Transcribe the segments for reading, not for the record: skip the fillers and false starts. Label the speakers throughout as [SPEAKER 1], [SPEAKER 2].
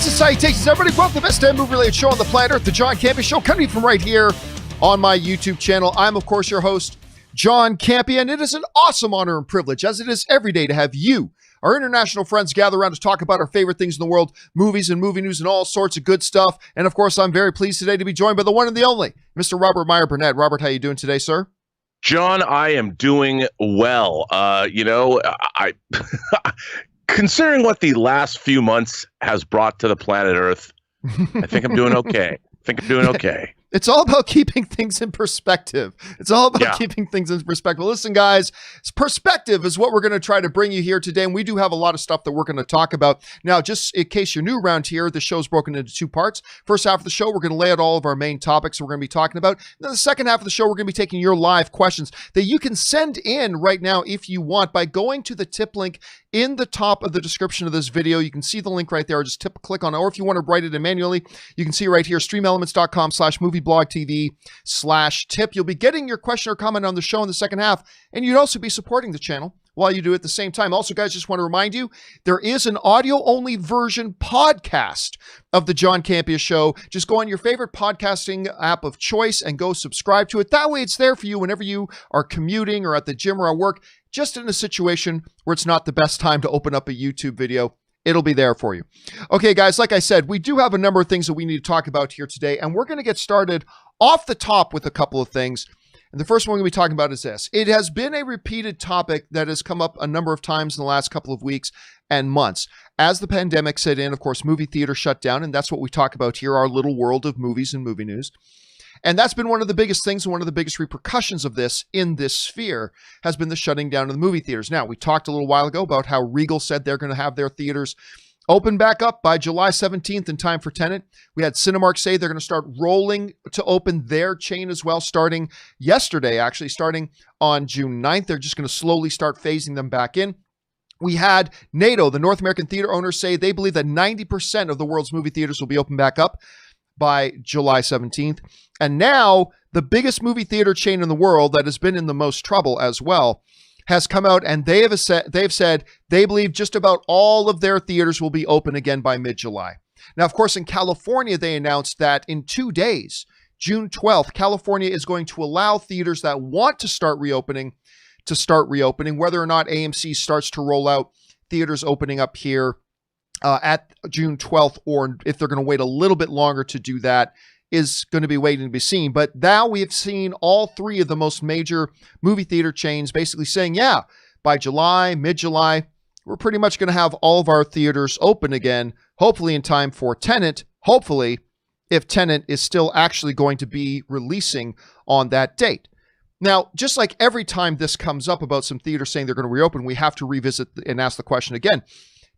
[SPEAKER 1] Greetings and salutations, everybody. Welcome to the best damn movie-related show on the planet Earth, the John Campea Show, coming from right here on my YouTube channel. I'm, of course, your host, John Campea, and it is an awesome honor and privilege, as it is every day, to have you, our international friends, gather around to talk about our favorite things in the world, movies and movie news and all sorts of good stuff. And, of course, I'm very pleased today to be joined by the one and the only, Mr. Robert Meyer Burnett. Robert, how you doing today, sir?
[SPEAKER 2] John, I am doing well. I considering what the last few months has brought to the planet Earth, I think I'm doing okay.
[SPEAKER 1] It's all about keeping things in perspective. Keeping things in perspective. Listen, guys, perspective is what we're going to try to bring you here today, and we do have a lot of stuff that we're going to talk about. Now, just in case you're new around here, the show's broken into two parts. First half of the show, we're going to lay out all of our main topics we're going to be talking about. Then the second half of the show, we're going to be taking your live questions that you can send in right now if you want by going to the tip link in the top of the description of this video. You can see the link right there. Just click on it, or if you want to write it in manually, you can see right here, streamelements.com/movieblogtv/tip. You'll be getting your question or comment on the show in the second half, and you'd also be supporting the channel while you do it at the same time. Also, guys, just want to remind you, there is an audio-only version podcast of the John Campea Show. Just go on your favorite podcasting app of choice and go subscribe to it. That way it's there for you whenever you are commuting or at the gym or at work, just in a situation where it's not the best time to open up a YouTube video. It'll be there for you. Okay, guys, like I said, we do have a number of things that we need to talk about here today, and we're going to get started off the top with a couple of things. And the first one we're going to be talking about is this. It has been a repeated topic that has come up a number of times in the last couple of weeks and months. As the pandemic set in, of course, movie theaters shut down, and that's what we talk about here, our little world of movies and movie news. And that's been one of the biggest things and one of the biggest repercussions of this in this sphere has been the shutting down of the movie theaters. Now, we talked a little while ago about how Regal said they're going to have their theaters open back up by July 17th in time for Tenet. We had Cinemark say they're going to start rolling to open their chain as well, starting yesterday, actually, starting on June 9th. They're just going to slowly start phasing them back in. We had NATO, the North American theater owners, say they believe that 90% of the world's movie theaters will be open back up by July 17th. And now the biggest movie theater chain in the world that has been in the most trouble as well has come out, and they've said they believe just about all of their theaters will be open again by mid-July. Now, of course, in California, they announced that in 2 days, June 12th, California is going to allow theaters that want to start reopening, whether or not AMC starts to roll out theaters opening up here at June 12th, or if they're going to wait a little bit longer to do that, is going to be waiting to be seen. But now we have seen all three of the most major movie theater chains basically saying, yeah, by July, mid-July, we're pretty much going to have all of our theaters open again, hopefully in time for Tenet, hopefully, if Tenet is still actually going to be releasing on that date. Now, just like every time this comes up about some theaters saying they're going to reopen, we have to revisit and ask the question again.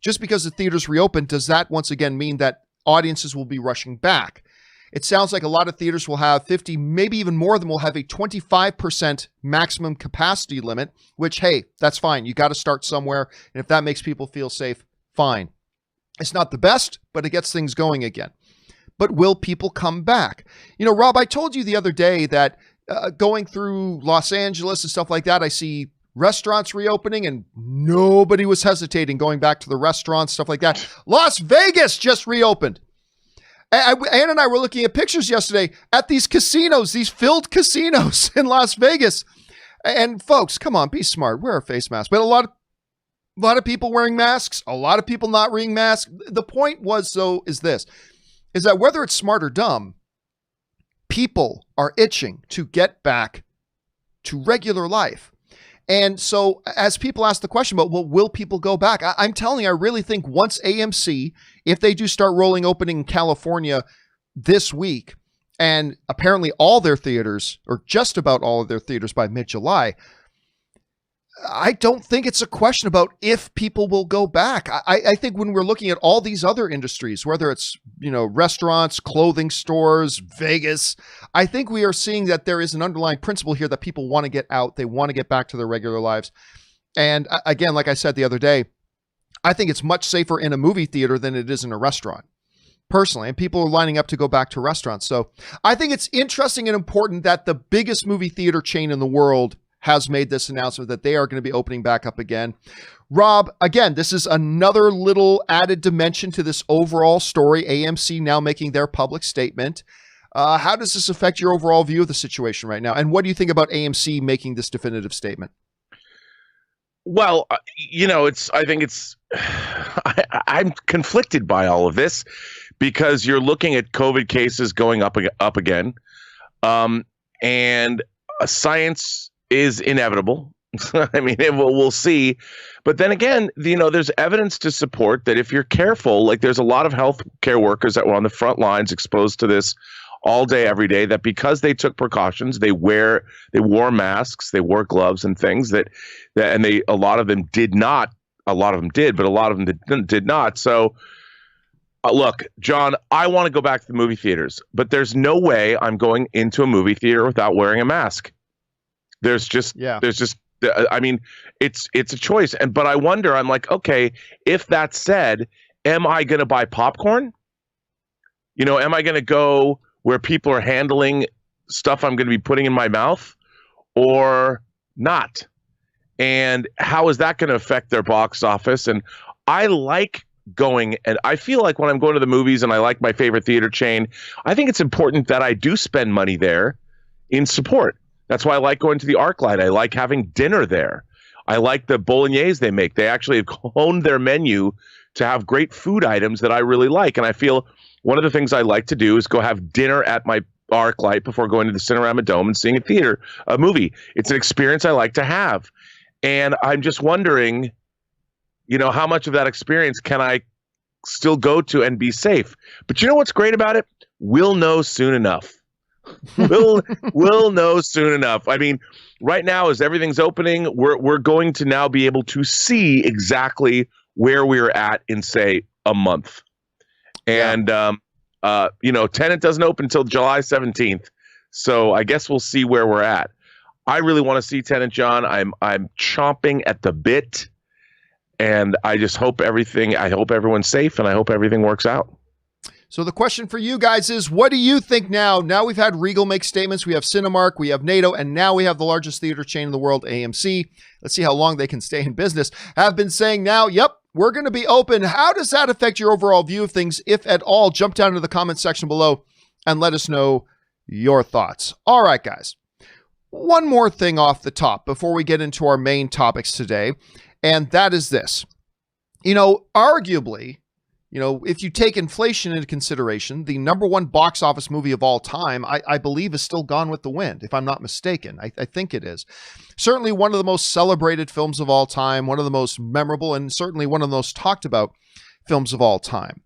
[SPEAKER 1] Just because the theaters reopen, does that once again mean that audiences will be rushing back? It sounds like a lot of theaters will have 50, maybe even more of them will have a 25% maximum capacity limit, which, hey, that's fine. You got to start somewhere. And if that makes people feel safe, fine. It's not the best, but it gets things going again. But will people come back? You know, Rob, I told you the other day that going through Los Angeles and stuff like that, I see restaurants reopening and nobody was hesitating going back to the restaurants, stuff like that. Las Vegas just reopened. Ann and I were looking at pictures yesterday at these casinos, these filled casinos in Las Vegas. And folks, come on, be smart. Wear a face mask. But a lot of people wearing masks, a lot of people not wearing masks. The point was, though, is that whether it's smart or dumb, people are itching to get back to regular life. And so as people ask the question about, well, will people go back? I'm telling you, I really think once AMC, if they do start opening in California this week, and apparently all their theaters, or just about all of their theaters by mid-July, I don't think it's a question about if people will go back. I think when we're looking at all these other industries, whether it's, restaurants, clothing stores, Vegas, I think we are seeing that there is an underlying principle here that people want to get out. They want to get back to their regular lives. And again, like I said the other day, I think it's much safer in a movie theater than it is in a restaurant, personally. And people are lining up to go back to restaurants. So I think it's interesting and important that the biggest movie theater chain in the world has made this announcement that they are going to be opening back up again. Rob, again, this is another little added dimension to this overall story. AMC now making their public statement. How does this affect your overall view of the situation right now? And what do you think about AMC making this definitive statement?
[SPEAKER 2] Well, I'm conflicted by all of this because you're looking at COVID cases going up again. And science is inevitable. I mean, we'll see. But then again, there's evidence to support that if you're careful, like there's a lot of healthcare workers that were on the front lines exposed to this all day, every day, that because they took precautions, they wore masks, they wore gloves and things a lot of them did not. A lot of them did, but a lot of them did not. So look, John, I want to go back to the movie theaters, but there's no way I'm going into a movie theater without wearing a mask. I mean, it's a choice. But I wonder, I'm like, okay, if that said, am I going to buy popcorn? Am I going to go where people are handling stuff I'm going to be putting in my mouth or not? And how is that going to affect their box office? And I like going, and I feel like when I'm going to the movies and I like my favorite theater chain, I think it's important that I do spend money there in support. That's why I like going to the ArcLight. I like having dinner there. I like the bolognese they make. They actually have honed their menu to have great food items that I really like. And I feel one of the things I like to do is go have dinner at my ArcLight before going to the Cinerama Dome and seeing a movie. It's an experience I like to have. And I'm just wondering, how much of that experience can I still go to and be safe? But you know what's great about it? We'll know soon enough. We'll know soon enough. I mean, right now as everything's opening, we're going to now be able to see exactly where we're at in, say, a month. And Tenet doesn't open until July 17th. So I guess we'll see where we're at. I really want to see Tenet, John. I'm chomping at the bit. And I just hope everyone's safe, and I hope everything works out.
[SPEAKER 1] So the question for you guys is, what do you think now? Now we've had Regal make statements, we have Cinemark, we have NATO, and now we have the largest theater chain in the world, AMC. Let's see how long they can stay in business. Have been saying now, yep, we're going to be open. How does that affect your overall view of things, if at all? Jump down to the comment section below and let us know your thoughts. All right, guys. One more thing off the top before we get into our main topics today, and that is this. Arguably, if you take inflation into consideration, the #1 box office movie of all time, I believe, is still Gone with the Wind, if I'm not mistaken. I think it is. Certainly one of the most celebrated films of all time, one of the most memorable, and certainly one of the most talked about films of all time.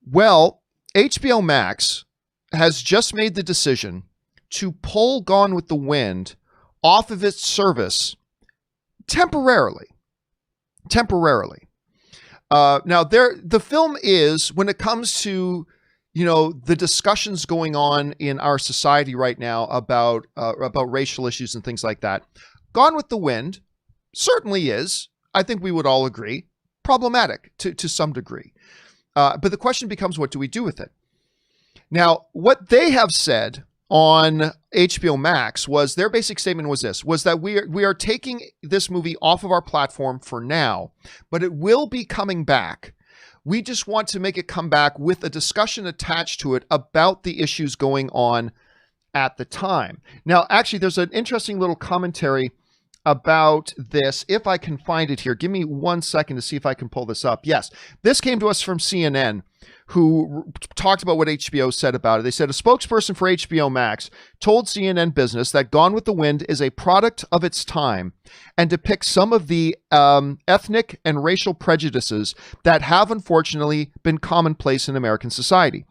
[SPEAKER 1] Well, HBO Max has just made the decision to pull Gone with the Wind off of its service temporarily. Now, the film is, when it comes to, the discussions going on in our society right now about racial issues and things like that, Gone with the Wind certainly is, I think we would all agree, problematic to some degree. But the question becomes, what do we do with it? Now, what they have said on HBO Max was, their basic statement was this, was that we are taking this movie off of our platform for now, but it will be coming back. We just want to make it come back with a discussion attached to it about the issues going on at the time. Now, actually, there's an interesting little commentary about this, if I can find it here. Give me 1 second to see if I can pull this up. Yes, this came to us from CNN, who talked about what HBO said about it. They said a spokesperson for HBO Max told CNN Business that Gone with the Wind is a product of its time and depicts some of the ethnic and racial prejudices that have unfortunately been commonplace in American society.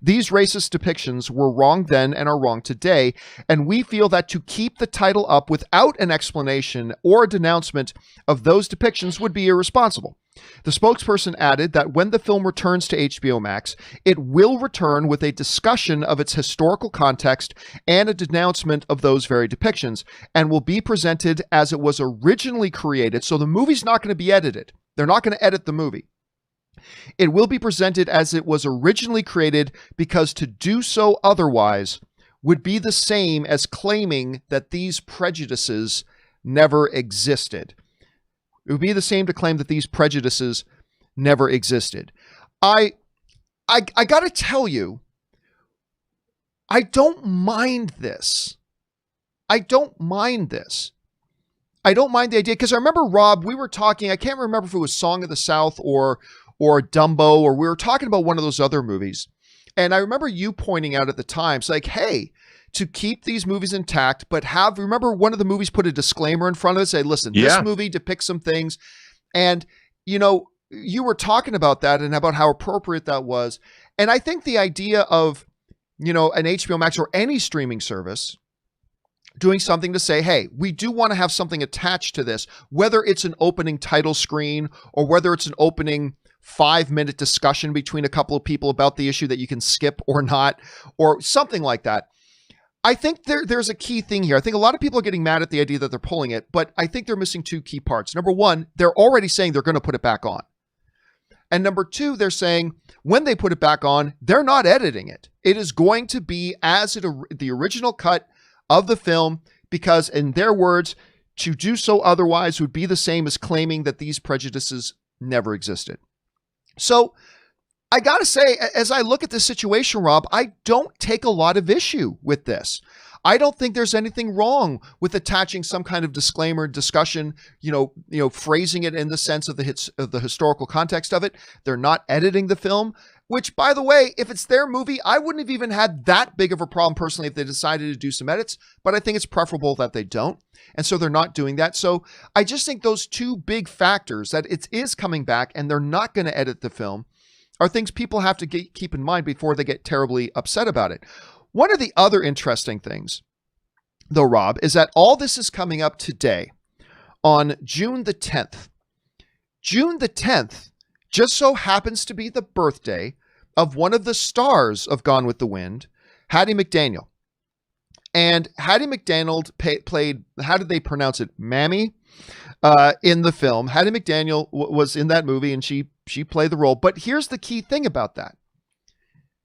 [SPEAKER 1] These racist depictions were wrong then and are wrong today, and we feel that to keep the title up without an explanation or a denouncement of those depictions would be irresponsible. The spokesperson added that when the film returns to HBO Max, it will return with a discussion of its historical context and a denouncement of those very depictions, and will be presented as it was originally created. So the movie's not going to be edited. They're not going to edit the movie. It will be presented as it was originally created, because to do so otherwise would be the same as claiming that these prejudices never existed. It would be the same to claim that these prejudices never existed. I got to tell you, I don't mind this. I don't mind this. I don't mind the idea, because I remember, Rob, we were talking, I can't remember if it was Song of the South or Dumbo, or we were talking about one of those other movies. And I remember you pointing out at the time, it's like, hey, to keep these movies intact, but remember one of the movies put a disclaimer in front of it, say, listen, this movie depicts some things. And, you know, you were talking about that and about how appropriate that was. And I think the idea of, you know, an HBO Max or any streaming service doing something to say, hey, we do want to have something attached to this, whether it's an opening title screen or whether it's an opening 5-minute discussion between a couple of people about the issue that you can skip or not, or something like that. I think there's a key thing here. I think a lot of people are getting mad at the idea that they're pulling it, but I think they're missing 2 key parts. Number one, they're already saying they're going to put it back on. And number 2, they're saying when they put it back on, they're not editing it. It is going to be as the original cut of the film, because in their words, to do so otherwise would be the same as claiming that these prejudices never existed. So I got to say, as I look at this situation, Rob, I don't take a lot of issue with this. I don't think there's anything wrong with attaching some kind of disclaimer discussion, you know, phrasing it in the sense of the historical context of it. They're not editing the film, which, by the way, if it's their movie, I wouldn't have even had that big of a problem personally if they decided to do some edits, but I think it's preferable that they don't. And so they're not doing that. So I just think those 2 big factors, that it is coming back and they're not going to edit the film, are things people have to keep in mind before they get terribly upset about it. One of the other interesting things, though, Rob, is that all this is coming up today on June the 10th. June the 10th just so happens to be the birthday of one of the stars of Gone with the Wind, Hattie McDaniel. And Hattie McDaniel played, how did they pronounce it? Mammy in the film. Hattie McDaniel was in that movie, and she played the role. But here's the key thing about that.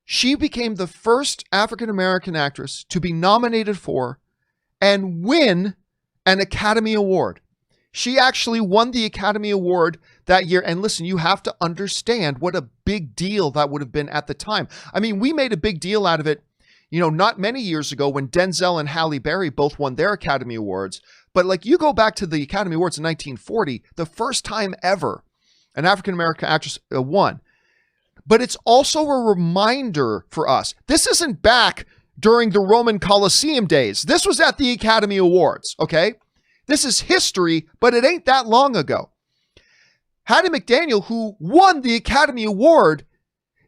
[SPEAKER 1] She became the first African-American actress to be nominated for and win an Academy Award. She actually won the Academy Award that year. And listen, you have to understand what a big deal that would have been at the time. I mean, we made a big deal out of it, you know, not many years ago when Denzel and Halle Berry both won their Academy Awards. But like, you go back to the Academy Awards in 1940, the first time ever an African-American actress won. But it's also a reminder for us. This isn't back during the Roman Colosseum days. This was at the Academy Awards, okay? This is history, but it ain't that long ago. Hattie McDaniel, who won the Academy Award,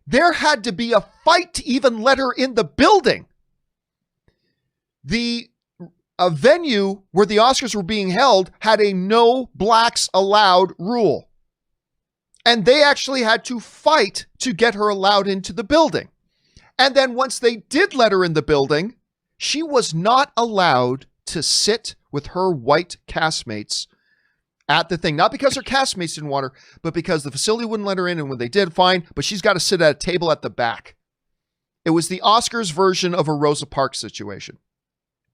[SPEAKER 1] there had to be a fight to even let her in the building. The venue where the Oscars were being held had a no blacks allowed rule. And they actually had to fight to get her allowed into the building. And then once they did let her in the building, she was not allowed to sit with her white castmates at the thing. Not because her castmates didn't want her, but because the facility wouldn't let her in. And when they did, fine, but she's got to sit at a table at the back. It was the Oscars version of a Rosa Parks situation.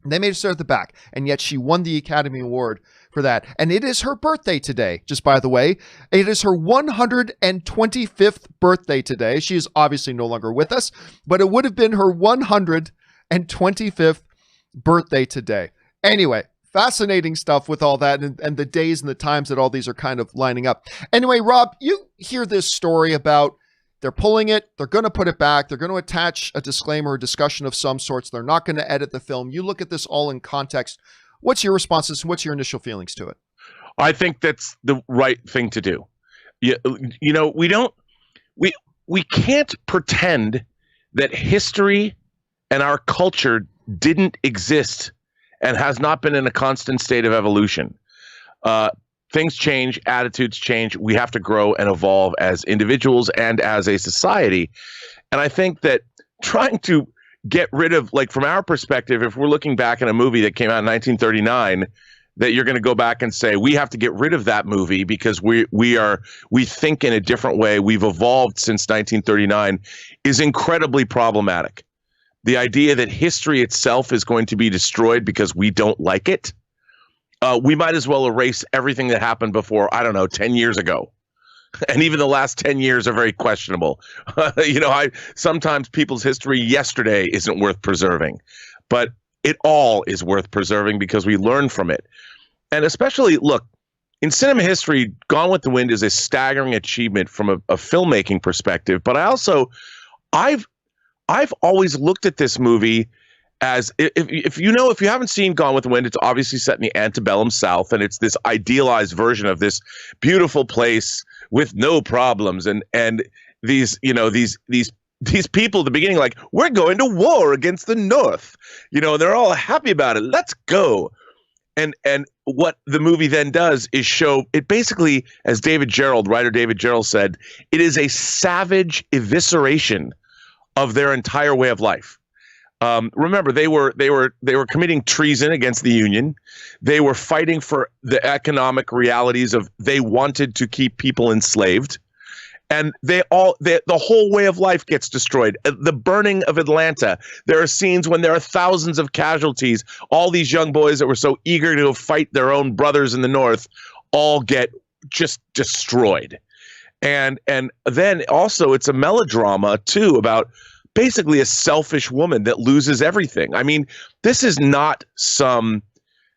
[SPEAKER 1] They made her sit at the back, and yet she won the Academy Award for that. And it is her birthday today, just by the way. It is her 125th birthday today. She is obviously no longer with us, but it would have been her 125th birthday today. Anyway, fascinating stuff with all that and the days and the times that all these are kind of lining up. Anyway, Rob, you hear this story about they're pulling it, they're going to put it back, they're going to attach a disclaimer or discussion of some sorts, they're not going to edit the film. You look at this all in context. What's your responses? What's your initial feelings to it?
[SPEAKER 2] I think that's the right thing to do. You know, we can't pretend that history and our culture didn't exist and has not been in a constant state of evolution. Things change, attitudes change. We have to grow and evolve as individuals and as a society. And I think that trying to get rid of, like, from our perspective, if we're looking back at a movie that came out in 1939, that you're going to go back and say, we have to get rid of that movie because we think in a different way. We've evolved since 1939 is incredibly problematic. The idea that history itself is going to be destroyed because we don't like it, we might as well erase everything that happened before, I don't know, 10 years ago. And even the last 10 years are very questionable. Sometimes people's history yesterday isn't worth preserving, but it all is worth preserving because we learn from it. And especially, look, in cinema history, Gone with the Wind is a staggering achievement from a filmmaking perspective. But I've always looked at this movie as, if you haven't seen Gone with the Wind, it's obviously set in the antebellum South, and it's this idealized version of this beautiful place with no problems, and these people at the beginning, like, we're going to war against the North, they're all happy about it. Let's go. And what the movie then does is show it basically, as writer David Gerrold said, it is a savage evisceration of their entire way of life. Remember, they were committing treason against the Union. They were fighting for the economic realities of they wanted to keep people enslaved, and the whole way of life gets destroyed. The burning of Atlanta. There are scenes when there are thousands of casualties. All these young boys that were so eager to fight their own brothers in the North all get just destroyed. And then also it's a melodrama too about basically a selfish woman that loses everything. I mean, this is not some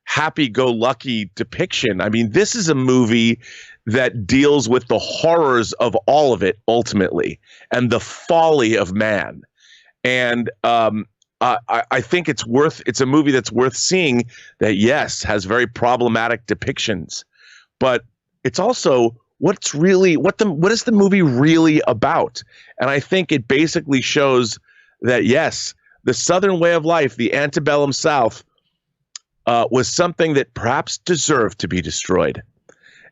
[SPEAKER 2] happy-go-lucky depiction. I mean, this is a movie that deals with the horrors of all of it ultimately and the folly of man. And I think it's a movie that's worth seeing that, yes, has very problematic depictions, but it's also what is the movie really about? And I think it basically shows that, yes, the Southern way of life, the antebellum South, was something that perhaps deserved to be destroyed.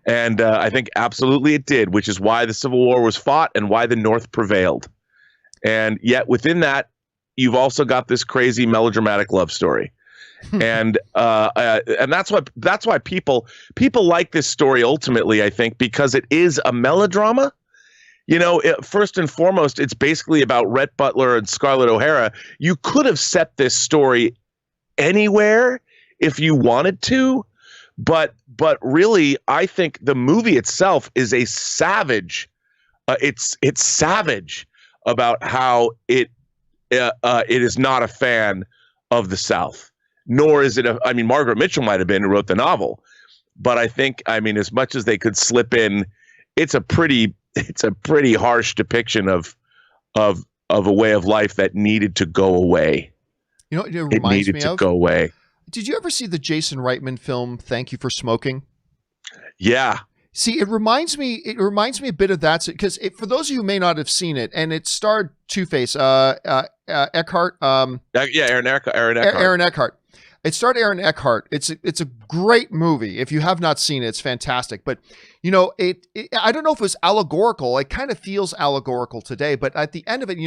[SPEAKER 2] And I think absolutely it did, which is why the Civil War was fought and why the North prevailed. And yet within that, you've also got this crazy melodramatic love story. And that's why people like this story ultimately, I think, because it is a melodrama. First and foremost, it's basically about Rhett Butler and Scarlett O'Hara. You could have set this story anywhere if you wanted to, but really, I think the movie itself is a savage. It's savage about how it is not a fan of the South. Nor is it Margaret Mitchell might have been who wrote the novel, but I think, as much as they could slip in, it's a pretty harsh depiction of a way of life that needed to go away.
[SPEAKER 1] It needed to go
[SPEAKER 2] away.
[SPEAKER 1] Did you ever see the Jason Reitman film Thank You for Smoking?
[SPEAKER 2] Yeah.
[SPEAKER 1] See, it reminds me a bit of that, because for those of you who may not have seen it, and it starred Two-Face, Eckhart.
[SPEAKER 2] Aaron Eckhart.
[SPEAKER 1] Aaron Eckhart. It starred Aaron Eckhart. It's a great movie. If you have not seen it, it's fantastic. But I don't know if it was allegorical. It kind of feels allegorical today. But at the end of it,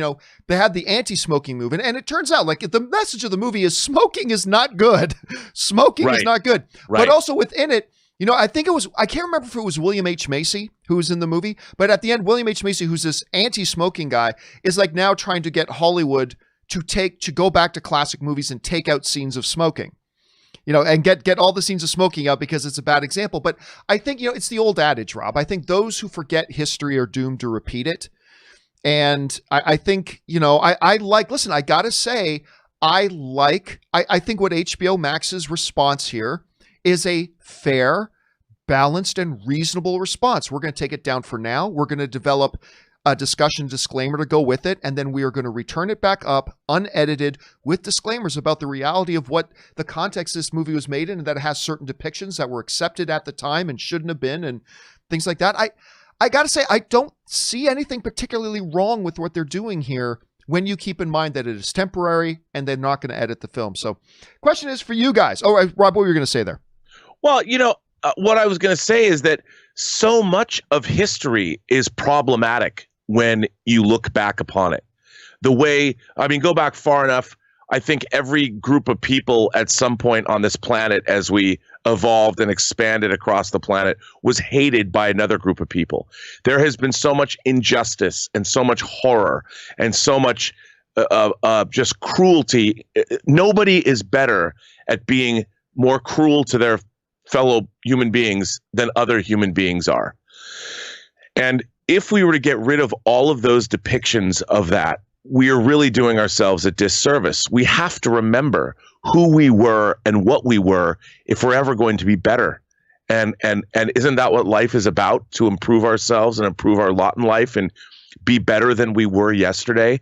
[SPEAKER 1] they had the anti-smoking movement, and it turns out like the message of the movie is smoking is not good. Smoking is not good. Right. But also within it, I think it was, I can't remember if it was William H. Macy who was in the movie, but at the end, William H. Macy, who's this anti-smoking guy, is like now trying to get Hollywood to go back to classic movies and take out scenes of smoking, and get all the scenes of smoking out because it's a bad example. But I think, it's the old adage, Rob. I think those who forget history are doomed to repeat it. And I think, listen, I gotta say, I think what HBO Max's response here is a fair, balanced, and reasonable response. We're going to take it down for now. We're going to develop a discussion disclaimer to go with it, and then we are going to return it back up unedited with disclaimers about the reality of what the context this movie was made in, and that it has certain depictions that were accepted at the time and shouldn't have been, and things like that. I got to say, I don't see anything particularly wrong with what they're doing here when you keep in mind that it is temporary and they're not going to edit the film. So question is for you guys. Oh, Rob, what were you going to say there?
[SPEAKER 2] Well, what I was going to say is that so much of history is problematic when you look back upon it. The way, go back far enough, I think every group of people at some point on this planet, as we evolved and expanded across the planet, was hated by another group of people. There has been so much injustice and so much horror and so much just cruelty. Nobody is better at being more cruel to their fellow human beings than other human beings are. And if we were to get rid of all of those depictions of that, we are really doing ourselves a disservice. We have to remember who we were and what we were if we're ever going to be better. And isn't that what life is about? To improve ourselves and improve our lot in life and be better than we were yesterday?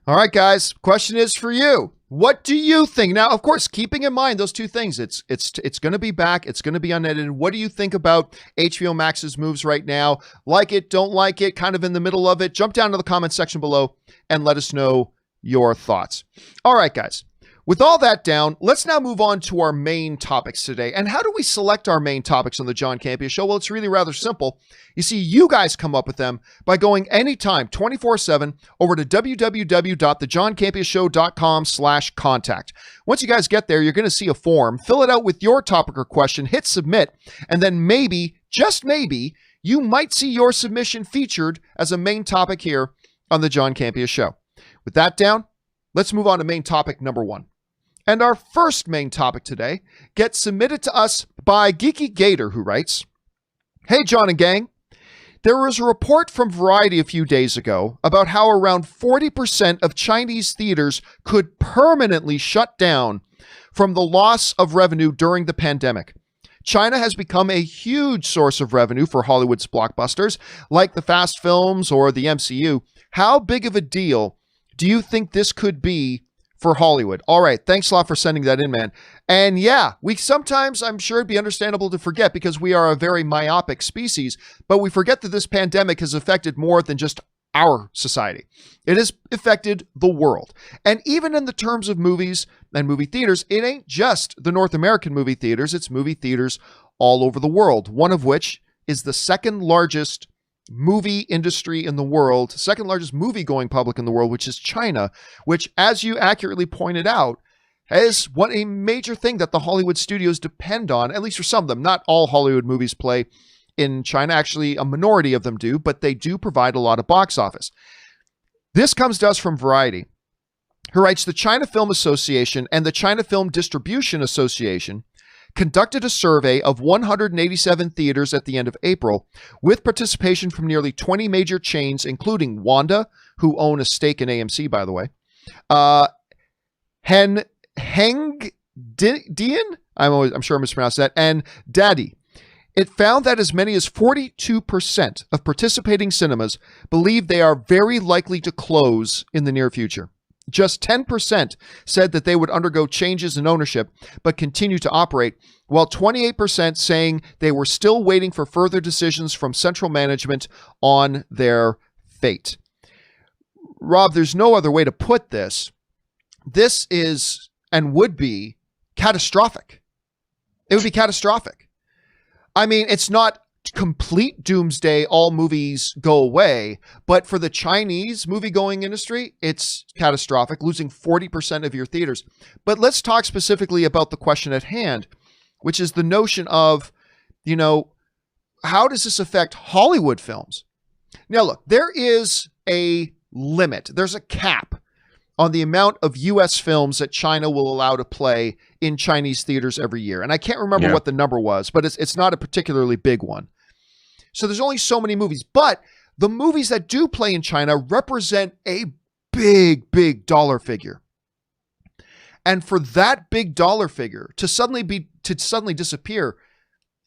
[SPEAKER 1] All right, guys, question is for you. What do you think? Now, of course, keeping in mind those two things, it's going to be back. It's going to be unedited. What do you think about HBO Max's moves right now? Like it, don't like it, kind of in the middle of it? Jump down to the comment section below and let us know your thoughts. All right, guys. With all that down, let's now move on to our main topics today. And how do we select our main topics on the John Campea Show? Well, it's really rather simple. You see, you guys come up with them by going anytime, 24/7, over to www.thejohncampeashow.com/contact. Once you guys get there, you're going to see a form. Fill it out with your topic or question, hit submit, and then maybe, just maybe, you might see your submission featured as a main topic here on the John Campea Show. With that down, let's move on to main topic number 1. And our first main topic today gets submitted to us by Geeky Gator, who writes, "Hey, John and gang. There was a report from Variety a few days ago about how around 40% of Chinese theaters could permanently shut down from the loss of revenue during the pandemic. China has become a huge source of revenue for Hollywood's blockbusters, like the fast films or the MCU. How big of a deal do you think this could be for Hollywood?" All right. Thanks a lot for sending that in, man. And yeah, we sometimes, I'm sure it'd be understandable to forget because we are a very myopic species, but we forget that this pandemic has affected more than just our society. It has affected the world. And even in the terms of movies and movie theaters, it ain't just the North American movie theaters, it's movie theaters all over the world, one of which is the second largest movie industry in the world, second largest movie going public in the world, which is China, which, as you accurately pointed out, is a major thing that the Hollywood studios depend on, at least for some of them. Not all Hollywood movies play in China. Actually, a minority of them do, but they do provide a lot of box office. This comes to us from Variety, who writes, "The China Film Association and the China Film Distribution Association conducted a survey of 187 theaters at the end of April, with participation from nearly 20 major chains, including Wanda, who own a stake in AMC, by the way, Hengdian, I'm sure I mispronounced that, and Daddy. It found that as many as 42% of participating cinemas believe they are very likely to close in the near future. Just 10% said that they would undergo changes in ownership but continue to operate, while 28% saying they were still waiting for further decisions from central management on their fate." Rob, there's no other way to put this. This is and would be catastrophic. It would be catastrophic. I mean, it's not complete doomsday, all movies go away, but for the Chinese movie-going industry, it's catastrophic, losing 40% of your theaters. But let's talk specifically about the question at hand, which is the notion of, how does this affect Hollywood films? Now, look, there is a limit. There's a cap on the amount of U.S. films that China will allow to play in Chinese theaters every year. And I can't remember what the number was, but it's not a particularly big one. So there's only so many movies. But the movies that do play in China represent a big, big dollar figure. And for that big dollar figure to suddenly disappear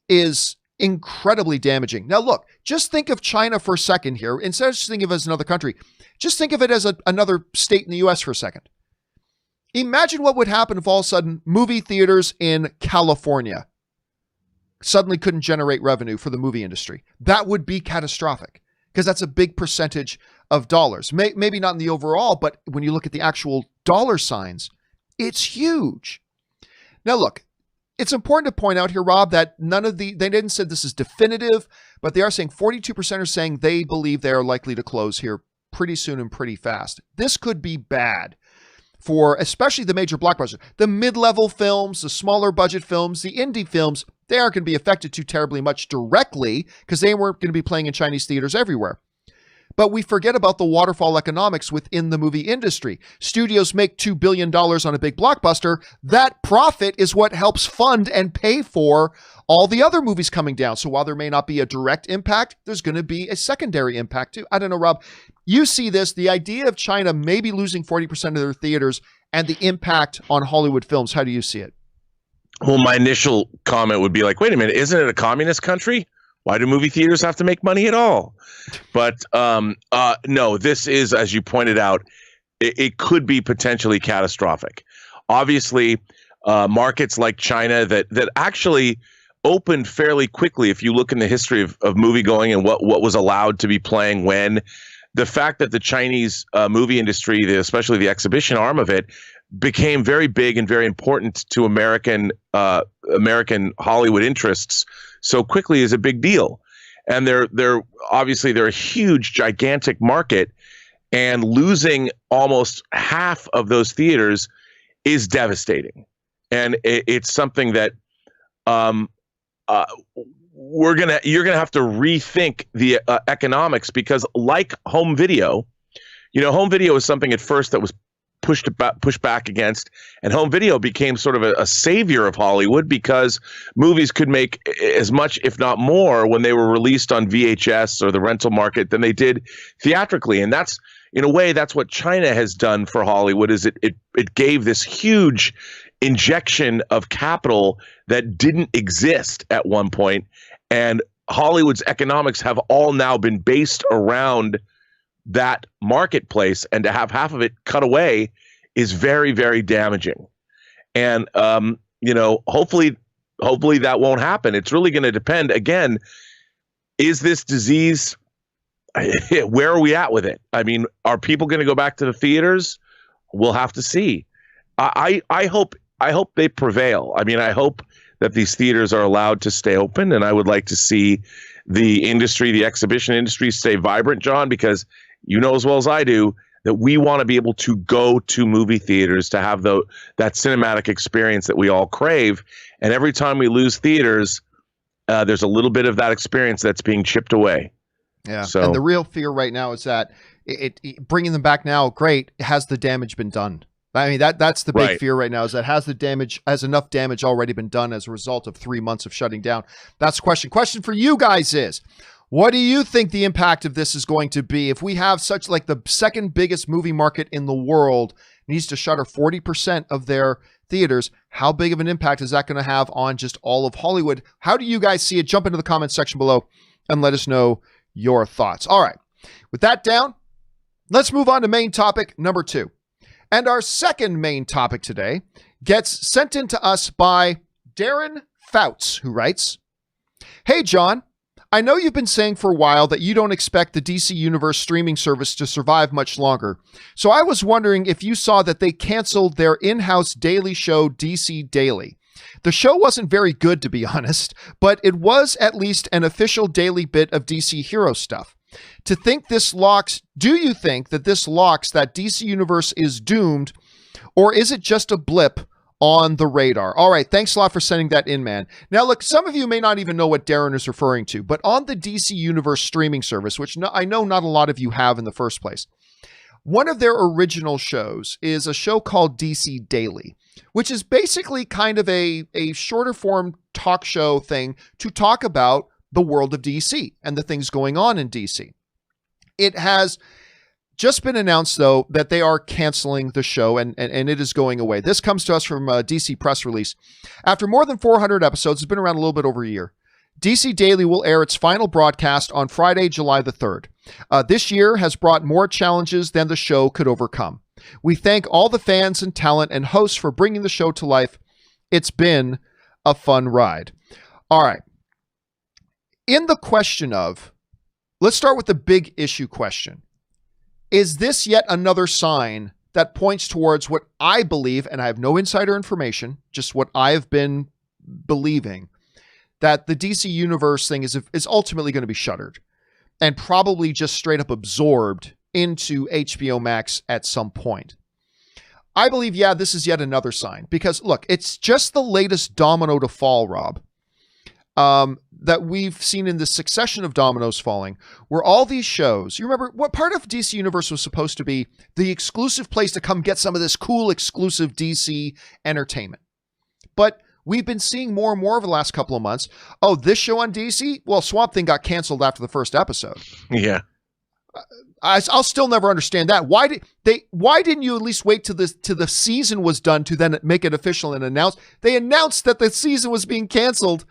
[SPEAKER 1] is incredibly damaging. Now, look, just think of China for a second here. Instead of just thinking of it as another country, just think of it as another state in the U.S. for a second. Imagine what would happen if all of a sudden movie theaters in California suddenly couldn't generate revenue for the movie industry. That would be catastrophic because that's a big percentage of dollars. Maybe not in the overall, but when you look at the actual dollar signs, it's huge. Now, look, it's important to point out here, Rob, that they didn't say this is definitive, but they are saying 42% are saying they believe they are likely to close here pretty soon and pretty fast. This could be bad for especially the major blockbusters. The mid-level films, the smaller budget films, the indie films, they aren't going to be affected too terribly much directly because they weren't going to be playing in Chinese theaters everywhere. But we forget about the waterfall economics within the movie industry. Studios make $2 billion on a big blockbuster. That profit is what helps fund and pay for all the other movies coming down. So while there may not be a direct impact, there's going to be a secondary impact too. I don't know, Rob, you see this, the idea of China maybe losing 40% of their theaters and the impact on Hollywood films. How do you see it?
[SPEAKER 2] Well, my initial comment would be like, wait a minute, isn't it a communist country? Why do movie theaters have to make money at all? But no, this is, as you pointed out, it could be potentially catastrophic. Obviously, markets like China that actually opened fairly quickly. If you look in the history of movie going and what was allowed to be playing when, the fact that the Chinese movie industry, especially the exhibition arm of it, became very big and very important to American Hollywood interests so quickly is a big deal. And they're obviously they're a huge, gigantic market, and losing almost half of those theaters is devastating. And it's something that you're gonna have to rethink the economics, because like home video, home video is something at first that was pushed back against, and home video became sort of a savior of Hollywood because movies could make as much, if not more, when they were released on VHS or the rental market than they did theatrically. And that's, in a way, that's what China has done for Hollywood, is it gave this huge injection of capital that didn't exist at one point. And Hollywood's economics have all now been based around that marketplace, and to have half of it cut away is very, very damaging. And hopefully that won't happen. It's really going to depend. Again, is this disease, where are we at with it? I mean, are people going to go back to the theaters? We'll have to see. I hope they prevail. I mean, I hope that these theaters are allowed to stay open, and I would like to see the industry, the exhibition industry, stay vibrant, John, because you know as well as I do that we want to be able to go to movie theaters to have that cinematic experience that we all crave. And every time we lose theaters, there's a little bit of that experience that's being chipped away.
[SPEAKER 1] Yeah. So, and the real fear right now is that it bringing them back now, great. Has the damage been done? I mean, that's the big fear right now, is that has enough damage already been done as a result of 3 months of shutting down? That's the question. Question for you guys is, what do you think the impact of this is going to be? If we have such, like, the second biggest movie market in the world needs to shutter 40% of their theaters, how big of an impact is that going to have on just all of Hollywood? How do you guys see it? Jump into the comments section below and let us know your thoughts. All right. With that down, let's move on to main topic number 2. And our second main topic today gets sent in to us by Darren Fouts, who writes, "Hey, John, I know you've been saying for a while that you don't expect the DC Universe streaming service to survive much longer. So I was wondering if you saw that they canceled their in-house daily show, DC Daily. The show wasn't very good, to be honest, but it was at least an official daily bit of DC hero stuff. Do you think that this locks that DC Universe is doomed, or is it just a blip on the radar?" All right, thanks a lot for sending that in, man. Now, look, some of you may not even know what Darren is referring to, but on the DC Universe streaming service, which I know not a lot of you have in the first place, one of their original shows is a show called DC Daily, which is basically kind of a shorter form talk show thing to talk about the world of DC and the things going on in DC. It has just been announced, though, that they are canceling the show and it is going away. This comes to us from a DC press release. After more than 400 episodes, it's been around a little bit over a year, DC Daily will air its final broadcast on Friday, July the 3rd. This year has brought more challenges than the show could overcome. We thank all the fans and talent and hosts for bringing the show to life. It's been a fun ride. All right. In the question of, let's start with the big issue question. Is this yet another sign that points towards what I believe, and I have no insider information, just what I've been believing, that the DC Universe thing is ultimately going to be shuttered and probably just straight up absorbed into HBO Max at some point? I believe, yeah, this is yet another sign, because look, it's just the latest domino to fall, Rob. that we've seen in the succession of dominoes falling, where all these shows, you remember what part of DC Universe was supposed to be the exclusive place to come get some of this cool exclusive DC entertainment. But we've been seeing more and more over the last couple of months. Oh, this show on DC? Well, Swamp Thing got canceled after the first episode.
[SPEAKER 2] Yeah.
[SPEAKER 1] I'll still never understand that. Why didn't you at least wait till the season was done to then make it official and announce? They announced that the season was being canceled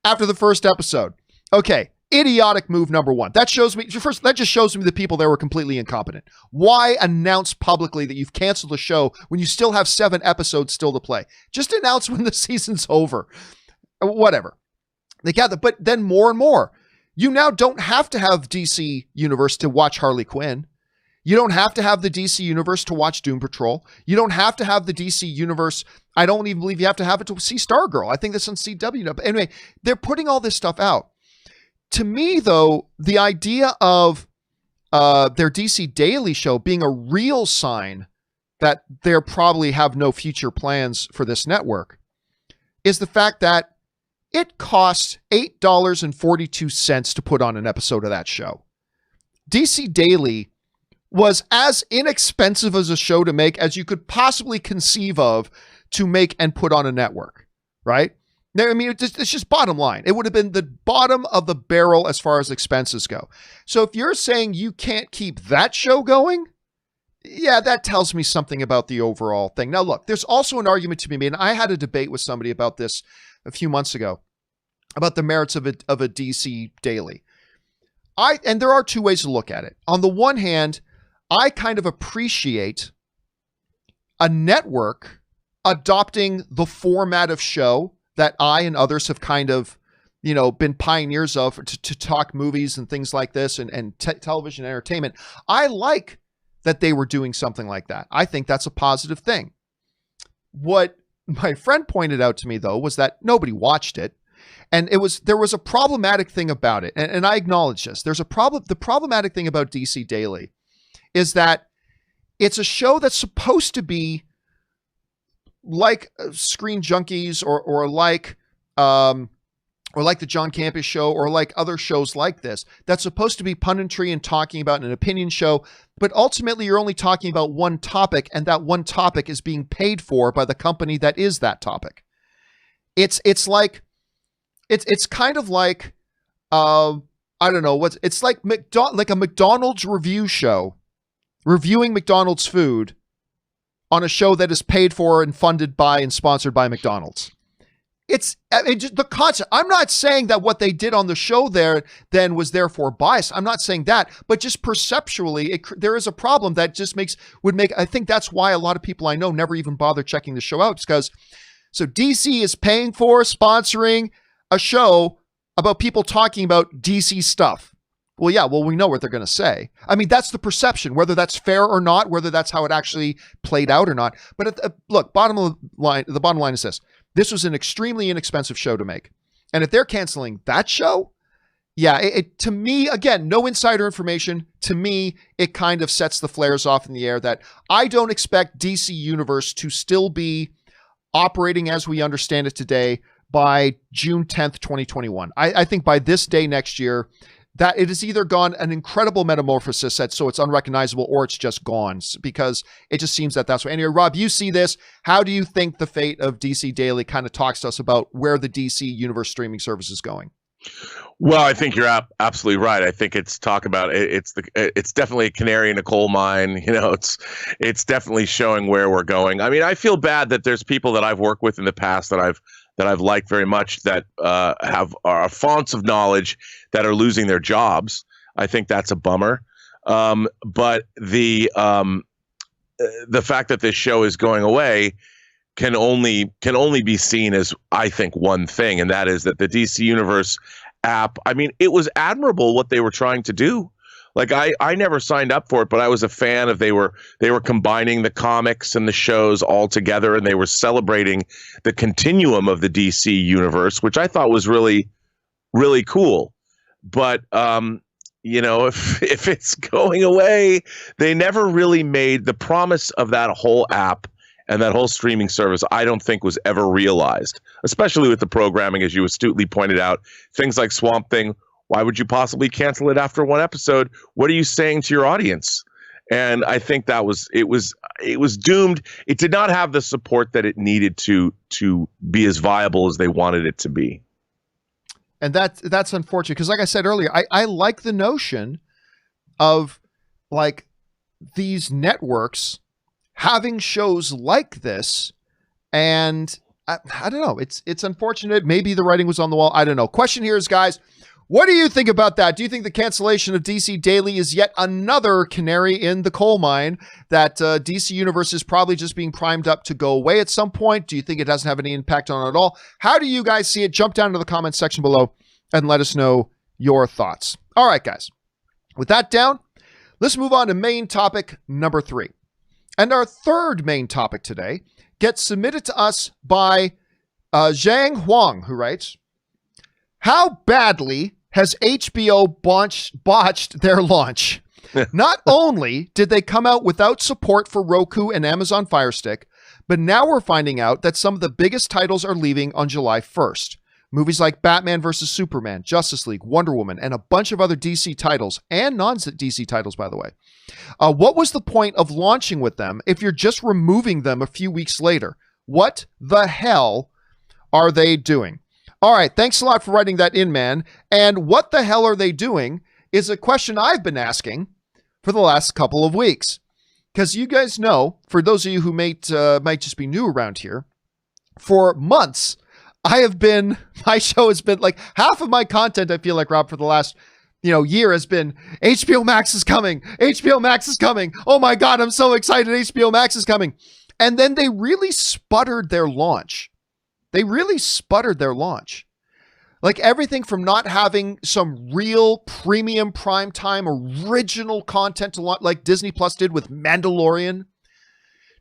[SPEAKER 1] after the first episode. Okay, idiotic move number one. That shows me first. That just shows me the people there were completely incompetent. Why announce publicly that you've canceled the show when you still have 7 episodes still to play? Just announce when the season's over. Whatever. They gather, but then more and more. You now don't have to have DC Universe to watch Harley Quinn. You don't have to have the DC Universe to watch Doom Patrol. You don't have to have the DC Universe. I don't even believe you have to have it to see Stargirl. I think that's on CW now. But anyway, they're putting all this stuff out. To me, though, the idea of their DC Daily show being a real sign that they probably have no future plans for this network is the fact that it costs $8.42 to put on an episode of that show. DC Daily was as inexpensive as a show to make as you could possibly conceive of to make and put on a network, right? I mean, it's just bottom line. It would have been the bottom of the barrel as far as expenses go. So if you're saying you can't keep that show going, yeah, that tells me something about the overall thing. Now, look, there's also an argument to be made, and I had a debate with somebody about this a few months ago, about the merits of a DC Daily. And there are two ways to look at it. On the one hand, I kind of appreciate a network adopting the format of show that I and others have kind of, been pioneers of to talk movies and things like this and television entertainment. I like that they were doing something like that. I think that's a positive thing. What my friend pointed out to me, though, was that nobody watched it. And there was a problematic thing about it. And I acknowledge this. There's a problem. The problematic thing about DC Daily is that it's a show that's supposed to be like Screen Junkies or like the John Campea Show or like other shows like this. That's supposed to be punditry and talking about an opinion show. But ultimately, you're only talking about one topic, and that one topic is being paid for by the company that is that topic. It's kind of like, I don't know, it's like a McDonald's review show, reviewing McDonald's food on a show that is paid for and funded by and sponsored by McDonald's. It's just the concept. I'm not saying that what they did on the show there then was therefore biased. I'm not saying that, but just perceptually, there is a problem that just would make. I think that's why a lot of people I know never even bother checking the show out. It's because DC is paying for sponsoring a show about people talking about DC stuff. Well, yeah, we know what they're going to say. I mean, that's the perception, whether that's fair or not, whether that's how it actually played out or not. But look, the bottom line is this. This was an extremely inexpensive show to make. And if they're canceling that show, yeah, to me, again, no insider information. To me, it kind of sets the flares off in the air that I don't expect DC Universe to still be operating as we understand it today by June 10th, 2021. I think by this day next year, that it has either gone an incredible metamorphosis so it's unrecognizable, or it's just gone, because it just seems that that's what. Anyway, Rob, you see this. How do you think the fate of DC Daily kind of talks to us about where the DC Universe streaming service is going?
[SPEAKER 2] Well, I think you're absolutely right. I think it's definitely a canary in a coal mine. It's definitely showing where we're going. I mean, I feel bad that there's people that I've worked with in the past that I've liked very much that are fonts of knowledge that are losing their jobs. I think that's a bummer. But the fact that this show is going away can only be seen as, I think, one thing, and that is that the DC Universe app, I mean, it was admirable what they were trying to do. Like I never signed up for it, but I was a fan of they were combining the comics and the shows all together, and they were celebrating the continuum of the DC universe, which I thought was really, really cool. But if it's going away, they never really made the promise of that whole app And that whole streaming service, I don't think was ever realized, especially with the programming, as you astutely pointed out. Things like Swamp Thing, why would you possibly cancel it after one episode? What are you saying to your audience? And I think that it was doomed. It did not have the support that it needed to be as viable as they wanted it to be.
[SPEAKER 1] And that's unfortunate, because like I said earlier, I like the notion of like these networks having shows like this, and I don't know. It's unfortunate. Maybe the writing was on the wall. I don't know. Question here is, guys, what do you think about that? Do you think the cancellation of DC Daily is yet another canary in the coal mine, that DC Universe is probably just being primed up to go away at some point? Do you think it doesn't have any impact on it at all? How do you guys see it? Jump down to the comments section below and let us know your thoughts. All right, guys. With that down, let's move on to main topic number 3. And our third main topic today gets submitted to us by Zhang Huang, who writes, how badly has HBO botched their launch? Not only did they come out without support for Roku and Amazon Fire Stick, but now we're finding out that some of the biggest titles are leaving on July 1st. Movies like Batman vs. Superman, Justice League, Wonder Woman, and a bunch of other DC titles, and non-DC titles, by the way. What was the point of launching with them if you're just removing them a few weeks later? What the hell are they doing? All right, thanks a lot for writing that in, man. And what the hell are they doing is a question I've been asking for the last couple of weeks. Because you guys know, for those of you who might just be new around here, for months, my show has been like half of my content, I feel like, Rob, for the last year has been HBO Max is coming. HBO Max is coming. Oh my God, I'm so excited. HBO Max is coming. And then they really sputtered their launch. Like everything from not having some real premium primetime original content to launch, like Disney Plus did with Mandalorian,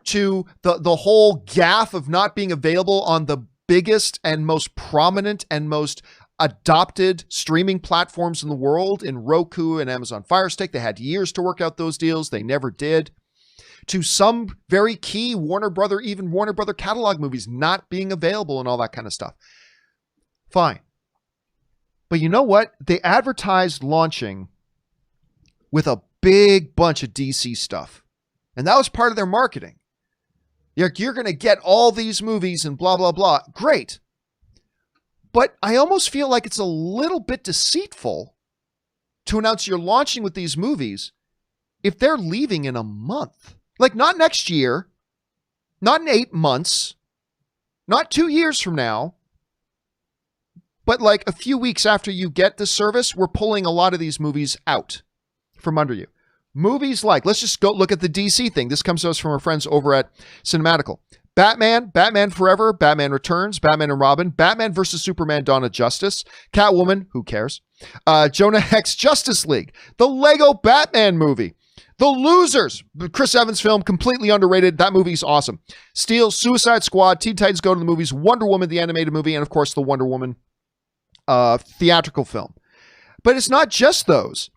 [SPEAKER 1] to the whole gaffe of not being available on the biggest and most prominent and most adopted streaming platforms in the world in Roku and Amazon Fire Stick. They had years to work out those deals. They never did. To some very key Warner Brother catalog movies not being available and all that kind of stuff. Fine. But you know what? They advertised launching with a big bunch of DC stuff. And that was part of their marketing. You're going to get all these movies and blah, blah, blah. Great. But I almost feel like it's a little bit deceitful to announce you're launching with these movies if they're leaving in a month. Like, not next year, not in 8 months, not 2 years from now, but like a few weeks after you get the service, we're pulling a lot of these movies out from under you. Movies like, let's just go look at the DC thing. This comes to us from our friends over at Cinematical. Batman, Batman Forever, Batman Returns, Batman and Robin, Batman vs. Superman, Dawn of Justice, Catwoman, who cares? Jonah Hex Justice League, the Lego Batman movie, The Losers, Chris Evans film, completely underrated. That movie's awesome. Steel, Suicide Squad, Teen Titans Go to the Movies, Wonder Woman, the animated movie, and of course the Wonder Woman theatrical film. But it's not just those.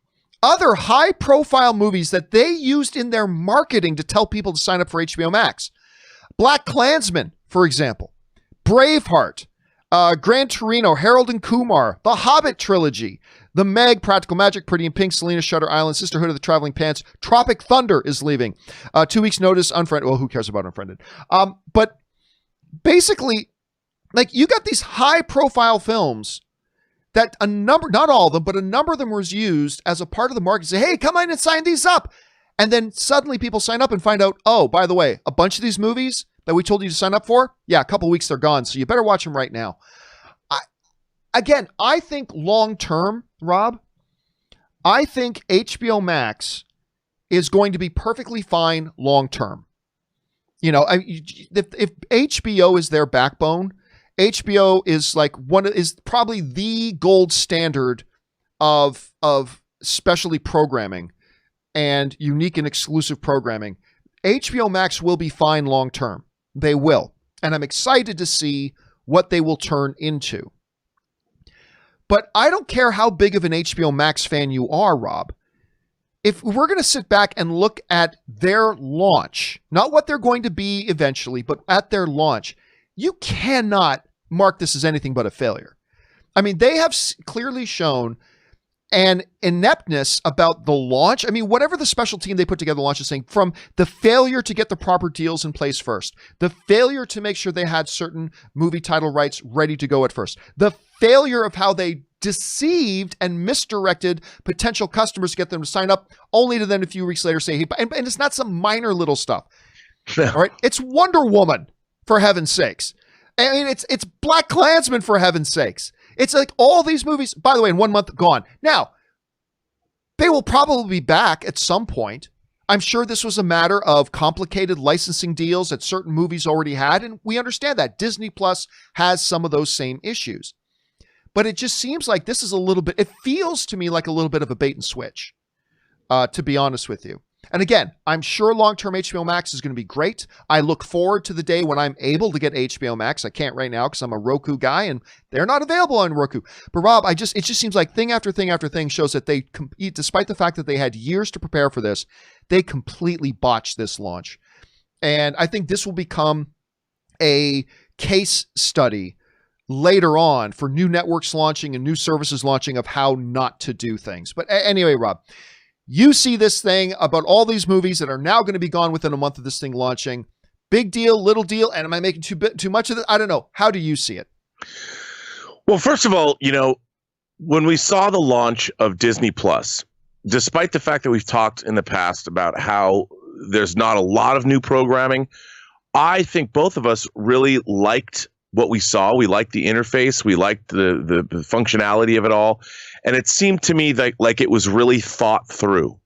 [SPEAKER 1] Other high-profile movies that they used in their marketing to tell people to sign up for HBO Max. Black Klansman, for example. Braveheart. Gran Torino, Harold and Kumar. The Hobbit trilogy. The Meg, Practical Magic, Pretty in Pink, Selena, Shutter Island, Sisterhood of the Traveling Pants. Tropic Thunder is leaving. 2 weeks notice, Unfriended. Well, who cares about Unfriended? But basically, like, you got these high-profile films that a number, not all of them, but a number of them was used as a part of the market. Say, hey, come in and sign these up. And then suddenly people sign up and find out, oh, by the way, a bunch of these movies that we told you to sign up for, yeah, a couple of weeks they're gone. So you better watch them right now. I think long-term, Rob, I think HBO Max is going to be perfectly fine long-term. If HBO is their backbone, HBO is probably the gold standard of specialty programming and unique and exclusive programming. HBO Max will be fine long term. They will. And I'm excited to see what they will turn into. But I don't care how big of an HBO Max fan you are, Rob. if we're going to sit back and look at their launch, not what they're going to be eventually, but at their launch, you cannot mark this as anything but a failure. I mean, they have clearly shown an ineptness about the launch. I mean, whatever the special team they put together launch is saying, from the failure to get the proper deals in place first, the failure to make sure they had certain movie title rights ready to go at first, the failure of how they deceived and misdirected potential customers to get them to sign up, only to then a few weeks later say, hey, and it's not some minor little stuff. All right. It's Wonder Woman, for heaven's sakes. I mean, it's Black Klansman, for heaven's sakes. It's like all these movies, by the way, in 1 month, gone. Now, they will probably be back at some point. I'm sure this was a matter of complicated licensing deals that certain movies already had, and we understand that. Disney Plus has some of those same issues. But it just seems like this is a little bit, it feels to me like a little bit of a bait and switch, to be honest with you. And again, I'm sure long-term HBO Max is going to be great. I look forward to the day when I'm able to get HBO Max. I can't right now because I'm a Roku guy and they're not available on Roku. But Rob, it just seems like thing after thing after thing shows that they, despite the fact that they had years to prepare for this, they completely botched this launch. And I think this will become a case study later on for new networks launching and new services launching of how not to do things. But anyway, Rob, you see this thing about all these movies that are now going to be gone within a month of this thing launching. Big deal, little deal, and am I making too much of it? I don't know. How do you see it?
[SPEAKER 2] Well, first of all, when we saw the launch of Disney Plus, despite the fact that we've talked in the past about how there's not a lot of new programming, I think both of us really liked what we saw. We liked the interface. We liked the functionality of it all. And it seemed to me like it was really thought through.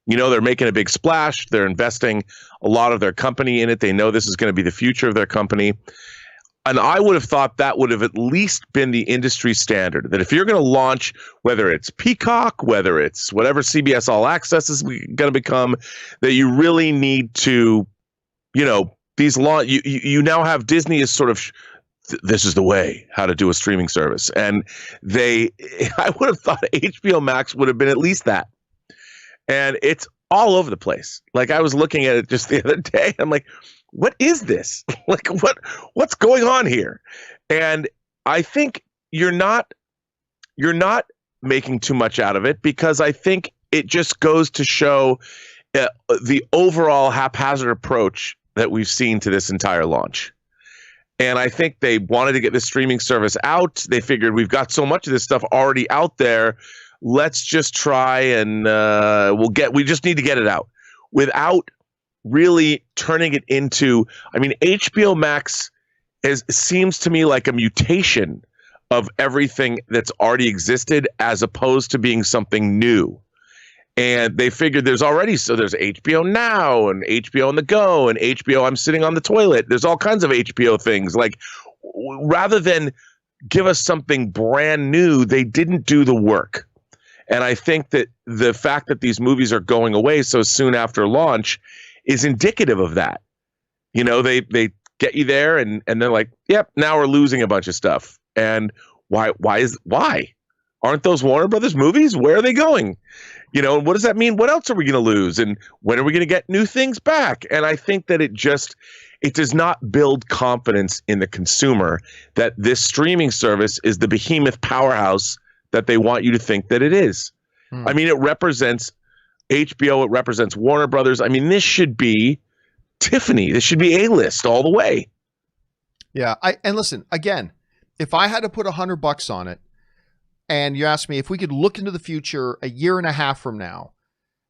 [SPEAKER 2] They're making a big splash. They're investing a lot of their company in it. They know this is going to be the future of their company. And I would have thought that would have at least been the industry standard, that if you're going to launch, whether it's Peacock, whether it's whatever CBS All Access is going to become, that you really need to, you now have Disney as sort of, this is the way how to do a streaming service. And I would have thought HBO Max would have been at least that. And it's all over the place. Like, I was looking at it just the other day. I'm like, what is this? Like, what's going on here? And I think you're not making too much out of it, because I think it just goes to show the overall haphazard approach that we've seen to this entire launch. And I think they wanted to get the streaming service out. They figured, we've got so much of this stuff already out there. Let's just try and we just need to get it out without really turning it into, HBO Max seems to me like a mutation of everything that's already existed, as opposed to being something new. And they figured there's HBO Now and HBO on the go and HBO I'm sitting on the toilet. There's all kinds of HBO things. Like, rather than give us something brand new, they didn't do the work. And I think that the fact that these movies are going away so soon after launch is indicative of that. They get you there and they're like, yep, now we're losing a bunch of stuff. And why? Aren't those Warner Brothers movies? Where are they going? And what does that mean? What else are we going to lose? And when are we going to get new things back? And I think that it does not build confidence in the consumer that this streaming service is the behemoth powerhouse that they want you to think that it is. It represents HBO. It represents Warner Brothers. This should be Tiffany. This should be A-list all the way.
[SPEAKER 1] Yeah. And listen, again, if I had to put $100 on it, and you asked me if we could look into the future a year and a half from now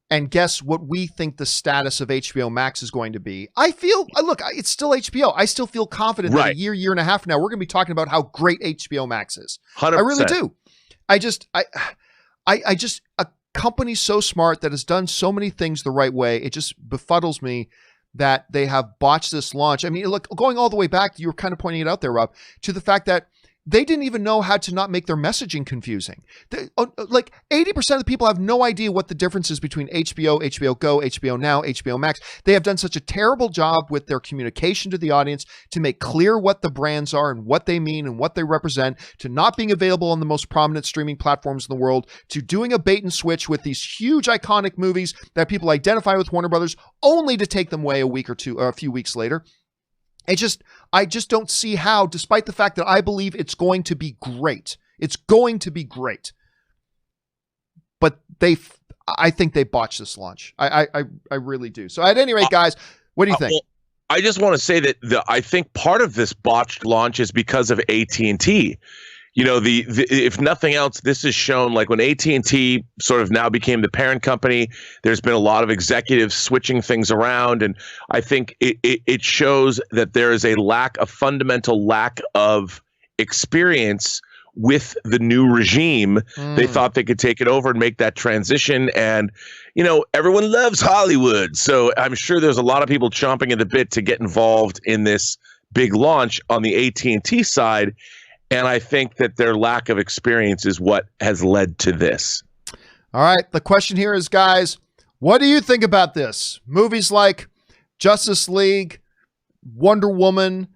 [SPEAKER 1] and guess what we think the status of HBO Max is going to be, it's still HBO. I still feel confident that a year and a half from now, we're going to be talking about how great HBO Max is.
[SPEAKER 2] 100%.
[SPEAKER 1] I really do. I just, a company so smart that has done so many things the right way, it just befuddles me that they have botched this launch. Look, going all the way back, you were kind of pointing it out there, Rob, to the fact that they didn't even know how to not make their messaging confusing. Like 80% of the people have no idea what the difference is between HBO, HBO Go, HBO Now, HBO Max. They have done such a terrible job with their communication to the audience to make clear what the brands are and what they mean and what they represent, to not being available on the most prominent streaming platforms in the world, to doing a bait and switch with these huge iconic movies that people identify with Warner Brothers, only to take them away a few weeks later. I just don't see how, despite the fact that I believe it's going to be great. It's going to be great. But I think they botched this launch. I really do. So at any rate, guys, what do you think?
[SPEAKER 2] Well, I just want to say that I think part of this botched launch is because of AT&T. You know, if nothing else, this is shown, like when AT&T sort of now became the parent company, there's been a lot of executives switching things around. And I think it shows that there is a fundamental lack of experience with the new regime. They thought they could take it over and make that transition. And, you know, everyone loves Hollywood. So I'm sure there's a lot of people chomping at the bit to get involved in this big launch on the AT&T side. And I think that their lack of experience is what has led to this.
[SPEAKER 1] All right. The question here is, guys, what do you think about this? Movies like Justice League, Wonder Woman,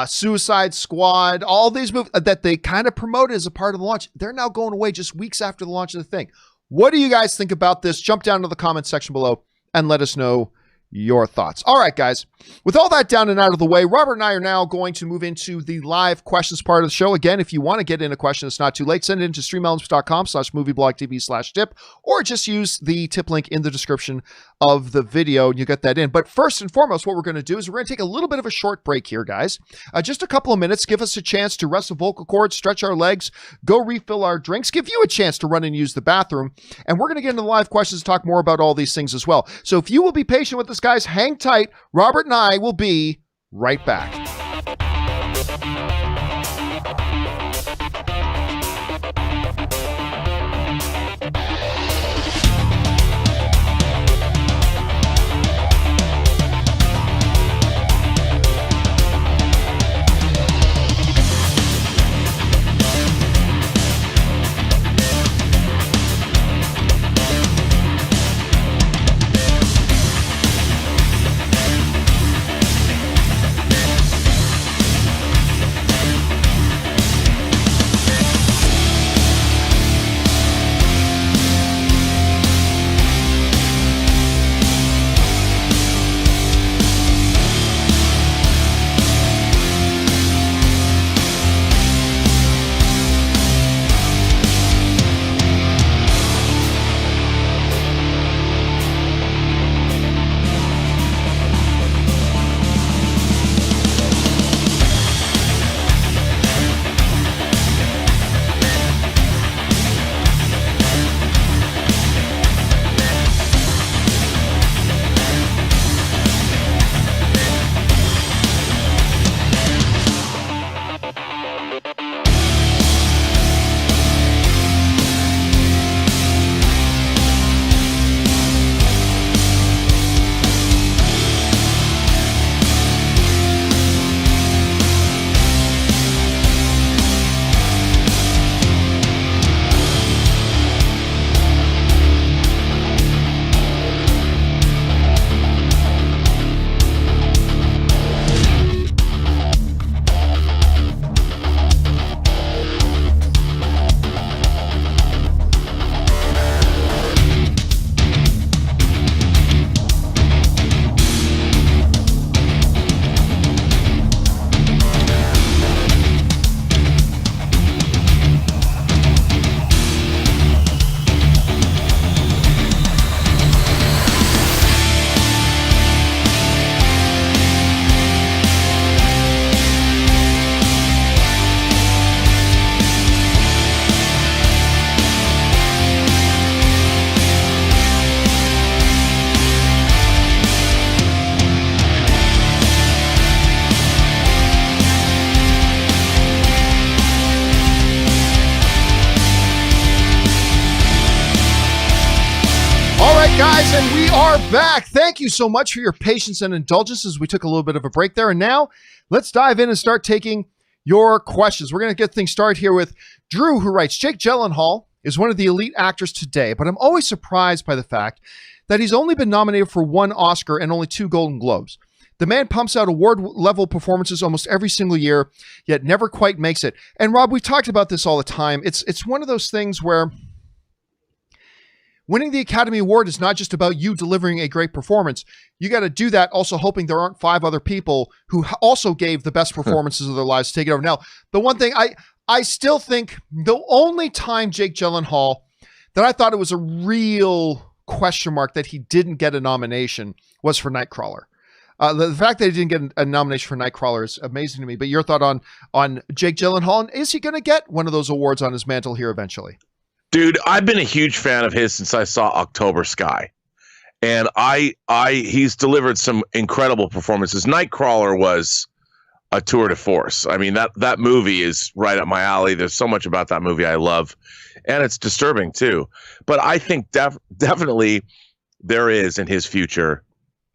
[SPEAKER 1] Suicide Squad, all these movies that they kind of promoted as a part of the launch, they're now going away just weeks after the launch of the thing. What do you guys think about this? Jump down to the comment section below and let us know your thoughts. All right, guys. With all that down and out of the way, Robert and I are now going to move into the live questions part of the show. Again, if you want to get in a question, it's not too late. Send it into streamelements.com/movieblogtv/tip, or just use the tip link in the description of the video and you get that in. But first and foremost, what we're going to do is we're going to take a little bit of a short break here, guys. Just a couple of minutes. Give us a chance to rest the vocal cords, stretch our legs, go refill our drinks, give you a chance to run and use the bathroom. And we're going to get into the live questions and talk more about all these things as well. So if you will be patient with us, guys, hang tight. Robert and I will be right back. Guys, and we are back. Thank you so much for your patience and indulgence as we took a little bit of a break there. And now let's dive in and start taking your questions. We're going to get things started here with Drew, who writes, Jake Gyllenhaal is one of the elite actors today, but I'm always surprised by the fact that he's only been nominated for 1 Oscar and only 2 Golden Globes. The man pumps out award-level performances almost every single year, yet never quite makes it. And Rob, we've talked about this all the time. It's one of those things where winning the Academy Award is not just about you delivering a great performance. You got to do that also hoping there aren't 5 other people who also gave the best performances of their lives to take it over. Now, the one thing I still think the only time Jake Gyllenhaal that I thought it was a real question mark that he didn't get a nomination was for Nightcrawler. The fact that he didn't get a nomination for Nightcrawler is amazing to me. But your thought on Jake Gyllenhaal, and is he going to get one of those awards on his mantle here eventually?
[SPEAKER 2] Dude, I've been a huge fan of his since I saw October Sky. And he's delivered some incredible performances. Nightcrawler was a tour de force. I mean, that movie is right up my alley. There's so much about that movie I love. And it's disturbing too. But I think definitely there is in his future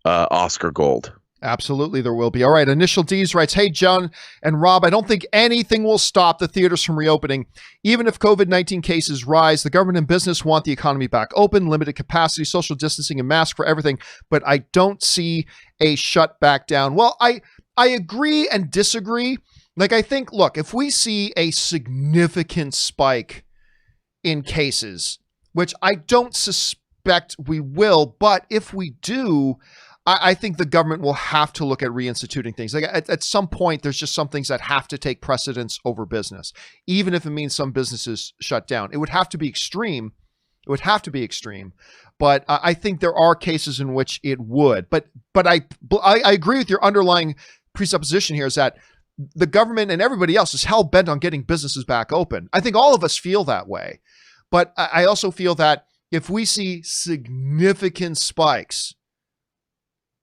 [SPEAKER 2] Oscar gold.
[SPEAKER 1] Absolutely, there will be. All right, Initial D's writes, hey, John and Rob, I don't think anything will stop the theaters from reopening. Even if COVID-19 cases rise, the government and business want the economy back open, limited capacity, social distancing, and masks for everything. But I don't see a shut back down. Well, I agree and disagree. Like, I think, look, if we see a significant spike in cases, which I don't suspect we will, but if we do, I think the government will have to look at reinstituting things. Like at some point, there's just some things that have to take precedence over business, even if it means some businesses shut down. It would have to be extreme. It would have to be extreme. But I think there are cases in which it would. But I agree with your underlying presupposition here is that the government and everybody else is hell bent on getting businesses back open. I think all of us feel that way. But I also feel that if we see significant spikes,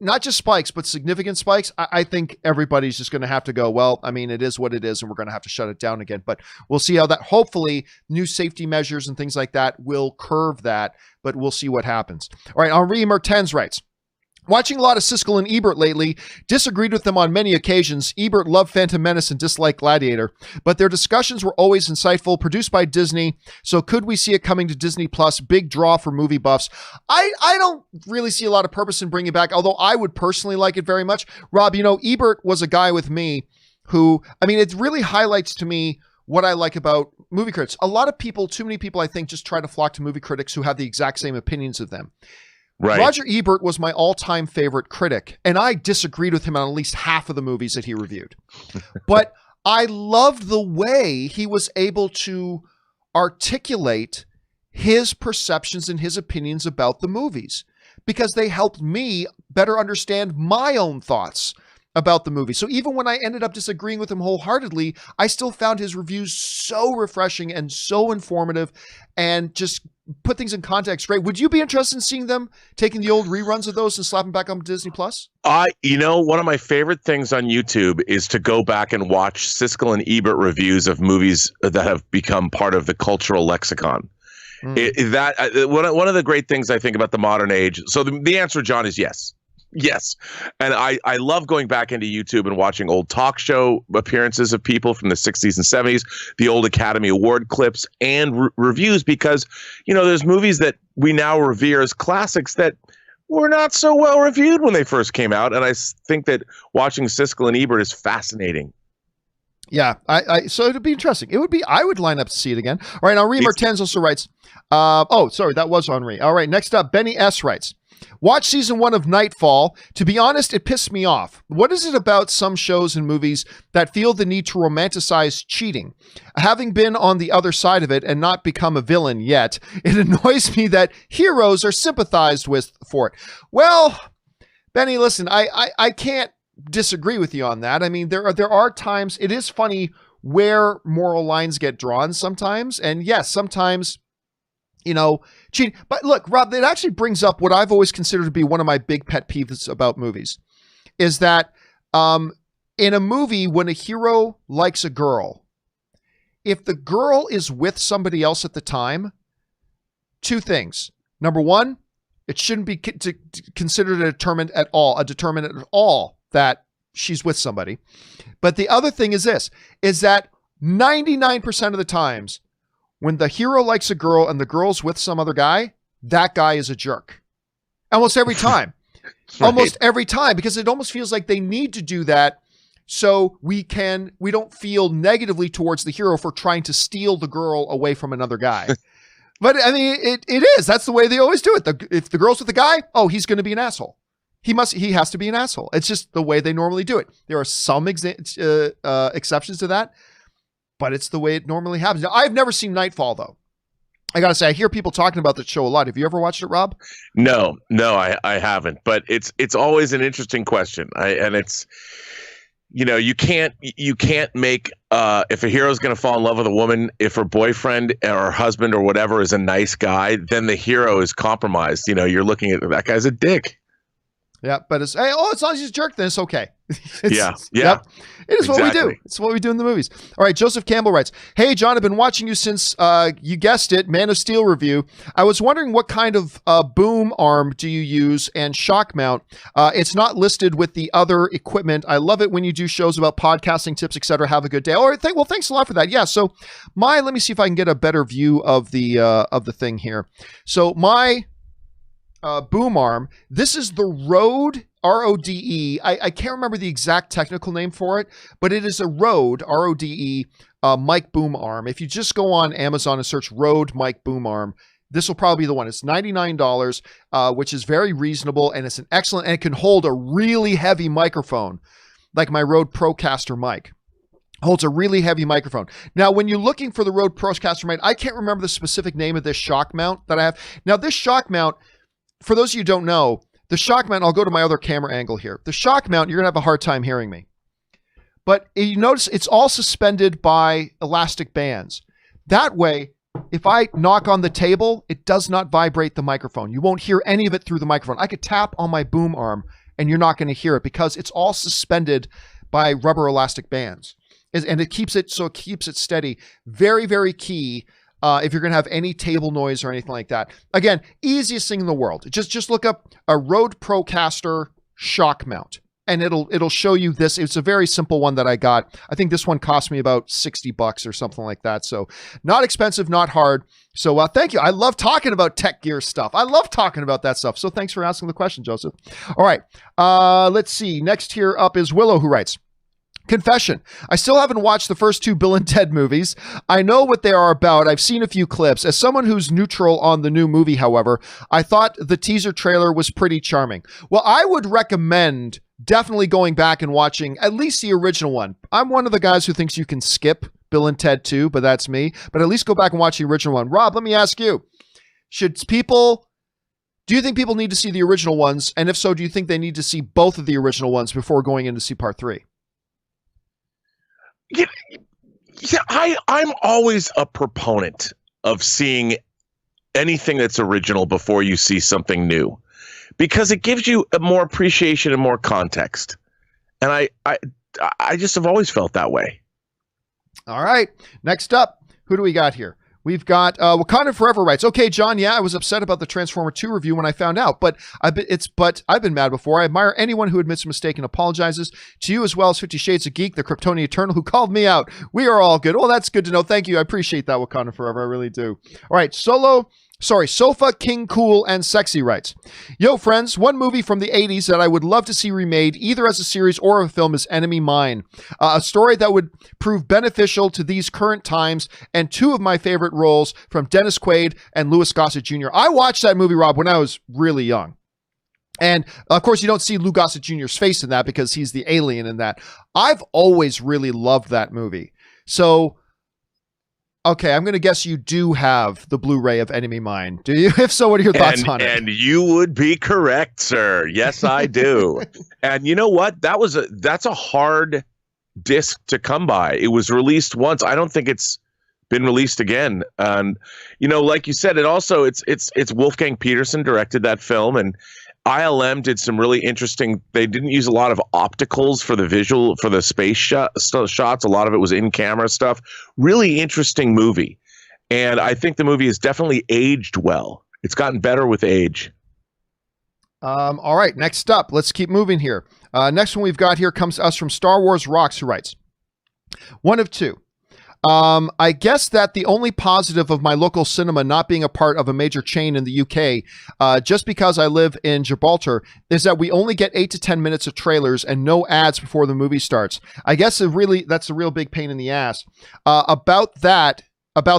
[SPEAKER 1] not just spikes, but significant spikes, I think everybody's just going to have to go, well, I mean, it is what it is, and we're going to have to shut it down again. But we'll see how that, hopefully, new safety measures and things like that will curve that, but we'll see what happens. All right, Henri Mertens writes, watching a lot of Siskel and Ebert lately, disagreed with them on many occasions. Ebert loved Phantom Menace and disliked Gladiator, but their discussions were always insightful, produced by Disney. So could we see it coming to Disney Plus? Big draw for movie buffs. I don't really see a lot of purpose in bringing it back, although I would personally like it very much. Rob, you know, Ebert was a guy with me who, I mean, it really highlights to me what I like about movie critics. A lot of people, too many people, I think, just try to flock to movie critics who have the exact same opinions of them. Right. Roger Ebert was my all-time favorite critic, and I disagreed with him on at least half of the movies that he reviewed. But I loved the way he was able to articulate his perceptions and his opinions about the movies, because they helped me better understand my own thoughts about the movie. So even when I ended up disagreeing with him wholeheartedly, I still found his reviews so refreshing and so informative and just put things in context. Great. Would you be interested in seeing them taking the old reruns of those and slapping back on Disney Plus?
[SPEAKER 2] One of my favorite things on YouTube is to go back and watch Siskel and Ebert reviews of movies that have become part of the cultural lexicon. One of the great things I think about the modern age. So the answer, John, is yes. Yes. And I love going back into YouTube and watching old talk show appearances of people from the 60s and 70s, the old Academy Award clips and reviews, because, you know, there's movies that we now revere as classics that were not so well reviewed when they first came out. And I think that watching Siskel and Ebert is fascinating.
[SPEAKER 1] Yeah, so it'd be interesting. I would line up to see it again. All right, Henri Martens also writes, that was Henri. All right, next up, Benny S. writes, watch season 1 of Nightfall. To be honest, it pissed me off. What is it about some shows and movies that feel the need to romanticize cheating? Having been on the other side of it and not become a villain yet, it annoys me that heroes are sympathized with for it. Well, Benny, listen, I can't disagree with you on that. I mean, there are times it is funny where moral lines get drawn sometimes. And yes, sometimes, you know, cheating. But look, Rob, it actually brings up what I've always considered to be one of my big pet peeves about movies is that in a movie, when a hero likes a girl, if the girl is with somebody else at the time, 2 things. Number 1, it shouldn't be considered a determinant at all that she's with somebody. But the other thing is this, is that 99% of the times when the hero likes a girl and the girl's with some other guy, that guy is a jerk. Almost every time. Right. Almost every time, because it almost feels like they need to do that so we don't feel negatively towards the hero for trying to steal the girl away from another guy. But I mean, it is. That's the way they always do it. If the girl's with the guy, oh, he's going to be an asshole. He has to be an asshole. It's just the way they normally do it. There are some exceptions to that, but it's the way it normally happens. Now, I've never seen Nightfall, though. I got to say, I hear people talking about the show a lot. Have you ever watched it, Rob?
[SPEAKER 2] No, I haven't. But it's always an interesting question. And it's, you can't make if a hero's going to fall in love with a woman, if her boyfriend or husband or whatever is a nice guy, then the hero is compromised. You're looking at that guy's a dick.
[SPEAKER 1] Yeah, but as long as he's a jerk, then it's okay.
[SPEAKER 2] Yeah.
[SPEAKER 1] Yep. It is exactly what we do. It's what we do in the movies. All right, Joseph Campbell writes, hey, John, I've been watching you since, you guessed it, Man of Steel review. I was wondering what kind of boom arm do you use and shock mount? It's not listed with the other equipment. I love it when you do shows about podcasting tips, etc. Have a good day. All right, thanks a lot for that. Yeah, so let me see if I can get a better view of the thing here. So my boom arm, this is the Rode, R-O-D-E. I can't remember the exact technical name for it, but it is a Rode, R-O-D-E, mic boom arm. If you just go on Amazon and search Rode mic boom arm, this will probably be the one. It's $99, which is very reasonable, and it's an excellent, and it can hold a really heavy microphone, like my Rode Procaster mic. Holds a really heavy microphone. Now, when you're looking for the Rode Procaster mic, I can't remember the specific name of this shock mount that I have. Now, this shock mount, for those of you who don't know, the shock mount, I'll go to my other camera angle here. The shock mount, you're going to have a hard time hearing me. But you notice it's all suspended by elastic bands. That way, if I knock on the table, it does not vibrate the microphone. You won't hear any of it through the microphone. I could tap on my boom arm and you're not going to hear it because it's all suspended by rubber elastic bands. And it keeps it steady. Very, very key. If you're going to have any table noise or anything like that. Again, easiest thing in the world. Just look up a Rode Procaster shock mount and it'll show you this. It's a very simple one that I got. I think this one cost me about $60 or something like that. So not expensive, not hard. So thank you. I love talking about tech gear stuff. I love talking about that stuff. So thanks for asking the question, Joseph. All right. Let's see. Next here up is Willow, who writes, confession. I still haven't watched the first two Bill and Ted movies. I know what they are about. I've seen a few clips. As someone who's neutral on the new movie, however, I thought the teaser trailer was pretty charming. Well, I would recommend definitely going back and watching at least the original one. I'm one of the guys who thinks you can skip Bill and Ted 2, but that's me. But at least go back and watch the original one. Rob, let me ask you, do you think people need to see the original ones? And if so, do you think they need to see both of the original ones before going in to see part 3?
[SPEAKER 2] Yeah, I'm always a proponent of seeing anything that's original before you see something new, because it gives you a more appreciation and more context. And I just have always felt that way.
[SPEAKER 1] All right. Next up, who do we got here? We've got Wakanda Forever writes, okay, John, yeah, I was upset about the Transformer 2 review when I found out, but I've been mad before. I admire anyone who admits a mistake and apologizes. To you as well as 50 Shades of Geek, the Kryptonian Eternal, who called me out. We are all good. Well, that's good to know. Thank you. I appreciate that, Wakanda Forever. I really do. All right, Sofa King Cool and Sexy writes, yo, friends, one movie from the 80s that I would love to see remade, either as a series or a film, is Enemy Mine. A story that would prove beneficial to these current times, and two of my favorite roles from Dennis Quaid and Louis Gossett Jr. I watched that movie, Rob, when I was really young. And of course, you don't see Lou Gossett Jr.'s face in that because he's the alien in that. I've always really loved that movie. So, okay, I'm going to guess you do have the Blu-ray of Enemy Mine. Do you? If so, what are your thoughts on it?
[SPEAKER 2] And you would be correct, sir. Yes, I do. And you know what? That's a hard disc to come by. It was released once. I don't think it's been released again. And like you said, it's Wolfgang Peterson directed that film, and ILM did some really interesting. They didn't use a lot of opticals for the space shots. A lot of it was in camera stuff. Really interesting movie. And I think the movie has definitely aged well. It's gotten better with age.
[SPEAKER 1] All right, next up, let's keep moving here. Next one we've got here comes to us from Star Wars Rocks, who writes, one of two. I guess that the only positive of my local cinema not being a part of a major chain in the UK, just because I live in Gibraltar, is that we only get 8 to 10 minutes of trailers and no ads before the movie starts. I guess that's a real big pain in the ass. About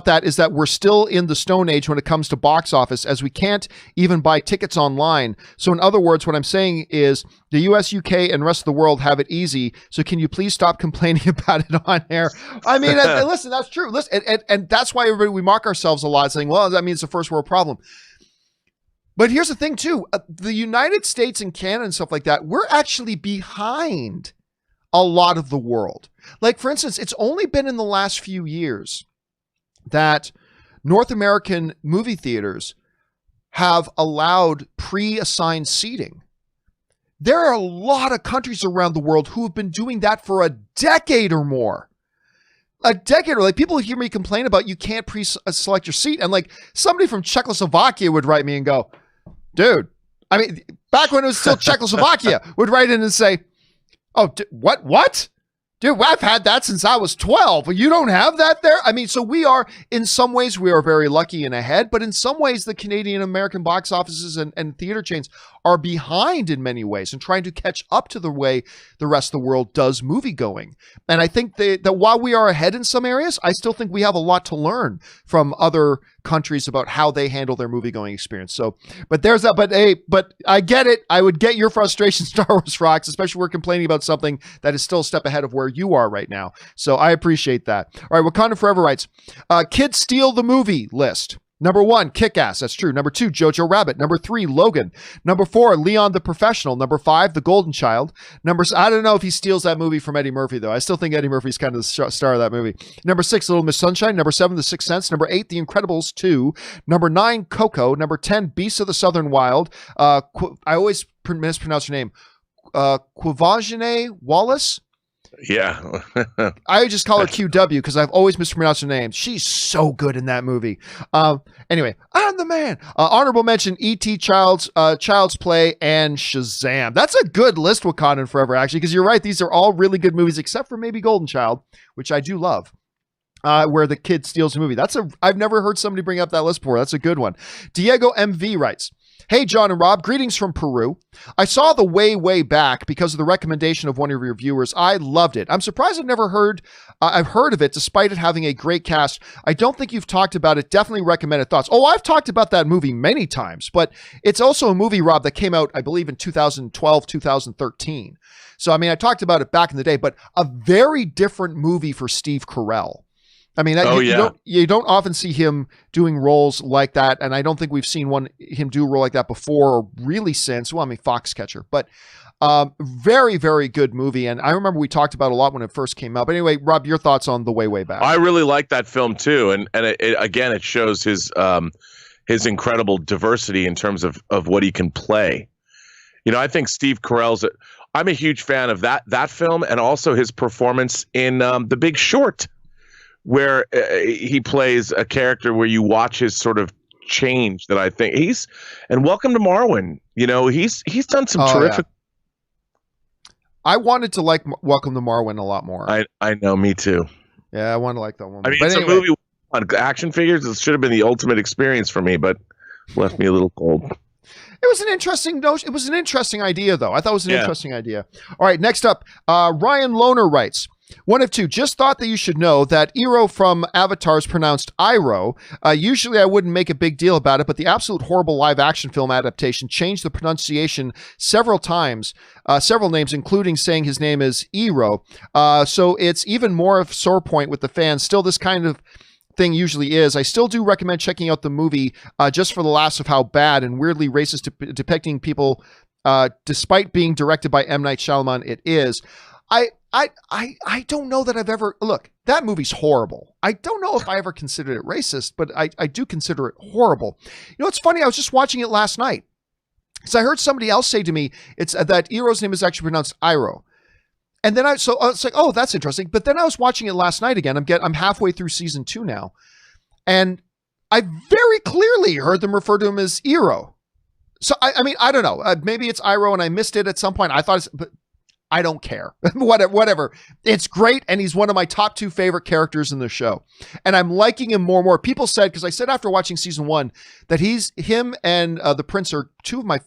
[SPEAKER 1] that is that we're still in the Stone Age when it comes to box office, as we can't even buy tickets online. So in other words, what I'm saying is the US, UK, and rest of the world have it easy. So can you please stop complaining about it on air? I mean, and listen, that's true. Listen, and that's why we mock ourselves a lot, saying, well, that means it's a first world problem. But here's the thing, too. The United States and Canada and stuff like that, we're actually behind a lot of the world. Like, for instance, it's only been in the last few years that North American movie theaters have allowed pre-assigned seating. There are a lot of countries around the world who have been doing that for a decade or more. A decade, or like people hear me complain about you can't pre-select your seat, and like somebody from Czechoslovakia would write me and go, dude, I mean, back when it was still Czechoslovakia, would write in and say, oh, what? Dude, I've had that since I was 12. You don't have that there? I mean, so we are, in some ways, we are very lucky and ahead, but in some ways, the Canadian American box offices and theater chains are behind in many ways and trying to catch up to the way the rest of the world does movie going. And I think that while we are ahead in some areas, I still think we have a lot to learn from other countries about how they handle their movie going experience. So, but there's that, but I get it. I would get your frustration, Star Wars Rocks, especially we're complaining about something that is still a step ahead of where you are right now. So I appreciate that. All right. Wakanda Forever writes, Kids Steal the Movie list. Number 1, Kick-Ass. That's true. Number 2, Jojo Rabbit. Number 3, Logan. Number 4, Leon the Professional. Number 5, The Golden Child. I don't know if he steals that movie from Eddie Murphy, though. I still think Eddie Murphy's kind of the star of that movie. Number 6, Little Miss Sunshine. Number 7, The Sixth Sense. Number 8, The Incredibles 2. Number 9, Coco. Number 10, Beasts of the Southern Wild. I always mispronounce her name. Quavagene Wallace.
[SPEAKER 2] Yeah.
[SPEAKER 1] I just call her QW because I've always mispronounced her name. She's so good in that movie. Anyway, I'm the man. Honorable mention, E.T. Child's Play, and Shazam. That's a good list, Wakanda Forever, actually, because you're right. These are all really good movies, except for maybe Golden Child, which I do love. Where the kid steals a movie. I've never heard somebody bring up that list before. That's a good one. Diego MV writes, hey, John and Rob, greetings from Peru. I saw the way back because of the recommendation of one of your viewers. I loved it. I'm surprised I've heard of it despite it having a great cast. I don't think you've talked about it. Definitely recommended thoughts. Oh, I've talked about that movie many times, but it's also a movie, Rob, that came out, I believe, in 2012, 2013. So, I mean, I talked about it back in the day, but a very different movie for Steve Carell. I mean, you don't often see him doing roles like that, and I don't think we've seen him do a role like that before or really since. Well, I mean, Foxcatcher, but very, very good movie, and I remember we talked about it a lot when it first came out. But anyway, Rob, your thoughts on The Way Back? I
[SPEAKER 2] really like that film too, and it shows his incredible diversity in terms of what he can play. You know, I think Steve Carell's. I'm a huge fan of that film, and also his performance in The Big Short, where he plays a character where you watch his sort of change that I think and Welcome to Marwen, you know, he's done some terrific.
[SPEAKER 1] Yeah. I wanted to like Welcome to Marwen a lot more.
[SPEAKER 2] I know, me too.
[SPEAKER 1] Yeah, I want to like that one.
[SPEAKER 2] I mean, it's a movie on action figures. It should have been the ultimate experience for me, but left me a little cold.
[SPEAKER 1] It was an interesting notion. It was an interesting idea, though. I thought it was an interesting idea. All right, next up, Ryan Lohner writes, one of two, just thought that you should know that Iro from Avatar is pronounced Iroh. Usually I wouldn't make a big deal about it, but the absolute horrible live action film adaptation changed the pronunciation several times, several names, including saying his name is Iro. So it's even more of a sore point with the fans. Still, this kind of thing usually is. I still do recommend checking out the movie just for the laughs of how bad and weirdly racist depicting people, despite being directed by M. Night Shyamalan, it is. I don't know that I've ever, look, that movie's horrible. I don't know if I ever considered it racist, but I do consider it horrible. You know, it's funny. I was just watching it last night because I heard somebody else say to me, it's that Iroh's name is actually pronounced Iroh. And then it's like, oh, that's interesting. But then I was watching it last night again. I'm halfway through season 2 now. And I very clearly heard them refer to him as Iro. So, I mean, I don't know. Maybe it's Iroh and I missed it at some point. I thought but I don't care. Whatever. It's great. And he's one of my top 2 favorite characters in the show. And I'm liking him more and more. People said, because I said after watching season 1, that him and the prince are 2 of my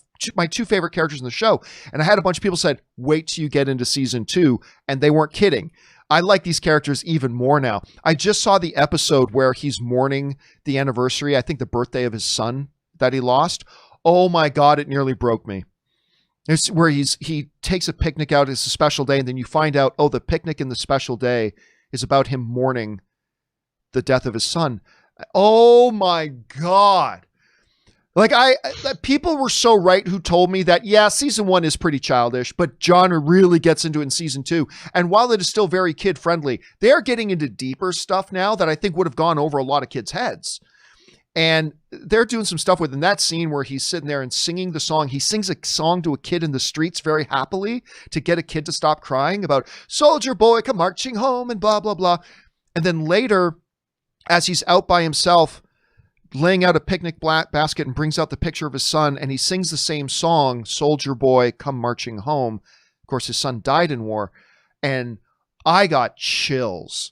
[SPEAKER 1] 2 favorite characters in the show. And I had a bunch of people said, wait till you get into season 2. And they weren't kidding. I like these characters even more now. I just saw the episode where he's mourning the anniversary, I think the birthday of his son that he lost. Oh my God, it nearly broke me. It's where he takes a picnic out. It's a special day. And then you find out, oh, the picnic and the special day is about him mourning the death of his son. Oh my God. Like people were so right who told me that, yeah, season 1 is pretty childish, but John really gets into it in season 2. And while it is still very kid friendly, they're getting into deeper stuff now that I think would have gone over a lot of kids' heads. And they're doing some stuff within that scene where he's sitting there and singing the song. He sings a song to a kid in the streets very happily to get a kid to stop crying about soldier boy come marching home and blah, blah, blah. And then later, as he's out by himself, laying out a picnic basket and brings out the picture of his son, and he sings the same song, soldier boy come marching home. Of course, his son died in war. And I got chills.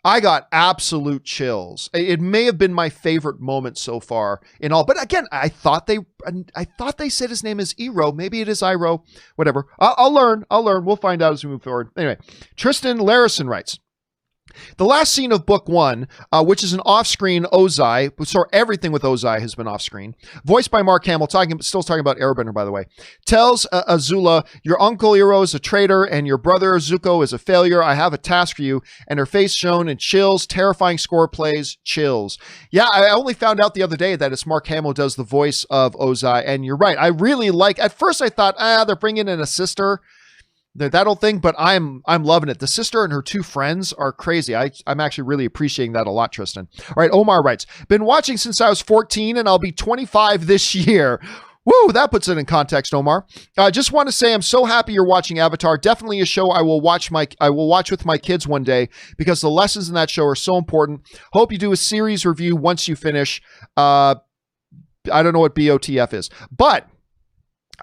[SPEAKER 1] I got absolute chills. It may have been my favorite moment so far in all, but again, I thought they said his name is Iroh. Maybe it is Iroh, whatever. I'll learn. We'll find out as we move forward. Anyway, Tristan Larison writes, the last scene of book 1, which is an off-screen Ozai, so everything with Ozai has been off-screen, voiced by Mark Hamill, still talking about Airbender, by the way, tells Azula, your uncle Iroh is a traitor and your brother Zuko is a failure. I have a task for you. And her face shown in chills, terrifying score plays, chills. Yeah, I only found out the other day that it's Mark Hamill does the voice of Ozai, and you're right. I really like, at first I thought, they're bringing in a sister, that old thing, but I'm loving it. The sister and her 2 friends are crazy. I'm actually really appreciating that a lot, Tristan. All right, Omar writes, been watching since I was 14 and I'll be 25 this year. Woo, that puts it in context, Omar. I just want to say I'm so happy you're watching Avatar. Definitely a show I will watch with my kids one day because the lessons in that show are so important. Hope you do a series review once you finish. I don't know what BOTF is, but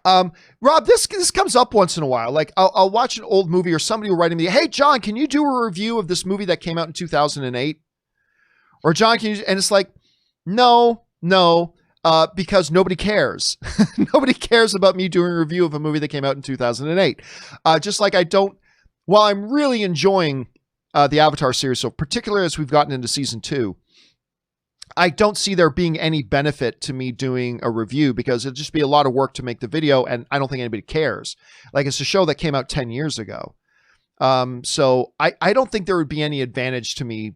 [SPEAKER 1] Rob, this comes up once in a while. Like I'll watch an old movie or somebody will write to me, hey, John, can you do a review of this movie that came out in 2008? Or John, and it's like, no, because nobody cares. Nobody cares about me doing a review of a movie that came out in 2008. Just like while I'm really enjoying the Avatar series, so particularly as we've gotten into season 2, I don't see there being any benefit to me doing a review because it'll just be a lot of work to make the video, and I don't think anybody cares. Like, it's a show that came out 10 years ago. So I don't think there would be any advantage to me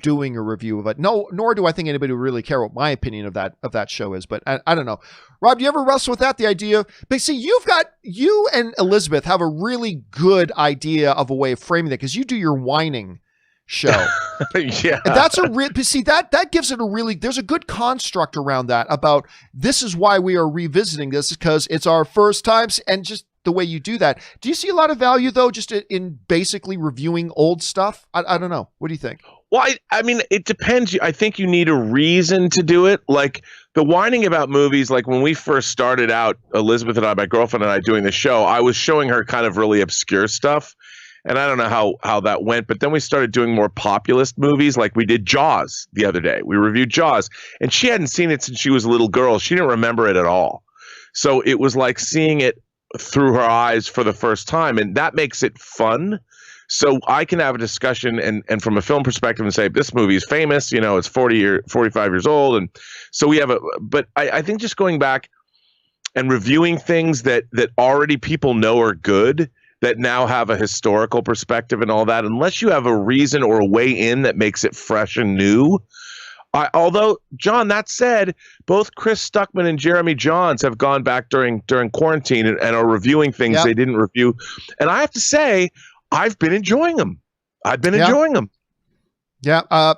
[SPEAKER 1] doing a review of it. No, nor do I think anybody would really care what my opinion of that show is. But I don't know. Rob, do you ever wrestle with that? The idea of, but see, you and Elizabeth have a really good idea of a way of framing that because you do your whining show.
[SPEAKER 2] Yeah.
[SPEAKER 1] And that's that gives it a really, there's a good construct around that about this is why we are revisiting this because it's our first times and just the way you do that. Do you see a lot of value though, just in basically reviewing old stuff? I don't know. What do you think?
[SPEAKER 2] Well, I mean, it depends. I think you need a reason to do it. Like the whining about movies, like when we first started out, Elizabeth and I, my girlfriend and I doing the show, I was showing her kind of really obscure stuff. And I don't know how that went, but then we started doing more populist movies. Like we did Jaws the other day. We reviewed Jaws, and she hadn't seen it since she was a little girl. She didn't remember it at all. So it was like seeing it through her eyes for the first time, and that makes it fun. So I can have a discussion and from a film perspective and say, this movie is famous, you know, it's 45 years old. And so we have but I think just going back and reviewing things that already people know are good, that now have a historical perspective and all that, unless you have a reason or a way in that makes it fresh and new. Although, John, that said, both Chris Stuckman and Jeremy Johns have gone back during quarantine and are reviewing things they didn't review. And I have to say, I've been enjoying them. Enjoying them. Yeah.
[SPEAKER 1] I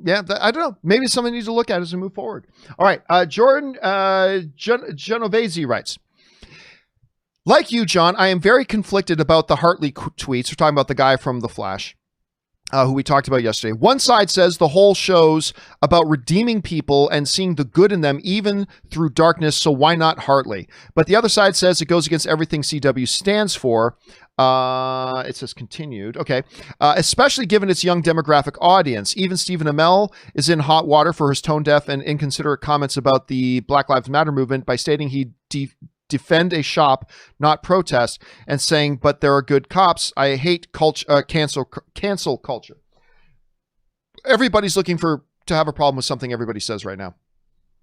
[SPEAKER 1] don't know. Maybe something needs to look at as we move forward. All right. Jordan Genovese writes, like you, John, I am very conflicted about the Hartley tweets. We're talking about the guy from The Flash. who we talked about yesterday. One side says the whole show's about redeeming people and seeing the good in them even through darkness, so why not Hartley? But the other side says it goes against everything CW stands for. It says continued. Okay. Especially given its young demographic audience. Even Stephen Amell is in hot water for his tone-deaf and inconsiderate comments about the Black Lives Matter movement by stating he defend a shop, not protest, and saying, but there are good cops. I hate cancel culture. Everybody's looking to have a problem with something everybody says right now.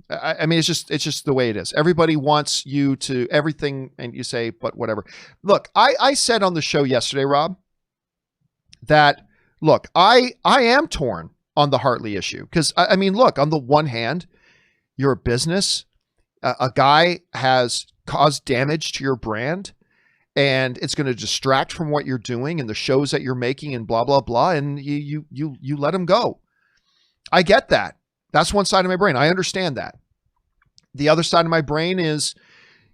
[SPEAKER 1] I mean, it's just the way it is. Everybody wants you to everything, and you say, but whatever. Look, I said on the show yesterday, Rob, that look, I am torn on the Hartley issue because I mean, look, on the one hand, you're a business, a guy has caused damage to your brand, and it's going to distract from what you're doing and the shows that you're making, and blah blah blah, and you let him go. I get that. That's one side of my brain. I understand that. The other side of my brain is,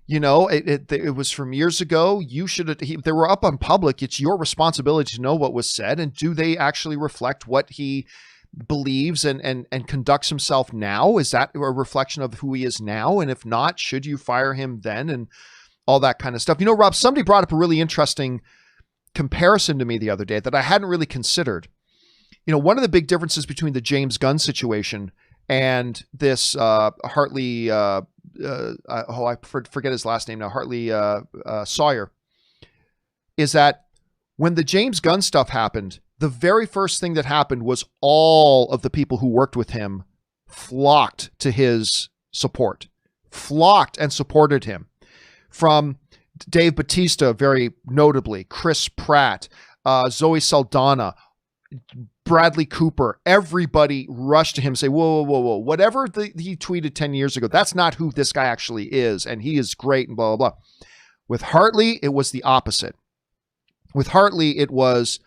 [SPEAKER 1] you know, it was from years ago. You should have, they were up on public. It's your responsibility to know what was said, and do they actually reflect what he believes and conducts himself now? Is that a reflection of who he is now? And if not, should you fire him then? And all that kind of stuff. You know, Rob, somebody brought up a really interesting comparison to me the other day that I hadn't really considered. You know, one of the big differences between the James Gunn situation and this Hartley, I forget his last name now, Hartley Sawyer, is that when the James Gunn stuff happened, the very first thing that happened was all of the people who worked with him flocked to his support, flocked and supported him. From Dave Bautista, very notably, Chris Pratt, Zoe Saldana, Bradley Cooper, everybody rushed to him and say, whoa, whatever he tweeted 10 years ago, that's not who this guy actually is, and he is great, and blah, blah, blah. With Hartley, it was the opposite. With Hartley, it was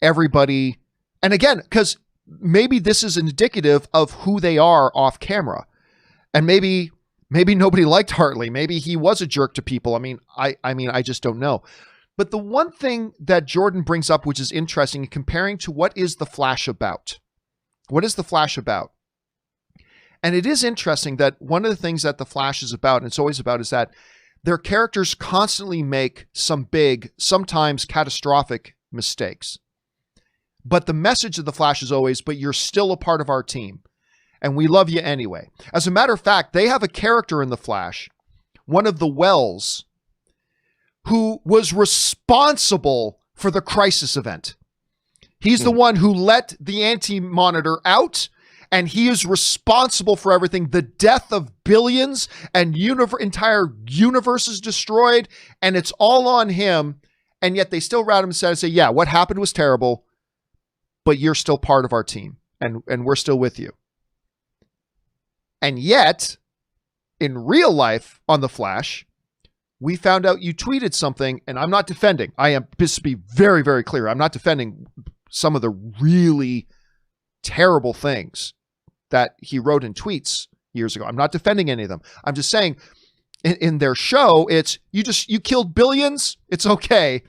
[SPEAKER 1] everybody, and again, because maybe this is indicative of who they are off camera, and maybe nobody liked Hartley. Maybe he was a jerk to people. I mean, I just don't know. But the one thing that Jordan brings up, which is interesting, comparing to what is The Flash about? What is The Flash about? And it is interesting that one of the things that The Flash is about, and it's always about, is that their characters constantly make some big, sometimes catastrophic mistakes. But the message of The Flash is always, but you're still a part of our team, and we love you anyway. As a matter of fact, they have a character in The Flash, one of the Wells, who was responsible for the Crisis event. He's the one who let the Anti-Monitor out, and he is responsible for everything. The death of billions and entire universes destroyed, and it's all on him, and yet they still rat him and say, yeah, what happened was terrible, but you're still part of our team, and we're still with you. And yet, in real life on The Flash, we found out you tweeted something, and I'm not defending. I am, just to be very, very clear, I'm not defending some of the really terrible things that he wrote in tweets years ago. I'm not defending any of them. I'm just saying in their show, it's you killed billions. It's okay.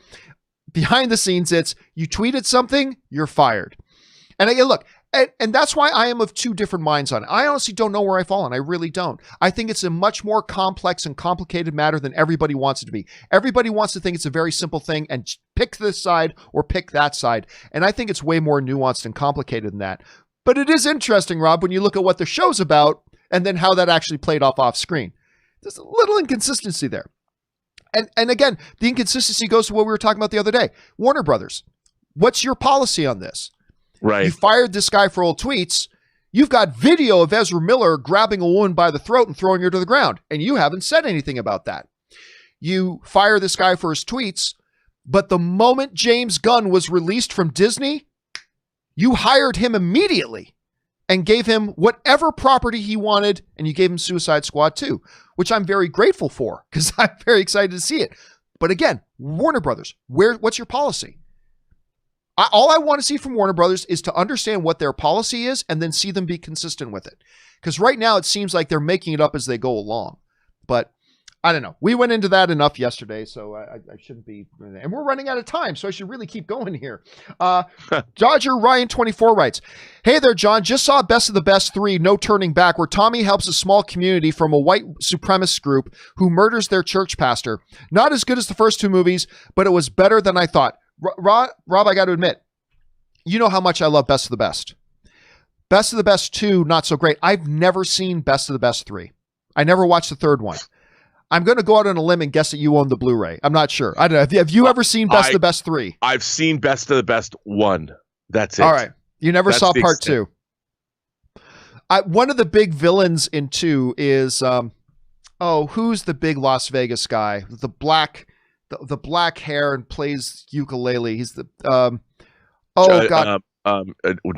[SPEAKER 1] Behind the scenes, it's you tweeted something, you're fired. And again, look, and that's why I am of two different minds on it. I honestly don't know where I fall on. I really don't. I think it's a much more complex and complicated matter than everybody wants it to be. Everybody wants to think it's a very simple thing and pick this side or pick that side. And I think it's way more nuanced and complicated than that. But it is interesting, Rob, when you look at what the show's about and then how that actually played off screen. There's a little inconsistency there. And again, the inconsistency goes to what we were talking about the other day. Warner Brothers, what's your policy on this?
[SPEAKER 2] Right.
[SPEAKER 1] You fired this guy for old tweets. You've got video of Ezra Miller grabbing a woman by the throat and throwing her to the ground, and you haven't said anything about that. You fire this guy for his tweets, but the moment James Gunn was released from Disney, you hired him immediately and gave him whatever property he wanted, and you gave him Suicide Squad 2, which I'm very grateful for because I'm very excited to see it. But again, Warner Brothers, what's your policy? All I want to see from Warner Brothers is to understand what their policy is and then see them be consistent with it. Because right now it seems like they're making it up as they go along. But I don't know. We went into that enough yesterday, so I shouldn't be. And we're running out of time, so I should really keep going here. Dodger Ryan 24 writes, "Hey there, John. Just saw Best of the Best 3, No Turning Back, where Tommy helps a small community from a white supremacist group who murders their church pastor. Not as good as the first 2 movies, but it was better than I thought." Rob, I got to admit, you know how much I love Best of the Best. Best of the Best 2, not so great. I've never seen Best of the Best 3. I never watched the third one. I'm going to go out on a limb and guess that you own the Blu-ray. I'm not sure. I don't know. Have you ever seen Best of the Best 3?
[SPEAKER 2] I've seen Best of the Best 1. That's it.
[SPEAKER 1] All right. You never saw part 2. One of the big villains in 2 is, who's the big Las Vegas guy? The black hair and plays ukulele. He's the,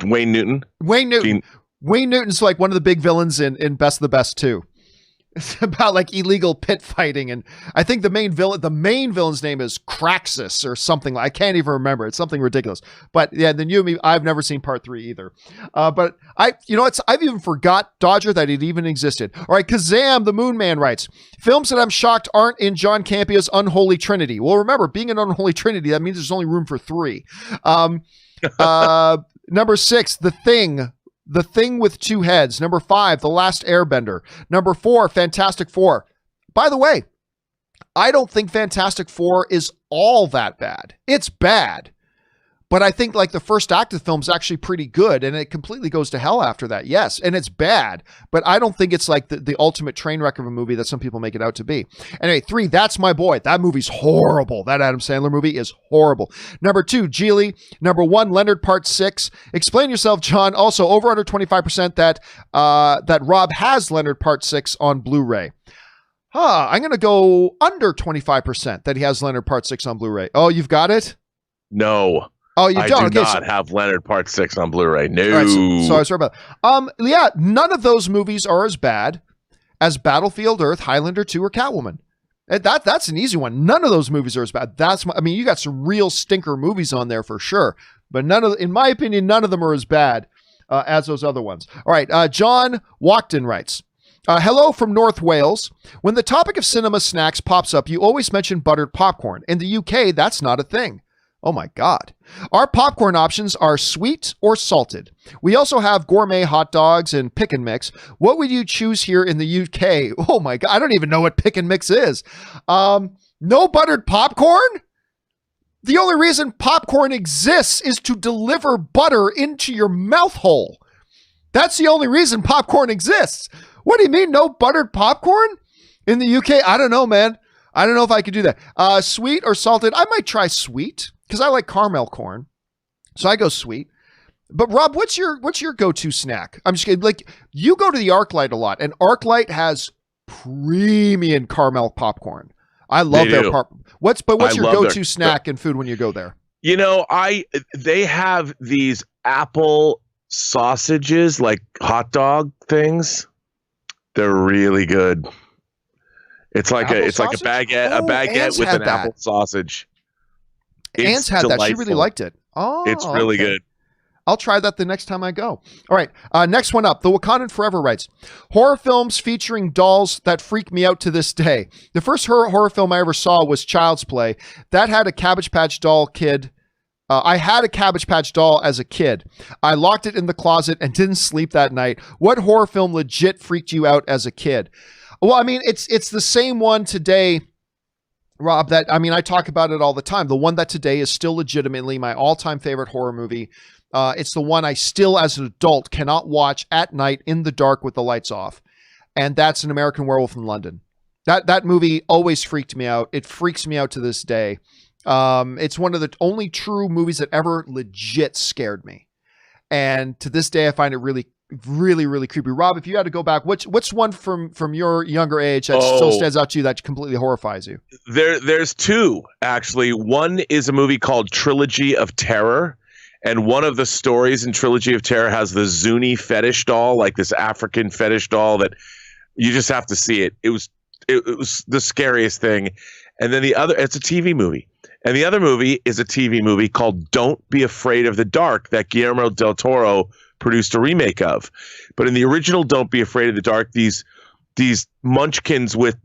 [SPEAKER 2] Wayne Newton.
[SPEAKER 1] Wayne Newton's like one of the big villains in Best of the Best 2. It's about like illegal pit fighting, and I think the main villain's name is Craxus or something. I can't even remember. It's something ridiculous. But yeah, then you and me, I've never seen part 3 either. But I've even forgot, Dodger, that it even existed. All right, Kazam the Moon Man writes, "Films that I'm shocked aren't in John Campea's Unholy Trinity." Well, remember, being an Unholy Trinity, that means there's only room for 3. Number 6, The Thing. The Thing with Two Heads. Number 5, The Last Airbender. Number 4, Fantastic Four. By the way, I don't think Fantastic Four is all that bad. It's bad. But I think like the first act of the film is actually pretty good, and it completely goes to hell after that. Yes, and it's bad, but I don't think it's like the ultimate train wreck of a movie that some people make it out to be. Anyway, 3, That's My Boy. That movie's horrible. That Adam Sandler movie is horrible. Number 2, Geely. Number 1, Leonard Part 6. Explain yourself, John. Also, over under 25% that Rob has Leonard Part 6 on Blu-ray. I'm going to go under 25% that he has Leonard Part 6 on Blu-ray. Oh, you've got it?
[SPEAKER 2] No.
[SPEAKER 1] Oh, you don't?
[SPEAKER 2] I do not have Leonard Part 6 on Blu-ray. No.
[SPEAKER 1] Right, so I was sorry about that. Yeah, none of those movies are as bad as Battlefield Earth, Highlander 2, or Catwoman. And that's an easy one. None of those movies are as bad. You got some real stinker movies on there for sure. But in my opinion, none of them are as bad as those other ones. All right, John Walkden writes, "Hello from North Wales. When the topic of cinema snacks pops up, you always mention buttered popcorn. In the UK, that's not a thing." Oh my God. "Our popcorn options are sweet or salted. We also have gourmet hot dogs and pick and mix. What would you choose here in the UK?" Oh my God. I don't even know what pick and mix is. No buttered popcorn? The only reason popcorn exists is to deliver butter into your mouth hole. That's the only reason popcorn exists. What do you mean, no buttered popcorn in the UK? I don't know, man. I don't know if I could do that. Sweet or salted? I might try sweet, because I like caramel corn. So I go sweet. But Rob, what's your go-to snack? I'm just kidding. Like, you go to the ArcLight a lot, and ArcLight has premium caramel popcorn. I love their What's your go-to snack and food when you go there?
[SPEAKER 2] You know, they have these apple sausages, like hot dog things. They're really good. It's like a baguette with an apple sausage.
[SPEAKER 1] Anne's had that. She really liked it. Oh,
[SPEAKER 2] it's really good.
[SPEAKER 1] I'll try that the next time I go. All right. Next one up. The Wakandan Forever writes, "Horror films featuring dolls that freak me out to this day. The first horror film I ever saw was Child's Play. That had a Cabbage Patch doll kid. I had a Cabbage Patch doll as a kid. I locked it in the closet and didn't sleep that night. What horror film legit freaked you out as a kid?" Well, I mean, it's the same one today, Rob, I talk about it all the time. The one that today is still legitimately my all-time favorite horror movie. It's the one I still, as an adult, cannot watch at night in the dark with the lights off. And that's An American Werewolf in London. That movie always freaked me out. It freaks me out to this day. It's one of the only true movies that ever legit scared me. And to this day, I find it really, really, really creepy. Rob, if you had to go back, what's one from your younger age that still stands out to you that completely horrifies you?
[SPEAKER 2] There's 2, actually. One is a movie called Trilogy of Terror. And one of the stories in Trilogy of Terror has the Zuni fetish doll, like this African fetish doll that you just have to see it. It was the scariest thing. And then it's a TV movie. And the other movie is a TV movie called Don't Be Afraid of the Dark that Guillermo del Toro produced a remake of. But in the original Don't Be Afraid of the Dark, these munchkins with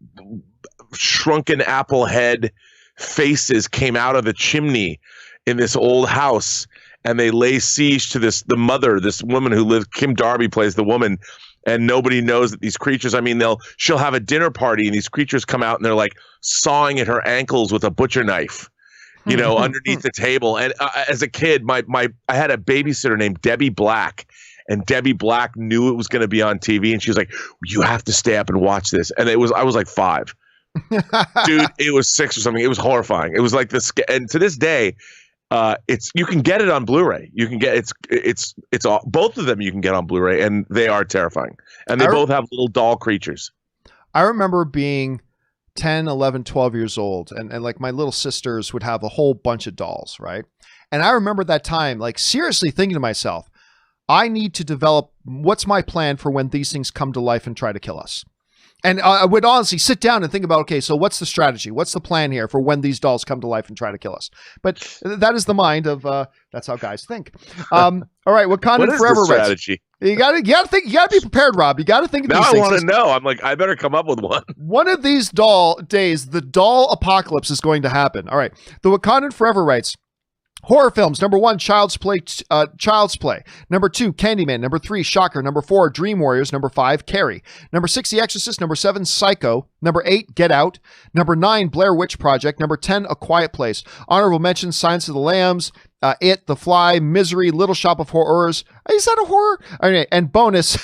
[SPEAKER 2] shrunken apple head faces came out of the chimney in this old house, and they lay siege to this woman who lives. Kim Darby plays the woman, and nobody knows that these creatures. I mean, she'll have a dinner party, and these creatures come out, and they're like sawing at her ankles with a butcher knife, underneath the table. And as a kid, I had a babysitter named Debbie Black. And Debbie Black knew it was going to be on TV, and she was like, "You have to stay up and watch this." And I was like 5, dude. It was 6 or something. It was horrifying. It was like this, and to this day, you can get it on Blu-ray. You can get it's all, both of them you can get on Blu-ray, and they are terrifying. And they both have little doll creatures.
[SPEAKER 1] I remember being 10, 11, 12 years old, and like my little sisters would have a whole bunch of dolls, right? And I remember that time, like seriously thinking to myself, I need to develop what's my plan for when these things come to life and try to kill us. And I would honestly sit down and think about, okay, so what's the strategy? What's the plan here for when these dolls come to life and try to kill us? But that is the mind of, that's how guys think. All right, Wakanda Forever
[SPEAKER 2] strategy?
[SPEAKER 1] You gotta think, you gotta be prepared, Rob. You gotta think of these
[SPEAKER 2] things. Now I want
[SPEAKER 1] to
[SPEAKER 2] know. I'm like, I better come up with one.
[SPEAKER 1] One of these days, the doll apocalypse is going to happen. All right, the Wakandan Forever writes, horror films. Number 1, Child's Play. Number 2, Candyman. Number 3, Shocker. Number 4, Dream Warriors. Number 5, Carrie. Number 6, The Exorcist. Number 7, Psycho. Number 8, Get Out. Number 9, Blair Witch Project. Number 10, A Quiet Place. Honorable mentions, Silence of the Lambs, It, The Fly, Misery, Little Shop of Horrors. Is that a horror? Okay, and bonus,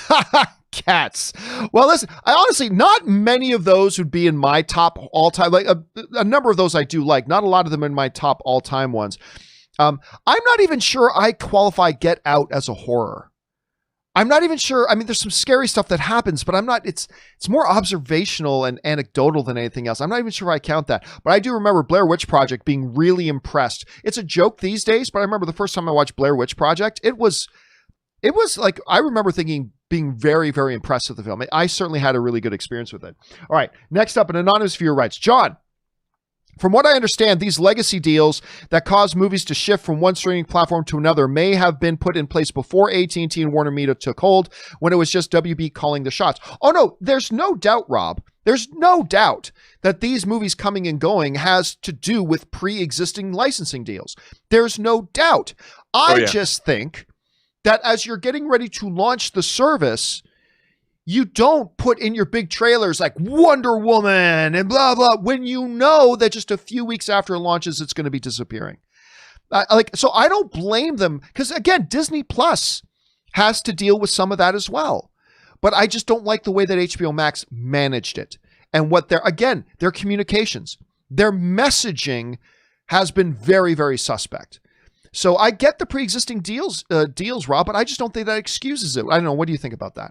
[SPEAKER 1] Cats. Well, listen, I honestly, not many of those would be in my top all-time. Like a number of those I do like. Not a lot of them in my top all-time ones. I'm not even sure I qualify Get Out as a horror. I'm not even sure. I mean, there's some scary stuff that happens, but it's more observational and anecdotal than anything else. I'm not even sure I count that, but I do remember Blair Witch Project being really impressed. It's a joke these days, but I remember the first time I watched Blair Witch Project, it was like, I remember being very, very impressed with the film. I certainly had a really good experience with it. All right. Next up, an anonymous viewer writes, John, from what I understand, these legacy deals that cause movies to shift from one streaming platform to another may have been put in place before AT&T and Warner Media took hold, when it was just WB calling the shots. Oh no, there's no doubt, Rob. There's no doubt that these movies coming and going has to do with pre-existing licensing deals. There's no doubt. I just think that as you're getting ready to launch the service, you don't put in your big trailers like Wonder Woman and blah, blah, when you know that just a few weeks after it launches, it's going to be disappearing. So I don't blame them, because again, Disney Plus has to deal with some of that as well. But I just don't like the way that HBO Max managed it. And their communications, their messaging has been very, very suspect. So I get the pre-existing deals, Rob, but I just don't think that excuses it. I don't know. What do you think about that?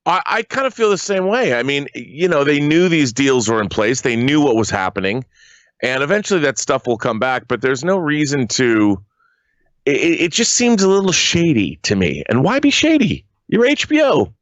[SPEAKER 2] I kind of feel the same way. I mean, they knew these deals were in place. They knew what was happening. And eventually that stuff will come back. But there's no reason to – it just seems a little shady to me. And why be shady? You're HBO.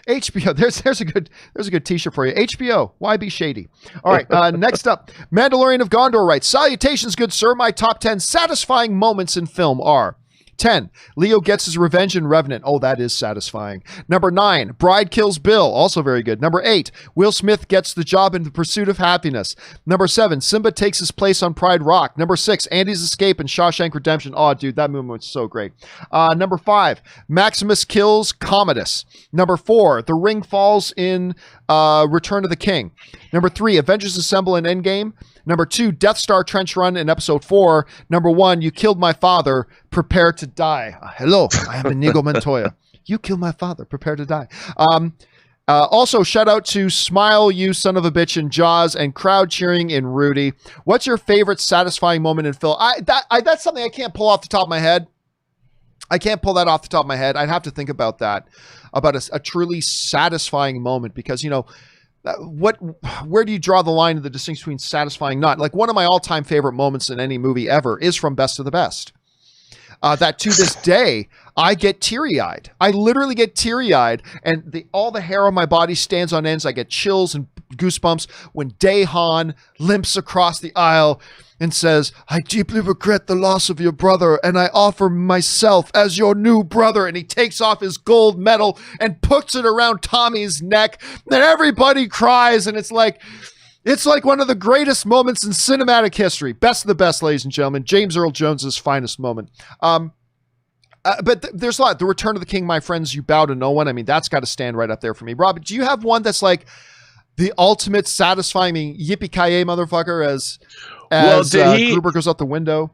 [SPEAKER 1] HBO. There's a good t-shirt for you. HBO. Why be shady? All right. Next up, Mandalorian of Gondor writes, salutations, good sir. My top 10 satisfying moments in film are 10, Leo gets his revenge in Revenant. Oh, that is satisfying. Number 9, Bride Kills Bill. Also very good. Number 8, Will Smith gets the job in The Pursuit of Happiness. Number 7, Simba takes his place on Pride Rock. Number 6, Andy's Escape in Shawshank Redemption. Oh, dude, that movie was so great. Number 5, Maximus kills Commodus. Number 4, The Ring falls in Return of the King. Number 3, Avengers Assemble in Endgame. Number 2, Death Star Trench Run in Episode 4. Number 1, You Killed My Father, Prepare to Die. Hello, I am Inigo Montoya. You killed my father, prepare to die. Also, shout out to Smile, You Son of a Bitch in Jaws, and crowd cheering in Rudy. What's your favorite satisfying moment in film? That's something I can't pull off the top of my head. I can't pull that off the top of my head. I'd have to think about that, about a truly satisfying moment, because, where do you draw the line of the distinction between satisfying and not? Like, one of my all-time favorite moments in any movie ever is from Best of the Best. That to this day, I get teary-eyed. I literally get teary-eyed, and all the hair on my body stands on ends. I get chills and goosebumps when Daehan limps across the aisle and says, I deeply regret the loss of your brother, and I offer myself as your new brother. And he takes off his gold medal and puts it around Tommy's neck. Then everybody cries, and it's like, It's like one of the greatest moments in cinematic history. Best of the best, ladies and gentlemen. James Earl Jones's finest moment. But there's a lot. The Return of the King, my friends, you bow to no one. I mean, that's got to stand right up there for me. Rob, do you have one that's like the ultimate satisfying yippee-ki-yay motherfucker as Gruber goes out the window?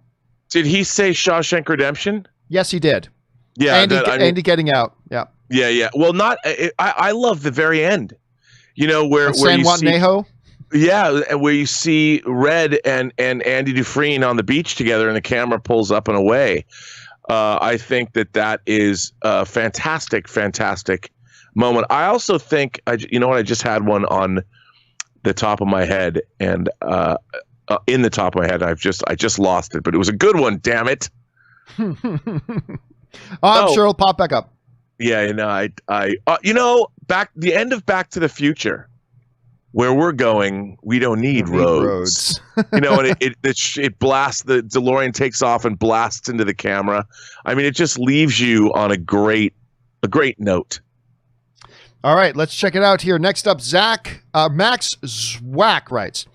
[SPEAKER 2] Did he say Shawshank Redemption?
[SPEAKER 1] Yes, he did.
[SPEAKER 2] Yeah,
[SPEAKER 1] Andy getting out. Yeah.
[SPEAKER 2] Yeah. Well, I love the very end. You know, where
[SPEAKER 1] San
[SPEAKER 2] you
[SPEAKER 1] Juan
[SPEAKER 2] see,
[SPEAKER 1] Nejo?
[SPEAKER 2] Yeah, where you see Red and Andy Dufresne on the beach together, and the camera pulls up and away. I think that is a fantastic moment. I also think, you know what? I just had one on the top of my head, and in the top of my head, I just lost it, but it was a good one. Damn it!
[SPEAKER 1] I'm sure it'll pop back up.
[SPEAKER 2] Yeah, you know, the end of Back to the Future, where we're going, we don't need roads. You know, and it blasts, the DeLorean takes off and blasts into the camera. I mean, it just leaves you on a great note.
[SPEAKER 1] All right, let's check it out here. Next up, Max Zwack writes,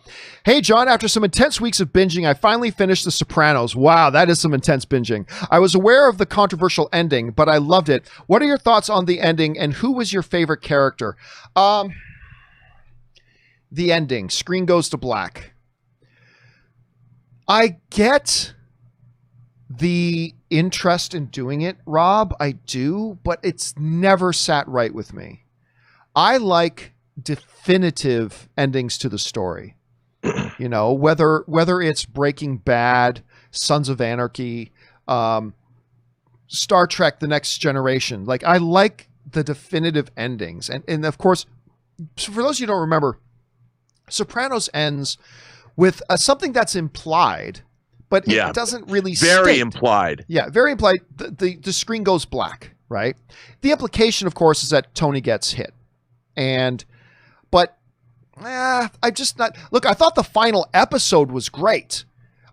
[SPEAKER 1] "Hey, John, after some intense weeks of binging, I finally finished The Sopranos. Wow, that is some intense binging. I was aware of the controversial ending, but I loved it. What are your thoughts on the ending, and who was your favorite character?" The ending, screen goes to black. I get the interest in doing it, Rob. I do, but it's never sat right with me. I like definitive endings to the story. You know, whether it's Breaking Bad, Sons of Anarchy, Star Trek: The Next Generation. Like, I like the definitive endings. And of course, for those of you who don't remember, Sopranos ends with something that's implied, but it doesn't really
[SPEAKER 2] very
[SPEAKER 1] state.
[SPEAKER 2] Implied.
[SPEAKER 1] Yeah, very implied. The screen goes black, right? The implication, of course, is that Tony gets hit. But I just not look. I thought the final episode was great.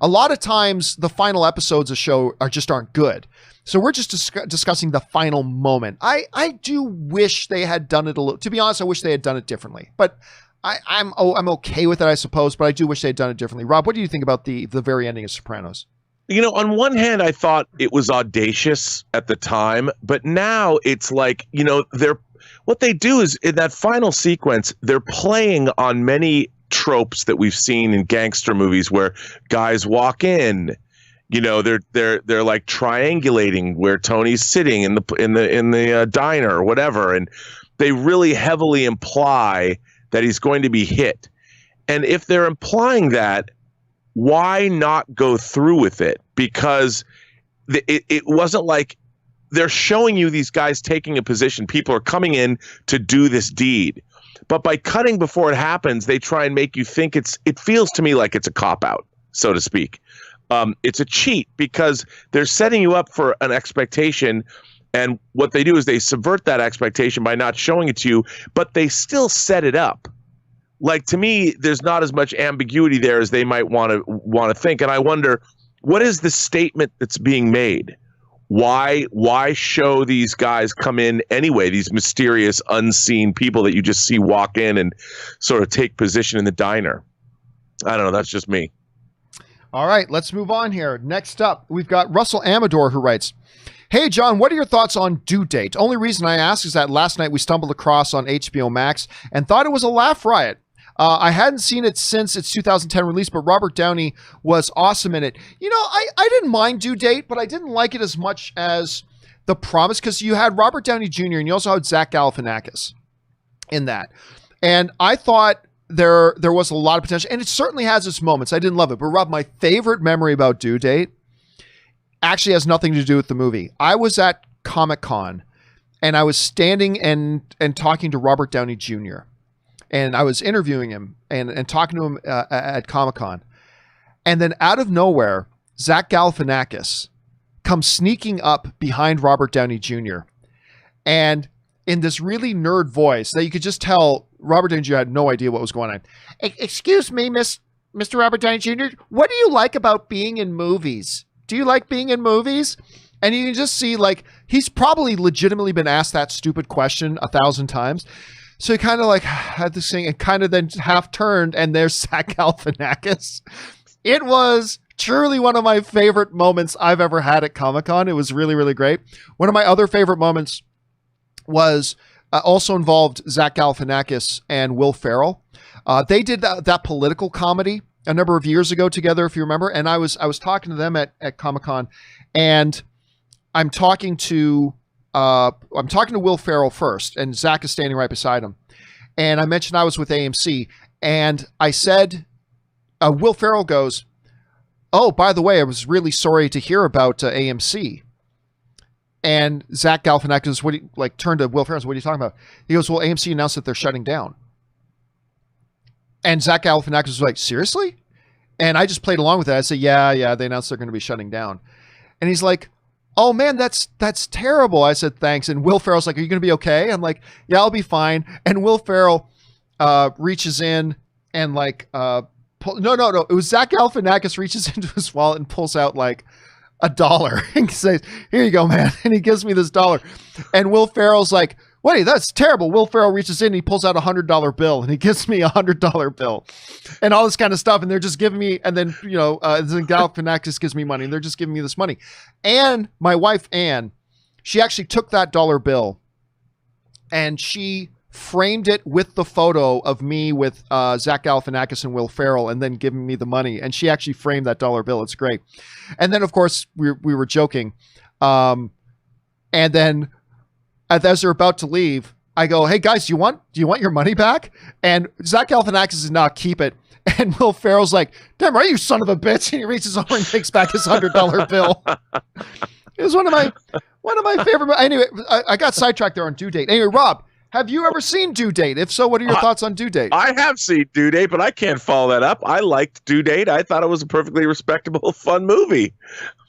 [SPEAKER 1] A lot of times, the final episodes of show aren't good. So we're just discussing the final moment. I do wish they had done it a little. To be honest, I wish they had done it differently. But I'm okay with it, I suppose. But I do wish they had done it differently. Rob, what do you think about the very ending of Sopranos?
[SPEAKER 2] You know, on one hand, I thought it was audacious at the time, but now it's like, you know, what they do is in that final sequence, they're playing on many tropes that we've seen in gangster movies where guys walk in, you know, they're like triangulating where Tony's sitting in the diner or whatever, and they really heavily imply that he's going to be hit. And if they're implying that, why not go through with it? Because it wasn't like they're showing you these guys taking a position. People are coming in to do this deed. But by cutting before it happens, they try and make you think it feels to me like it's a cop-out, so to speak. It's a cheat because they're setting you up for an expectation. And what they do is they subvert that expectation by not showing it to you, but they still set it up. Like, to me, there's not as much ambiguity there as they might want to think. And I wonder, what is the statement that's being made? Why show these guys come in anyway, these mysterious, unseen people that you just see walk in and sort of take position in the diner? I don't know. That's just me.
[SPEAKER 1] All right, let's move on here. Next up, we've got Russell Amador, who writes, "Hey, John, what are your thoughts on Due Date? Only reason I ask is that last night we stumbled across on HBO Max and thought it was a laugh riot. I hadn't seen it since its 2010 release, but Robert Downey was awesome in it. You know, I didn't mind Due Date, but I didn't like it as much as The Promise, because you had Robert Downey Jr. and you also had Zach Galifianakis in that. And I thought there was a lot of potential, and it certainly has its moments. I didn't love it. But Rob, my favorite memory about Due Date actually has nothing to do with the movie. I was at Comic-Con, and I was standing and talking to Robert Downey Jr., and I was interviewing him and talking to him at Comic-Con. And then out of nowhere, Zach Galifianakis comes sneaking up behind Robert Downey Jr. And in this really nerd voice that you could just tell Robert Downey Jr. had no idea what was going on. "Excuse me, Mr. Robert Downey Jr., what do you like about being in movies? Do you like being in movies?" And you can just see, like, he's probably legitimately been asked that stupid question 1,000 times. So he kind of like had this thing and kind of then half turned, and there's Zach Galifianakis. It was truly one of my favorite moments I've ever had at Comic-Con. It was really, really great. One of my other favorite moments was also involved Zach Galifianakis and Will Ferrell. They did that political comedy a number of years ago together, if you remember. And I was talking to them at Comic-Con, and I'm talking to Will Ferrell first, and Zach is standing right beside him. And I mentioned I was with AMC, and I said, Will Ferrell goes, "Oh, by the way, I was really sorry to hear about AMC." And Zach Galifianakis turned to Will Ferrell and said, "What are you talking about?" He goes, "Well, AMC announced that they're shutting down." And Zach Galifianakis was like, "Seriously?" And I just played along with it. I said, yeah, they announced they're going to be shutting down. And he's like, "Oh man, that's terrible." I said, "Thanks." And Will Ferrell's like, "Are you going to be okay?" I'm like, "Yeah, I'll be fine." And Will Ferrell reaches in and no. It was Zach Galifianakis reaches into his wallet and pulls out like $1 and says, "Here you go, man." And he gives me this $1. And Will Ferrell's like, "Wait, that's terrible." Will Ferrell reaches in and he pulls out $100 bill and he gives me $100 bill and all this kind of stuff. And they're just giving me, and then, then Galifianakis gives me money and they're just giving me this money. And my wife, Ann, she actually took that $1 bill and she framed it with the photo of me with Zach Galifianakis and Will Ferrell, and then giving me the money. And she actually framed that $1 bill. It's great. And then of course we were joking. And then as they're about to leave, I go, "Hey guys, do you want your money back?" And Zach Galifianakis does not keep it. And Will Ferrell's like, "Damn right, you son of a bitch." And he reaches over and takes back his $100 bill. It was one of my favorite. Anyway, I got sidetracked there on Due Date. Anyway, Rob, have you ever seen Due Date? If so, what are your thoughts on Due Date?
[SPEAKER 2] I have seen Due Date, but I can't follow that up. I liked Due Date. I thought it was a perfectly respectable, fun movie.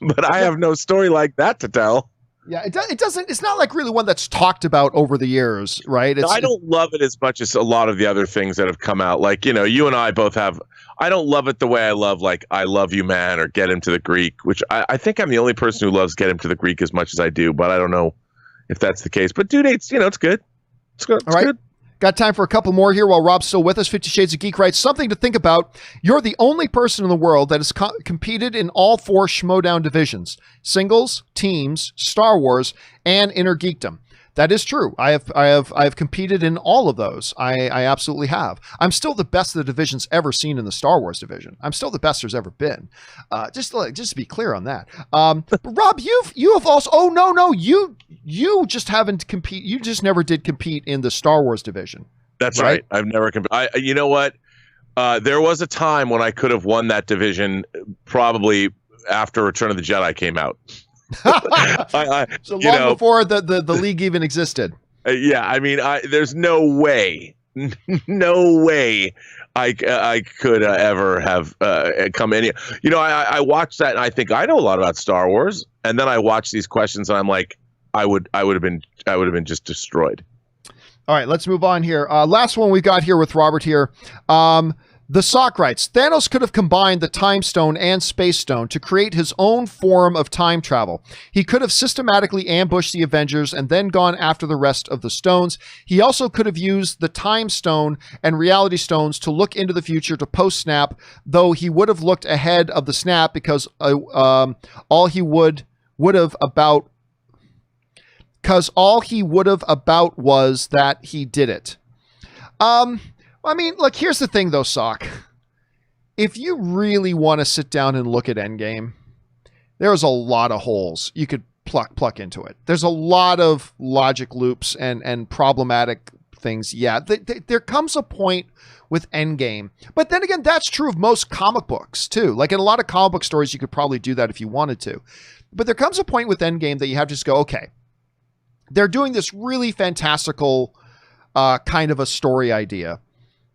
[SPEAKER 2] But I have no story like that to tell.
[SPEAKER 1] Yeah, it doesn't. It's not like really one that's talked about over the years, right?
[SPEAKER 2] I don't love it as much as a lot of the other things that have come out. Like, you and I both have. I don't love it the way I love, like, I Love You Man or Get Him to the Greek, which I think I'm the only person who loves Get Him to the Greek as much as I do, but I don't know if that's the case. But Due Date's, it's good. It's good.
[SPEAKER 1] All right. Good. Got time for a couple more here while Rob's still with us. 50 Shades of Geek writes, "Something to think about. You're the only person in the world that has competed in all 4 Schmodown divisions: singles, teams, Star Wars, and Inner Geekdom." That is true. I have competed in all of those. I absolutely have. I'm still the best the division's ever seen in the Star Wars division. I'm still the best there's ever been. Just to be clear on that. But Rob, you have also. Oh no, you just haven't compete. You just never did compete in the Star Wars division.
[SPEAKER 2] That's right. I've never competed. You know what? There was a time when I could have won that division, probably after Return of the Jedi came out. So long before the league even existed. Yeah, I mean, there's no way I could ever have come any. I watched that and I think I know a lot about Star Wars, and then I watch these questions and I'm like, I would have been just destroyed.
[SPEAKER 1] All right, let's move on here. Last one we got here with Robert here. The Sock writes, "Thanos could have combined the Time Stone and Space Stone to create his own form of time travel. He could have systematically ambushed the Avengers and then gone after the rest of the stones. He also could have used the Time Stone and Reality Stones to look into the future to post-snap, though he would have looked ahead of the snap because all he would have about was that he did it." I mean, look, here's the thing, though, Sock. If you really want to sit down and look at Endgame, there's a lot of holes you could pluck into it. There's a lot of logic loops and problematic things. Yeah, there comes a point with Endgame. But then again, that's true of most comic books, too. Like in a lot of comic book stories, you could probably do that if you wanted to. But there comes a point with Endgame that you have to just go, okay, they're doing this really fantastical kind of a story idea.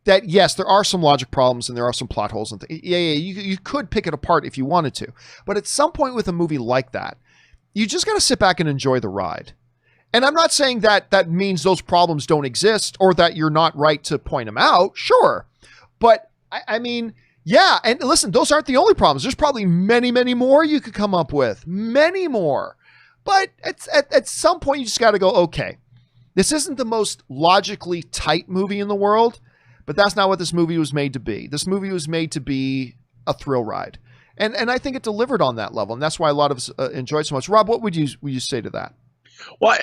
[SPEAKER 1] That, yes, there are some logic problems and there are some plot holes. And you could pick it apart if you wanted to. But at some point with a movie like that, you just got to sit back and enjoy the ride. And I'm not saying that that means those problems don't exist or that you're not right to point them out. Sure. But, I mean, yeah. And listen, those aren't the only problems. There's probably many, many more you could come up with. Many more. But at some point, you just got to go, okay. This isn't the most logically tight movie in the world, but that's not what this movie was made to be. This movie was made to be a thrill ride. And I think it delivered on that level. And that's why a lot of us enjoyed so much. Rob, what would you say to that?
[SPEAKER 2] Well,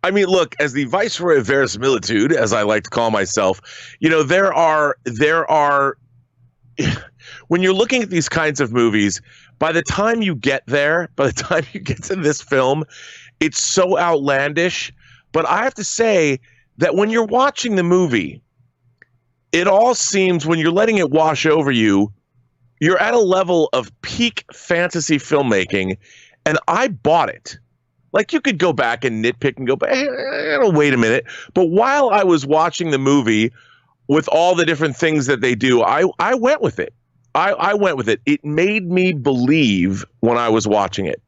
[SPEAKER 2] I mean, look, as the viceroy of verisimilitude, as I like to call myself, there are when you're looking at these kinds of movies, by the time you get to this film, it's so outlandish. But I have to say that when you're watching the movie, it all seems, when you're letting it wash over you, you're at a level of peak fantasy filmmaking, and I bought it. Like, you could go back and nitpick and go, hey, wait a minute. But while I was watching the movie with all the different things that they do, I went with it. I went with it. It made me believe when I was watching it.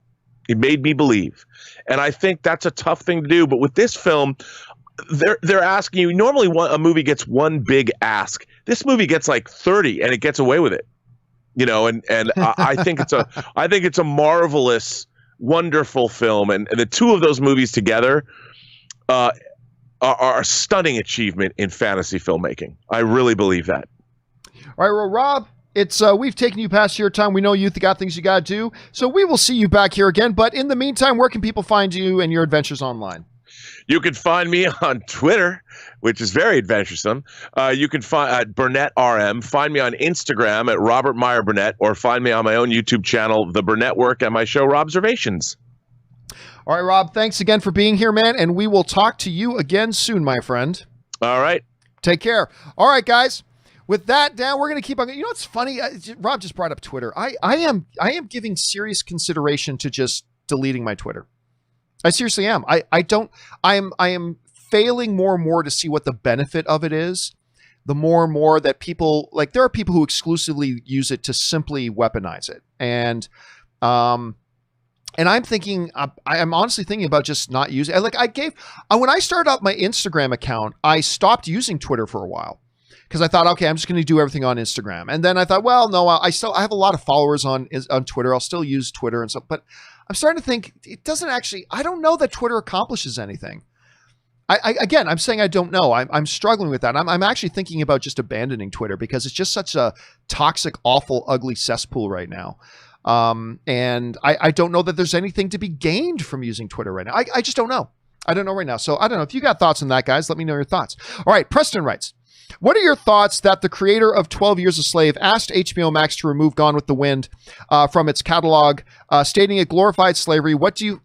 [SPEAKER 2] It made me believe. And I think that's a tough thing to do. But with this film, they're asking you, normally a movie gets one big ask. This movie gets like 30 and it gets away with it. And I think it's a marvelous, wonderful film. And the two of those movies together are a stunning achievement in fantasy filmmaking. I really believe that.
[SPEAKER 1] All right, well, Rob, it's we've taken you past your time. We know you've got things you got to do. So we will see you back here again. But in the meantime, where can people find you and your adventures online?
[SPEAKER 2] You can find me on Twitter, which is very adventuresome. You can find at Burnett RM. Find me on Instagram at Robert Meyer Burnett, or find me on my own YouTube channel, The Burnett Work, and my show, Robservations.
[SPEAKER 1] All right, Rob, thanks again for being here, man. And we will talk to you again soon, my friend.
[SPEAKER 2] All right.
[SPEAKER 1] Take care. All right, guys. With that down, we're going to keep on. You know what's funny? Rob just brought up Twitter. I am giving serious consideration to just deleting my Twitter. I seriously am. I am failing more and more to see what the benefit of it is. The more and more that people, like, there are people who exclusively use it to simply weaponize it. And I'm thinking, I'm honestly thinking about just not using it. Like, when I started up my Instagram account, I stopped using Twitter for a while because I thought, okay, I'm just going to do everything on Instagram. And then I thought, well, no, I have a lot of followers on Twitter. I'll still use Twitter and stuff, but I'm starting to think it doesn't actually, I don't know that Twitter accomplishes anything. Again, I'm saying I don't know. I'm struggling with that. I'm actually thinking about just abandoning Twitter because it's just such a toxic, awful, ugly cesspool right now. And I don't know that there's anything to be gained from using Twitter right now. I just don't know. I don't know right now. So I don't know. If you got thoughts on that, guys, let me know your thoughts. All right. Preston writes, what are your thoughts that the creator of 12 Years a Slave asked HBO Max to remove Gone with the Wind from its catalog, stating it glorified slavery? What do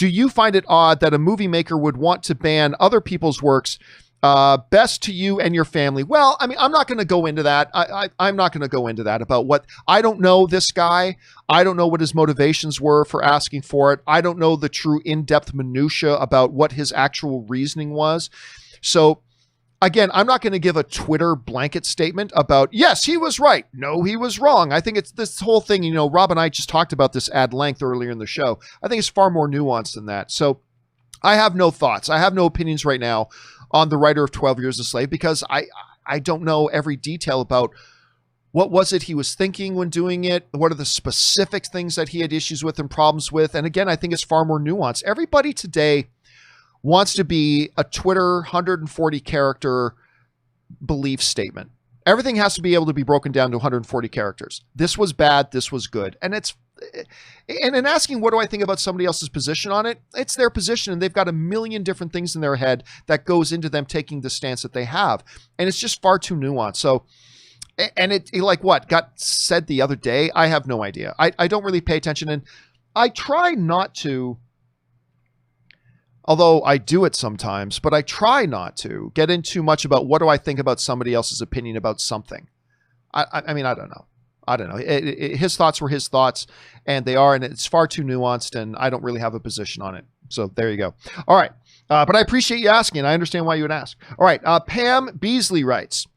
[SPEAKER 1] you find it odd that a movie maker would want to ban other people's works? Best to you and your family. Well, I mean, I'm not going to go into that. I'm not going to go into that about what, I don't know this guy. I don't know what his motivations were for asking for it. I don't know the true in-depth minutia about what his actual reasoning was. So again, I'm not going to give a Twitter blanket statement about, yes, he was right. No, he was wrong. I think it's this whole thing, Rob and I just talked about this at length earlier in the show. I think it's far more nuanced than that. So I have no thoughts. I have no opinions right now on the writer of 12 Years a Slave because I don't know every detail about what was it he was thinking when doing it. What are the specific things that he had issues with and problems with? And again, I think it's far more nuanced. Everybody today wants to be a Twitter 140 character belief statement. Everything has to be able to be broken down to 140 characters. This was bad. This was good. And in asking, what do I think about somebody else's position on it? It's their position, and they've got a million different things in their head that goes into them taking the stance that they have. And it's just far too nuanced. So, and it like what got said the other day, I have no idea. I don't really pay attention, and I try not to, although I do it sometimes, but I try not to get into much about what do I think about somebody else's opinion about something. I mean, I don't know. His thoughts were his thoughts, and they are, and it's far too nuanced, and I don't really have a position on it. So there you go. All right. But I appreciate you asking. I understand why you would ask. All right. Pam Beasley writes,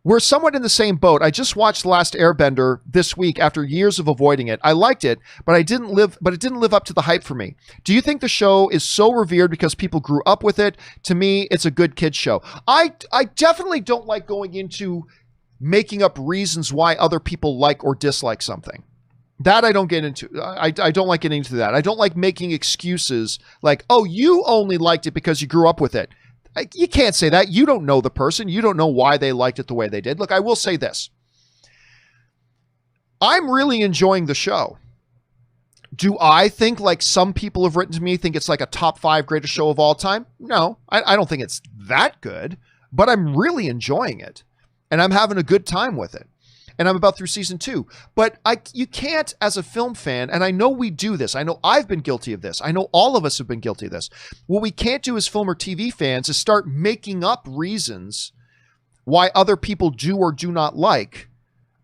[SPEAKER 1] we're somewhat in the same boat. I just watched The Last Airbender this week after years of avoiding it. I liked it, but it didn't live up to the hype for me. Do you think the show is so revered because people grew up with it? To me, it's a good kid's show. I definitely don't like going into making up reasons why other people like or dislike something. That I don't get into. I don't like getting into that. I don't like making excuses like, oh, you only liked it because you grew up with it. You can't say that. You don't know the person. You don't know why they liked it the way they did. Look, I will say this. I'm really enjoying the show. Do I think, like some people have written to me, think it's like a top 5 greatest show of all time? No, I don't think it's that good, but I'm really enjoying it and I'm having a good time with it. And I'm about through season 2, but you can't, as a film fan, and I know we do this. I know I've been guilty of this. I know all of us have been guilty of this. What we can't do as film or TV fans is start making up reasons why other people do or do not like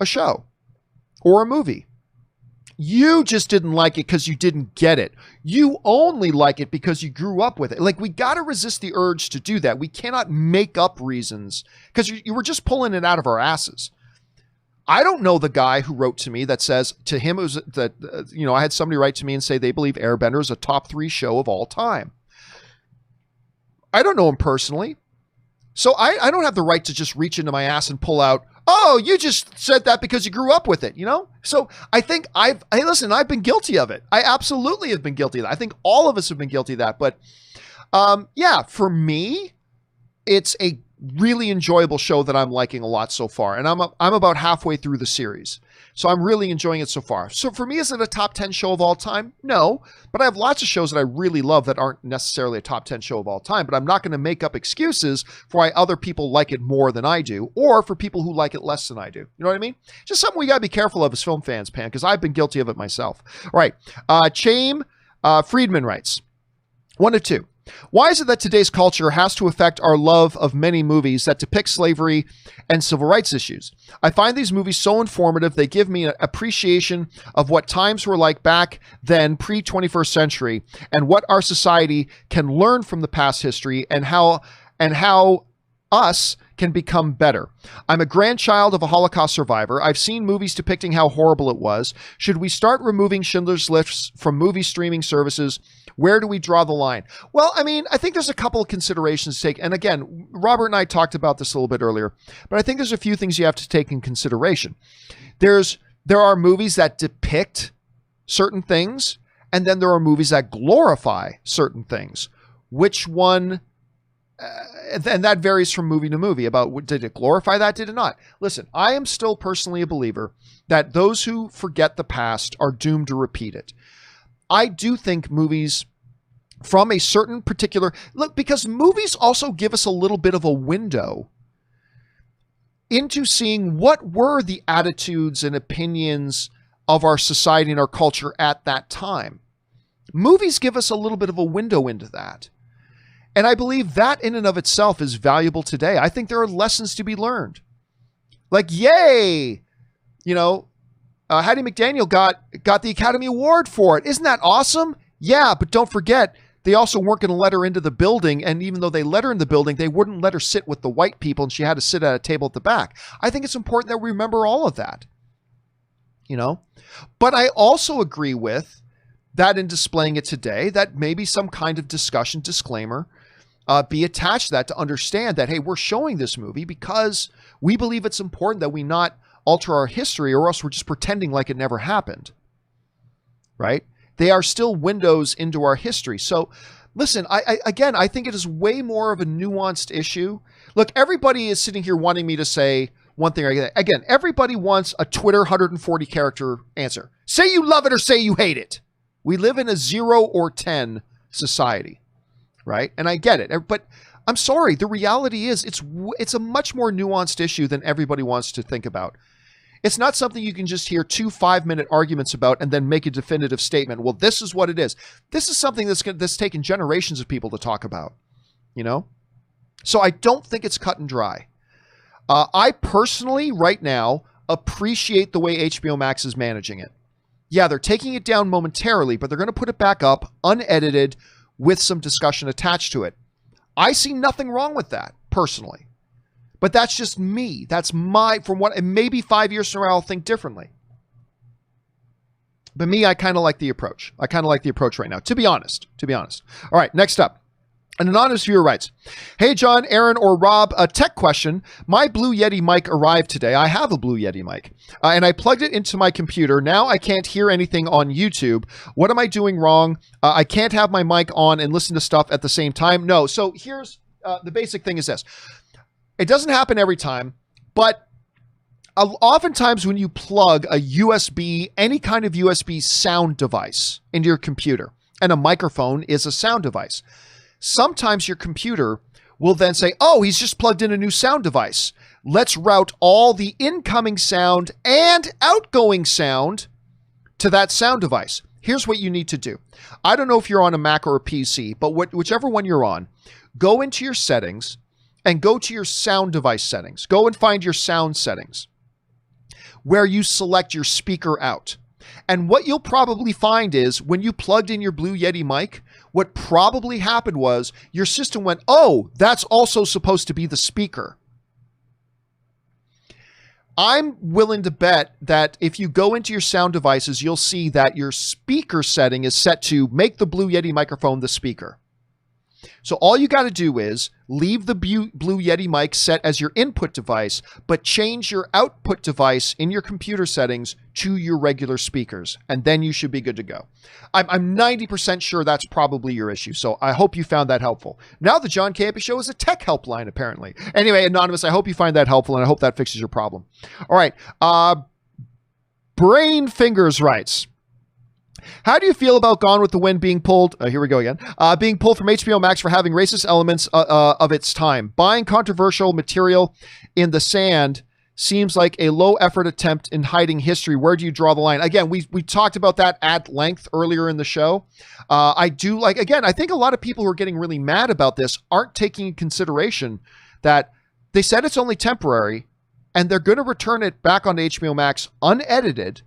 [SPEAKER 1] a show or a movie. You just didn't like it because you didn't get it. You only like it because you grew up with it. Like, we got to resist the urge to do that. We cannot make up reasons because you were just pulling it out of our asses. I don't know the guy who wrote to me that says to him it was that, I had somebody write to me and say they believe Airbender is a top 3 show of all time. I don't know him personally. So I don't have the right to just reach into my ass and pull out, oh, you just said that because you grew up with it, So I think I've been guilty of it. I absolutely have been guilty of that. I think all of us have been guilty of that. But for me, it's a really enjoyable show that I'm liking a lot so far. And I'm about halfway through the series. So I'm really enjoying it so far. So for me, is it a top 10 show of all time? No, but I have lots of shows that I really love that aren't necessarily a top 10 show of all time, but I'm not going to make up excuses for why other people like it more than I do, or for people who like it less than I do. You know what I mean? Just something we got to be careful of as film fans, Pan, because I've been guilty of it myself. All right. Chaim Friedman writes, 1 to 2. Why is it that today's culture has to affect our love of many movies that depict slavery and civil rights issues? I find these movies so informative. They give me an appreciation of what times were like back then, pre-21st century, and what our society can learn from the past history and how us can become better. I'm a grandchild of a Holocaust survivor. I've seen movies depicting how horrible it was. Should we start removing Schindler's List from movie streaming services? Where do we draw the line? Well, I mean, I think there's a couple of considerations to take. And again, Robert and I talked about this a little bit earlier, but I think there's a few things you have to take in consideration. There are movies that depict certain things, and then there are movies that glorify certain things. Which one? And that varies from movie to movie about did it glorify that? Did it not? Listen, I am still personally a believer that those who forget the past are doomed to repeat it. I do think movies from a certain particular look, because movies also give us a little bit of a window into seeing what were the attitudes and opinions of our society and our culture at that time. Movies give us a little bit of a window into that. And I believe that in and of itself is valuable today. I think there are lessons to be learned. Like, yay! Hattie McDaniel got the Academy Award for it. Isn't that awesome? Yeah, but don't forget, they also weren't going to let her into the building. And even though they let her in the building, they wouldn't let her sit with the white people, and she had to sit at a table at the back. I think it's important that we remember all of that. But I also agree with that in displaying it today, that maybe some kind of discussion disclaimer be attached to that to understand that, hey, we're showing this movie because we believe it's important that we not alter our history, or else we're just pretending like it never happened, right? They are still windows into our history. So listen, I think it is way more of a nuanced issue. Look, everybody is sitting here wanting me to say one thing. Again, everybody wants a Twitter 140 character answer. Say you love it or say you hate it. We live in a 0 or 10 society, right? And I get it, but I'm sorry. The reality is it's a much more nuanced issue than everybody wants to think about. It's not something you can just hear 2 5-minute arguments about and then make a definitive statement. Well, this is what it is. This is something that's taken generations of people to talk about, So I don't think it's cut and dry. I personally, right now, appreciate the way HBO Max is managing it. Yeah, they're taking it down momentarily, but they're going to put it back up, unedited, with some discussion attached to it. I see nothing wrong with that, personally. But that's just me. That's and maybe 5 years from now, I'll think differently. But me, I kind of like the approach. I kind of like the approach right now, to be honest. All right, next up. An anonymous viewer writes, "Hey, John, Aaron, or Rob, a tech question. My Blue Yeti mic arrived today. I have a Blue Yeti mic, and I plugged it into my computer. Now I can't hear anything on YouTube. What am I doing wrong? I can't have my mic on and listen to stuff at the same time." No. So here's the basic thing is this. It doesn't happen every time, but oftentimes when you plug a USB, any kind of USB sound device into your computer, and a microphone is a sound device, sometimes your computer will then say, oh, he's just plugged in a new sound device. Let's route all the incoming sound and outgoing sound to that sound device. Here's what you need to do. I don't know if you're on a Mac or a PC, but whichever one you're on, go into your settings and go to your sound device settings. Go and find your sound settings where you select your speaker out. And what you'll probably find is when you plugged in your Blue Yeti mic, what probably happened was your system went, oh, that's also supposed to be the speaker. I'm willing to bet that if you go into your sound devices, you'll see that your speaker setting is set to make the Blue Yeti microphone the speaker. So all you got to do is leave the Blue Yeti mic set as your input device, but change your output device in your computer settings to your regular speakers, and then you should be good to go. I'm 90% sure that's probably your issue, so I hope you found that helpful. Now the John Campea Show is a tech helpline, apparently. Anyway, Anonymous, I hope you find that helpful, and I hope that fixes your problem. All right. Brain Fingers writes, how do you feel about Gone with the Wind being pulled? Here we go again. Being pulled from HBO Max for having racist elements of its time. Buying controversial material in the sand seems like a low-effort attempt in hiding history. Where do you draw the line? Again, we talked about that at length earlier in the show. I think a lot of people who are getting really mad about this aren't taking in consideration that they said it's only temporary, and they're going to return it back on HBO Max unedited.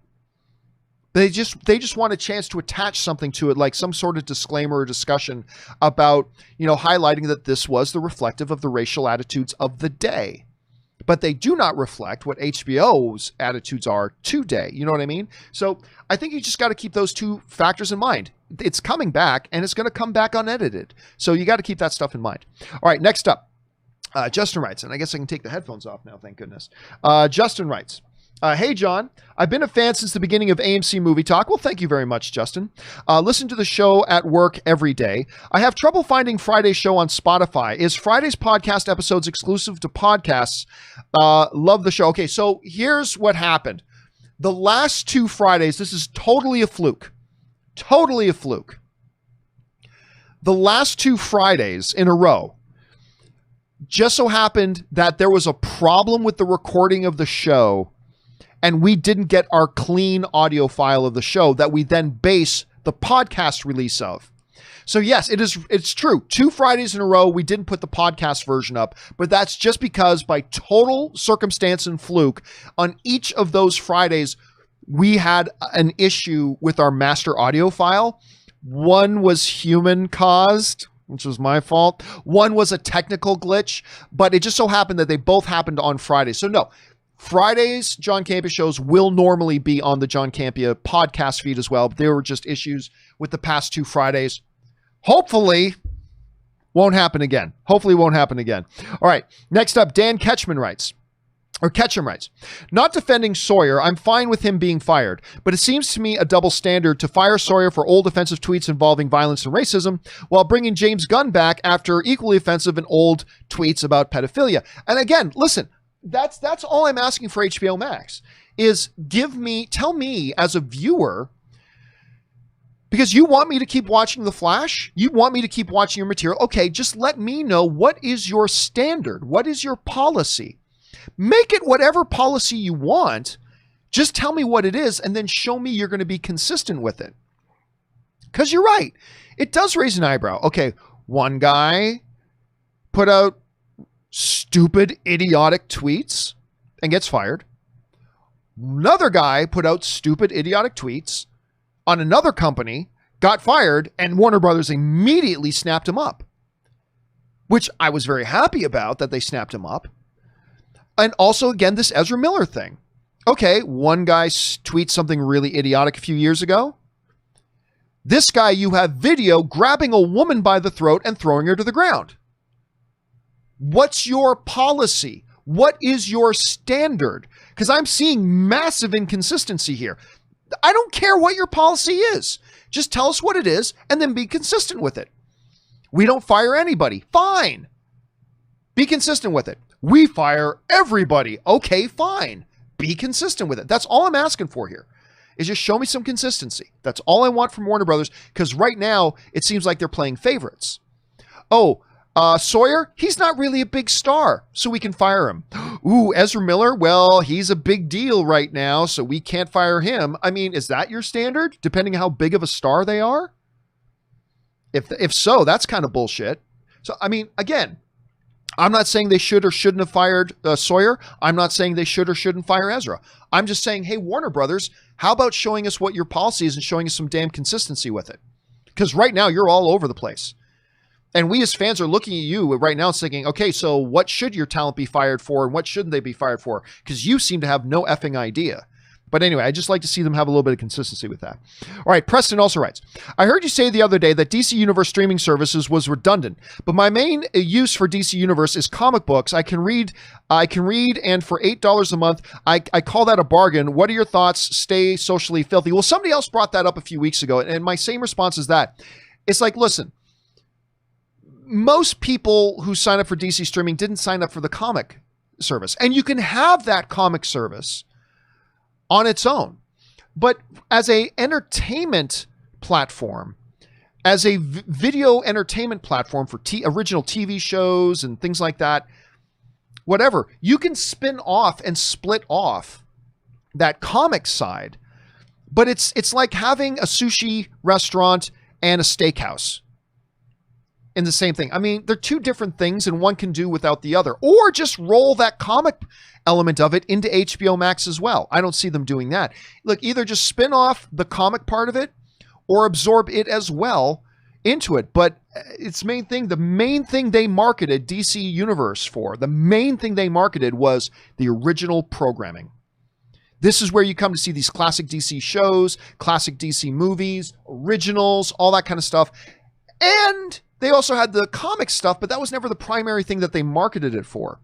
[SPEAKER 1] They just want a chance to attach something to it, like some sort of disclaimer or discussion about, highlighting that this was the reflective of the racial attitudes of the day. But they do not reflect what HBO's attitudes are today. You know what I mean? So I think you just got to keep those two factors in mind. It's coming back, and it's going to come back unedited. So you got to keep that stuff in mind. All right, next up, Justin writes, and I guess I can take the headphones off now, thank goodness. Justin writes, hey, John, I've been a fan since the beginning of AMC Movie Talk. Well, thank you very much, Justin. Listen to the show at work every day. I have trouble finding Friday's show on Spotify. Is Friday's podcast episodes exclusive to podcasts? Love the show. Okay, so here's what happened. The last two Fridays, this is totally a fluke. Totally a fluke. The last two Fridays in a row, just so happened that there was a problem with the recording of the show, and we didn't get our clean audio file of the show that we then base the podcast release of. So yes, it's true. 2 Fridays in a row, we didn't put the podcast version up, but that's just because by total circumstance and fluke, on each of those Fridays, we had an issue with our master audio file. One was human caused, which was my fault. One was a technical glitch, but it just so happened that they both happened on Friday. So no, Fridays John Campea shows will normally be on the John Campea podcast feed as well. But there were just issues with the past 2 Fridays. Hopefully won't happen again. Hopefully won't happen again. All right. Next up, Dan Ketchum writes, not defending Sawyer, I'm fine with him being fired, but it seems to me a double standard to fire Sawyer for old offensive tweets involving violence and racism while bringing James Gunn back after equally offensive and old tweets about pedophilia. And again, listen, that's all I'm asking for HBO Max is tell me as a viewer, because you want me to keep watching The Flash, you want me to keep watching your material. Okay, just let me know, what is your standard? What is your policy? Make it whatever policy you want. Just tell me what it is and then show me you're going to be consistent with it. Because you're right. It does raise an eyebrow. Okay, one guy put out stupid, idiotic tweets and gets fired. Another guy put out stupid, idiotic tweets on another company, got fired, and Warner Brothers immediately snapped him up, which I was very happy about that they snapped him up. And also, again, this Ezra Miller thing. Okay, one guy tweets something really idiotic a few years ago. This guy, you have video grabbing a woman by the throat and throwing her to the ground. What's your policy? What is your standard? Because I'm seeing massive inconsistency here. I don't care what your policy is. Just tell us what it is and then be consistent with it. We don't fire anybody. Fine. Be consistent with it. We fire everybody. Okay, fine. Be consistent with it. That's all I'm asking for here, is just show me some consistency. That's all I want from Warner Brothers, because right now it seems like they're playing favorites. Oh, Sawyer, he's not really a big star, so we can fire him. Ooh, Ezra Miller, well, he's a big deal right now, so we can't fire him. I mean, is that your standard, depending on how big of a star they are? If so, that's kind of bullshit. So, I mean, again, I'm not saying they should or shouldn't have fired Sawyer. I'm not saying they should or shouldn't fire Ezra. I'm just saying, hey, Warner Brothers, how about showing us what your policy is and showing us some damn consistency with it? Because right now, you're all over the place. And we as fans are looking at you right now thinking, okay, so what should your talent be fired for and what shouldn't they be fired for? Because you seem to have no effing idea. But anyway, I just like to see them have a little bit of consistency with that. All right, Preston also writes, I heard you say the other day that DC Universe streaming services was redundant, but my main use for DC Universe is comic books. I can read, and for $8 a month, I call that a bargain. What are your thoughts? Stay socially filthy. Well, somebody else brought that up a few weeks ago, and my same response is that. It's like, listen, most people who sign up for DC streaming didn't sign up for the comic service, and you can have that comic service on its own. But as a entertainment platform, as a video entertainment platform for original TV shows and things like that, whatever, you can spin off and split off that comic side. But it's like having a sushi restaurant and a steakhouse in the same thing. I mean, they're two different things and one can do without the other. Or just roll that comic element of it into HBO Max as well. I don't see them doing that. Look, either just spin off the comic part of it or absorb it as well into it. But its the main thing they marketed DC Universe for, the main thing they marketed was the original programming. This is where you come to see these classic DC shows, classic DC movies, originals, all that kind of stuff. And they also had the comic stuff, but that was never the primary thing that they marketed it for.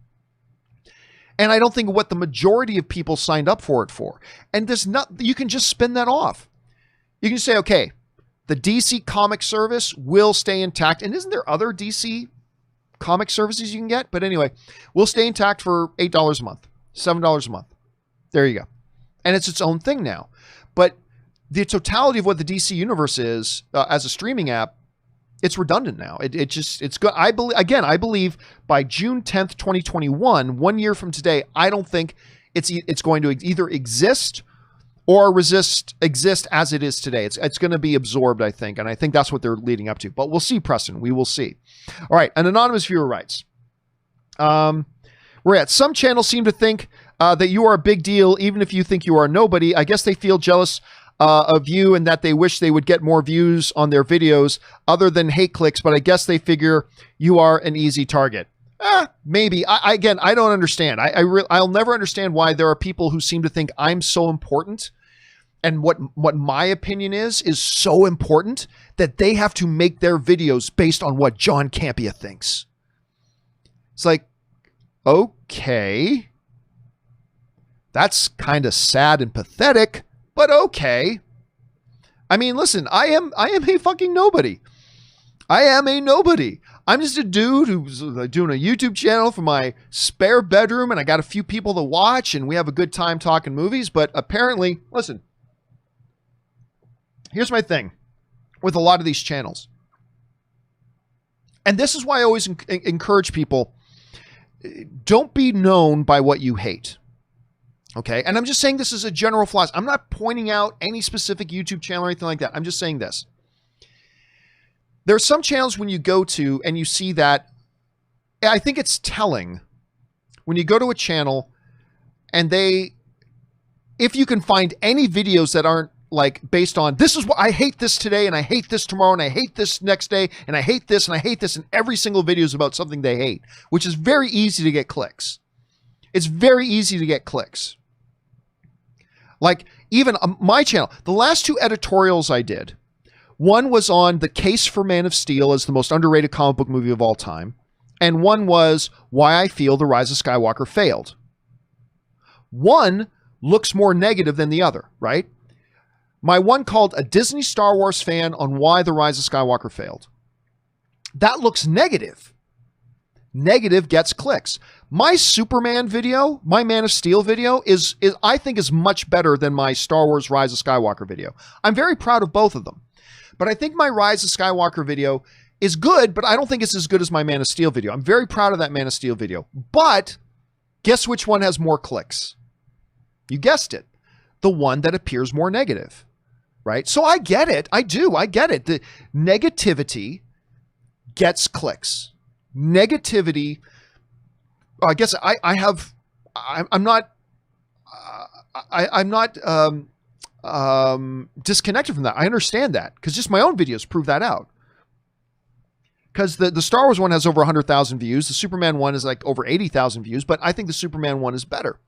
[SPEAKER 1] And I don't think what the majority of people signed up for it for. And you can just spin that off. You can say, okay, the DC comic service will stay intact. And isn't there other DC comic services you can get? But anyway, we'll stay intact for $8 a month, $7 a month. There you go. And it's its own thing now. But the totality of what the DC Universe is as a streaming app, it's redundant now. It's good. I believe by June 10th, 2021, 1 year from today, I don't think it's going to either exist or exist as it is today. It's going to be absorbed, I think. And I think that's what they're leading up to. But we'll see, Preston. We will see. All right. An anonymous viewer writes, we're at some channels seem to think that you are a big deal, even if you think you are nobody. I guess they feel jealous of you and that they wish they would get more views on their videos other than hate clicks, but I guess they figure you are an easy target. Maybe. I don't understand. I'll never understand why there are people who seem to think I'm so important and what my opinion is so important that they have to make their videos based on what John Campea thinks. It's like, okay, that's kind of sad and pathetic. But okay. I mean, listen, I am a fucking nobody. I am a nobody. I'm just a dude who's doing a YouTube channel for my spare bedroom, and I got a few people to watch, and we have a good time talking movies. But apparently, listen, here's my thing with a lot of these channels. And this is why I always encourage people, don't be known by what you hate. Okay, and I'm just saying this is a general philosophy. I'm not pointing out any specific YouTube channel or anything like that. I'm just saying this. There are some channels when you go to and you see that, I think it's telling when you go to a channel and if you can find any videos that aren't like based on, this is what I hate this today and I hate this tomorrow and I hate this next day and I hate this and I hate this, and every single video is about something they hate, which is very easy to get clicks. It's very easy to get clicks. Like even my channel, the last two editorials I did One was on the case for Man of Steel as the most underrated comic book movie of all time. And one was why I feel The Rise of Skywalker failed. One looks more negative than the other, right? My one called A Disney Star Wars Fan on Why The Rise of Skywalker Failed. That looks negative. Negative gets clicks. My Superman video, my Man of Steel video is I think is much better than my Star Wars Rise of Skywalker video. I'm very proud of both of them. But I think my Rise of Skywalker video is good, but I don't think it's as good as my Man of Steel video. I'm very proud of that Man of Steel video. But guess which one has more clicks? You guessed it. The one that appears more negative, right? So I get it. I do. I get it. The negativity gets clicks. Negativity. I guess I'm not disconnected from that. I understand that because just my own videos prove that out. Because the Star Wars one has over 100,000 views. The Superman one is like over 80,000 views, but I think the Superman one is better.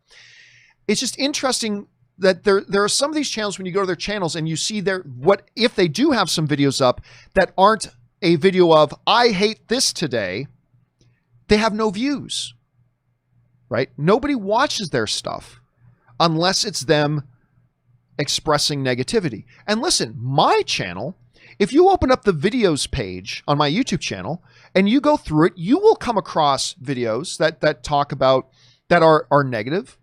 [SPEAKER 1] It's just interesting that there are some of these channels when you go to their channels and you see what if they do have some videos up that aren't a video of I hate this today, they have no views, right? Nobody watches their stuff unless it's them expressing negativity. And listen, my channel, if you open up the videos page on my YouTube channel and you go through it, you will come across videos that talk about that are negative.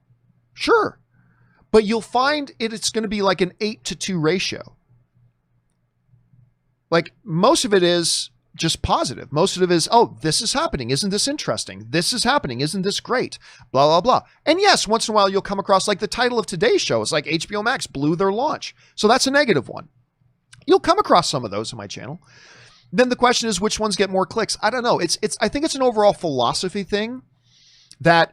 [SPEAKER 1] Sure. But you'll find it's going to be like an 8-to-2 ratio. Like most of it is just positive. Most of it is, oh, this is happening. Isn't this interesting? This is happening. Isn't this great? Blah, blah, blah. And yes, once in a while you'll come across like the title of today's show. It's like HBO Max blew their launch. So that's a negative one. You'll come across some of those on my channel. Then the question is, which ones get more clicks? I don't know. I think it's an overall philosophy thing that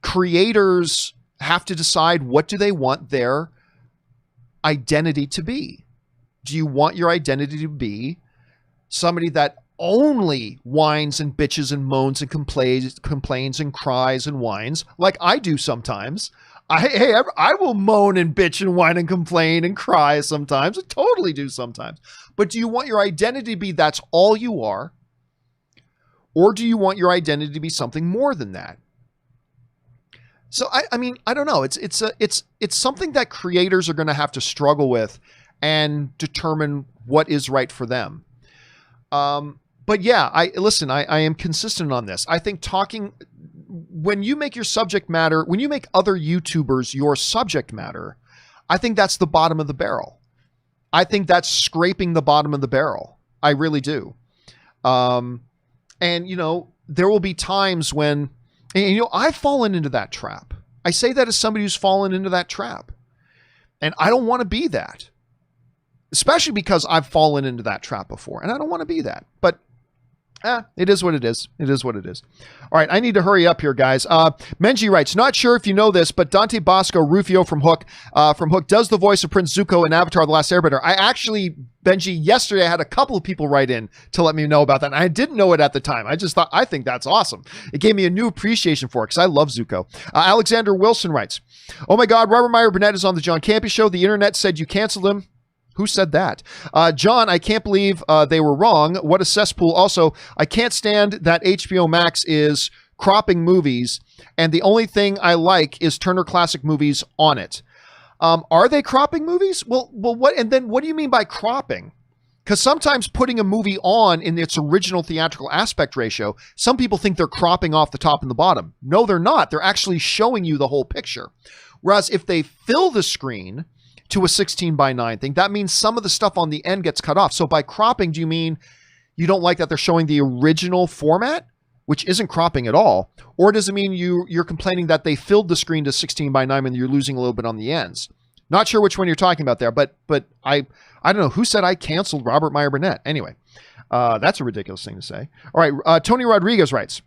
[SPEAKER 1] creators have to decide what do they want their identity to be. Do you want your identity to be somebody that only whines and bitches and moans and complains and cries and whines like I do sometimes? I will moan and bitch and whine and complain and cry sometimes. I totally do sometimes. But do you want your identity to be that's all you are? Or do you want your identity to be something more than that? So I mean, I don't know. It's something that creators are going to have to struggle with and determine what is right for them. But yeah, I am consistent on this. I think when you make your subject matter, when you make other YouTubers your subject matter, I think that's the bottom of the barrel. I think that's scraping the bottom of the barrel. I really do. And there will be times when, and I've fallen into that trap. I say that as somebody who's fallen into that trap. And I don't want to be that. Especially because I've fallen into that trap before. And I don't want to be that. But it is what it is. It is what it is. All right, I need to hurry up here, guys. Menji writes, not sure if you know this, but Dante Bosco Rufio from Hook does the voice of Prince Zuko in Avatar: The Last Airbender. I actually, Benji, yesterday I had a couple of people write in to let me know about that. And I didn't know it at the time. I think that's awesome. It gave me a new appreciation for it because I love Zuko. Alexander Wilson writes, oh my God, Robert Meyer Burnett is on the John Campea Show. The internet said you canceled him. Who said that? John, I can't believe they were wrong. What a cesspool. Also, I can't stand that HBO Max is cropping movies, and the only thing I like is Turner Classic Movies on it. Are they cropping movies? Well, what? And then what do you mean by cropping? Because sometimes putting a movie on in its original theatrical aspect ratio, some people think they're cropping off the top and the bottom. No, they're not. They're actually showing you the whole picture. Whereas if they fill the screen to a 16:9 thing, that means some of the stuff on the end gets cut off. So by cropping, do you mean you don't like that they're showing the original format, which isn't cropping at all? Or does it mean you're complaining that they filled the screen to 16:9 and you're losing a little bit on the ends? Not sure which one you're talking about there, but I don't know. Who said I canceled Robert Meyer Burnett? Anyway, that's a ridiculous thing to say. All right, Tony Rodriguez writes,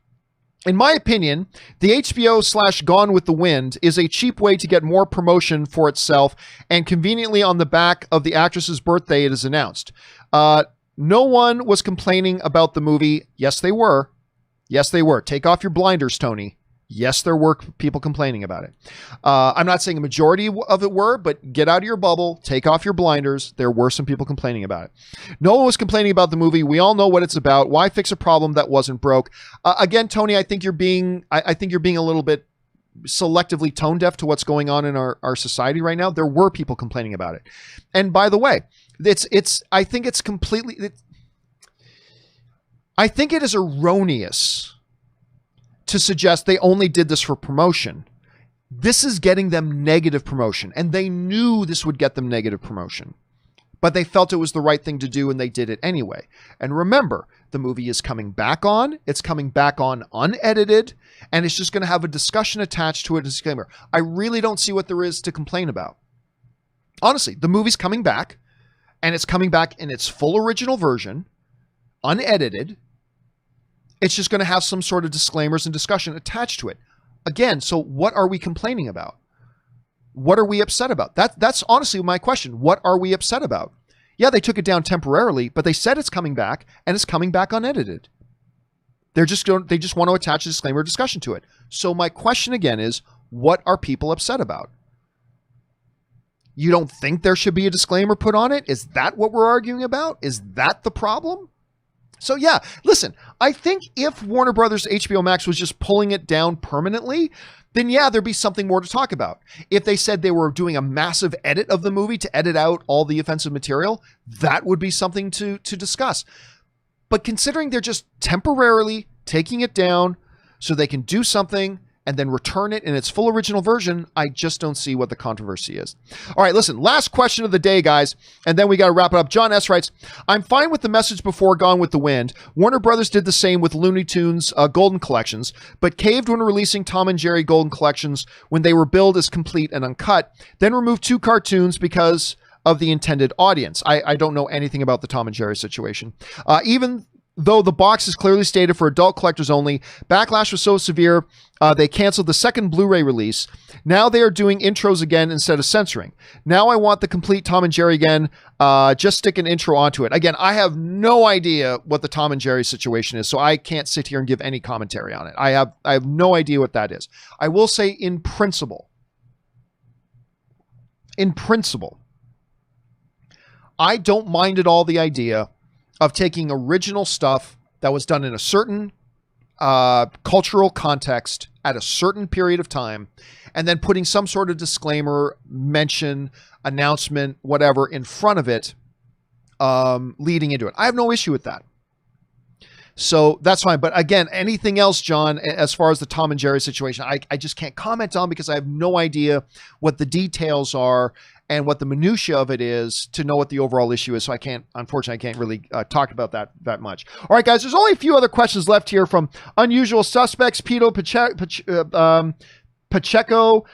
[SPEAKER 1] in my opinion, the HBO/Gone with the Wind is a cheap way to get more promotion for itself, and conveniently on the back of the actress's birthday it is announced. No one was complaining about the movie. Yes, they were. Yes, they were. Take off your blinders, Tony. Yes, there were people complaining about it. I'm not saying a majority of it were, but get out of your bubble, take off your blinders. There were some people complaining about it. No one was complaining about the movie. We all know what it's about. Why fix a problem that wasn't broke? Again, Tony, I think you're being a little bit selectively tone deaf to what's going on in our society right now. There were people complaining about it. And by the way, I think it is erroneous to suggest they only did this for promotion. This is getting them negative promotion, and they knew this would get them negative promotion, but they felt it was the right thing to do, and they did it anyway. And remember, the movie is coming back on. It's coming back on unedited, and it's just going to have a discussion attached to a disclaimer. I really don't see what there is to complain about. Honestly, the movie's coming back, and it's coming back in its full original version, unedited. It's just going to have some sort of disclaimers and discussion attached to it. Again, so what are we complaining about? What are we upset about? That's honestly my question. What are we upset about? Yeah, they took it down temporarily, but they said it's coming back, and it's coming back unedited. They just want to attach a disclaimer discussion to it. So my question again is, what are people upset about? You don't think there should be a disclaimer put on it? Is that what we're arguing about? Is that the problem? So yeah, listen, I think if Warner Brothers HBO Max was just pulling it down permanently, then yeah, there'd be something more to talk about. If they said they were doing a massive edit of the movie to edit out all the offensive material, that would be something to discuss. But considering they're just temporarily taking it down so they can do something and then return it in its full original version, I just don't see what the controversy is. All right, listen, last question of the day, guys, and then we got to wrap it up. John S. writes, I'm fine with the message before Gone with the Wind. Warner Brothers did the same with Looney Tunes Golden Collections, but caved when releasing Tom and Jerry Golden Collections when they were billed as complete and uncut, then removed 2 cartoons because of the intended audience. I don't know anything about the Tom and Jerry situation. Even though the box is clearly stated for adult collectors only, backlash was so severe, they canceled the second Blu-ray release. Now they are doing intros again instead of censoring. Now I want the complete Tom and Jerry again. Just stick an intro onto it. Again, I have no idea what the Tom and Jerry situation is, so I can't sit here and give any commentary on it. I have no idea what that is. I will say in principle, I don't mind at all the idea of taking original stuff that was done in a certain cultural context at a certain period of time, and then putting some sort of disclaimer, mention, announcement, whatever in front of it, leading into it. I have no issue with that. So that's fine. But again, anything else, John, as far as the Tom and Jerry situation, I just can't comment on because I have no idea what the details are and what the minutia of it is to know what the overall issue is. So unfortunately, I can't really talk about that much. All right, guys, there's only a few other questions left here from Unusual Suspects, Pito Pacheco,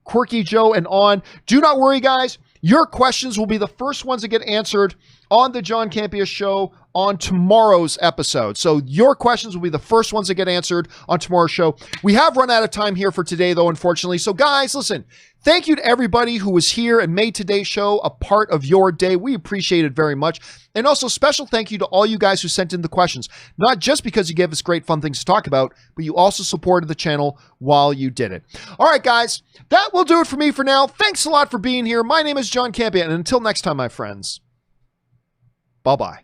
[SPEAKER 1] Quirky Joe, and on. Do not worry, guys. Your questions will be the first ones that get answered on the John Campea Show on tomorrow's episode. So your questions will be the first ones that get answered on tomorrow's show. We have run out of time here for today, though, unfortunately. So guys, listen, thank you to everybody who was here and made today's show a part of your day. We appreciate it very much. And also special thank you to all you guys who sent in the questions, not just because you gave us great fun things to talk about, but you also supported the channel while you did it. All right, guys, that will do it for me for now. Thanks a lot for being here. My name is John Campea, and until next time, my friends, bye-bye.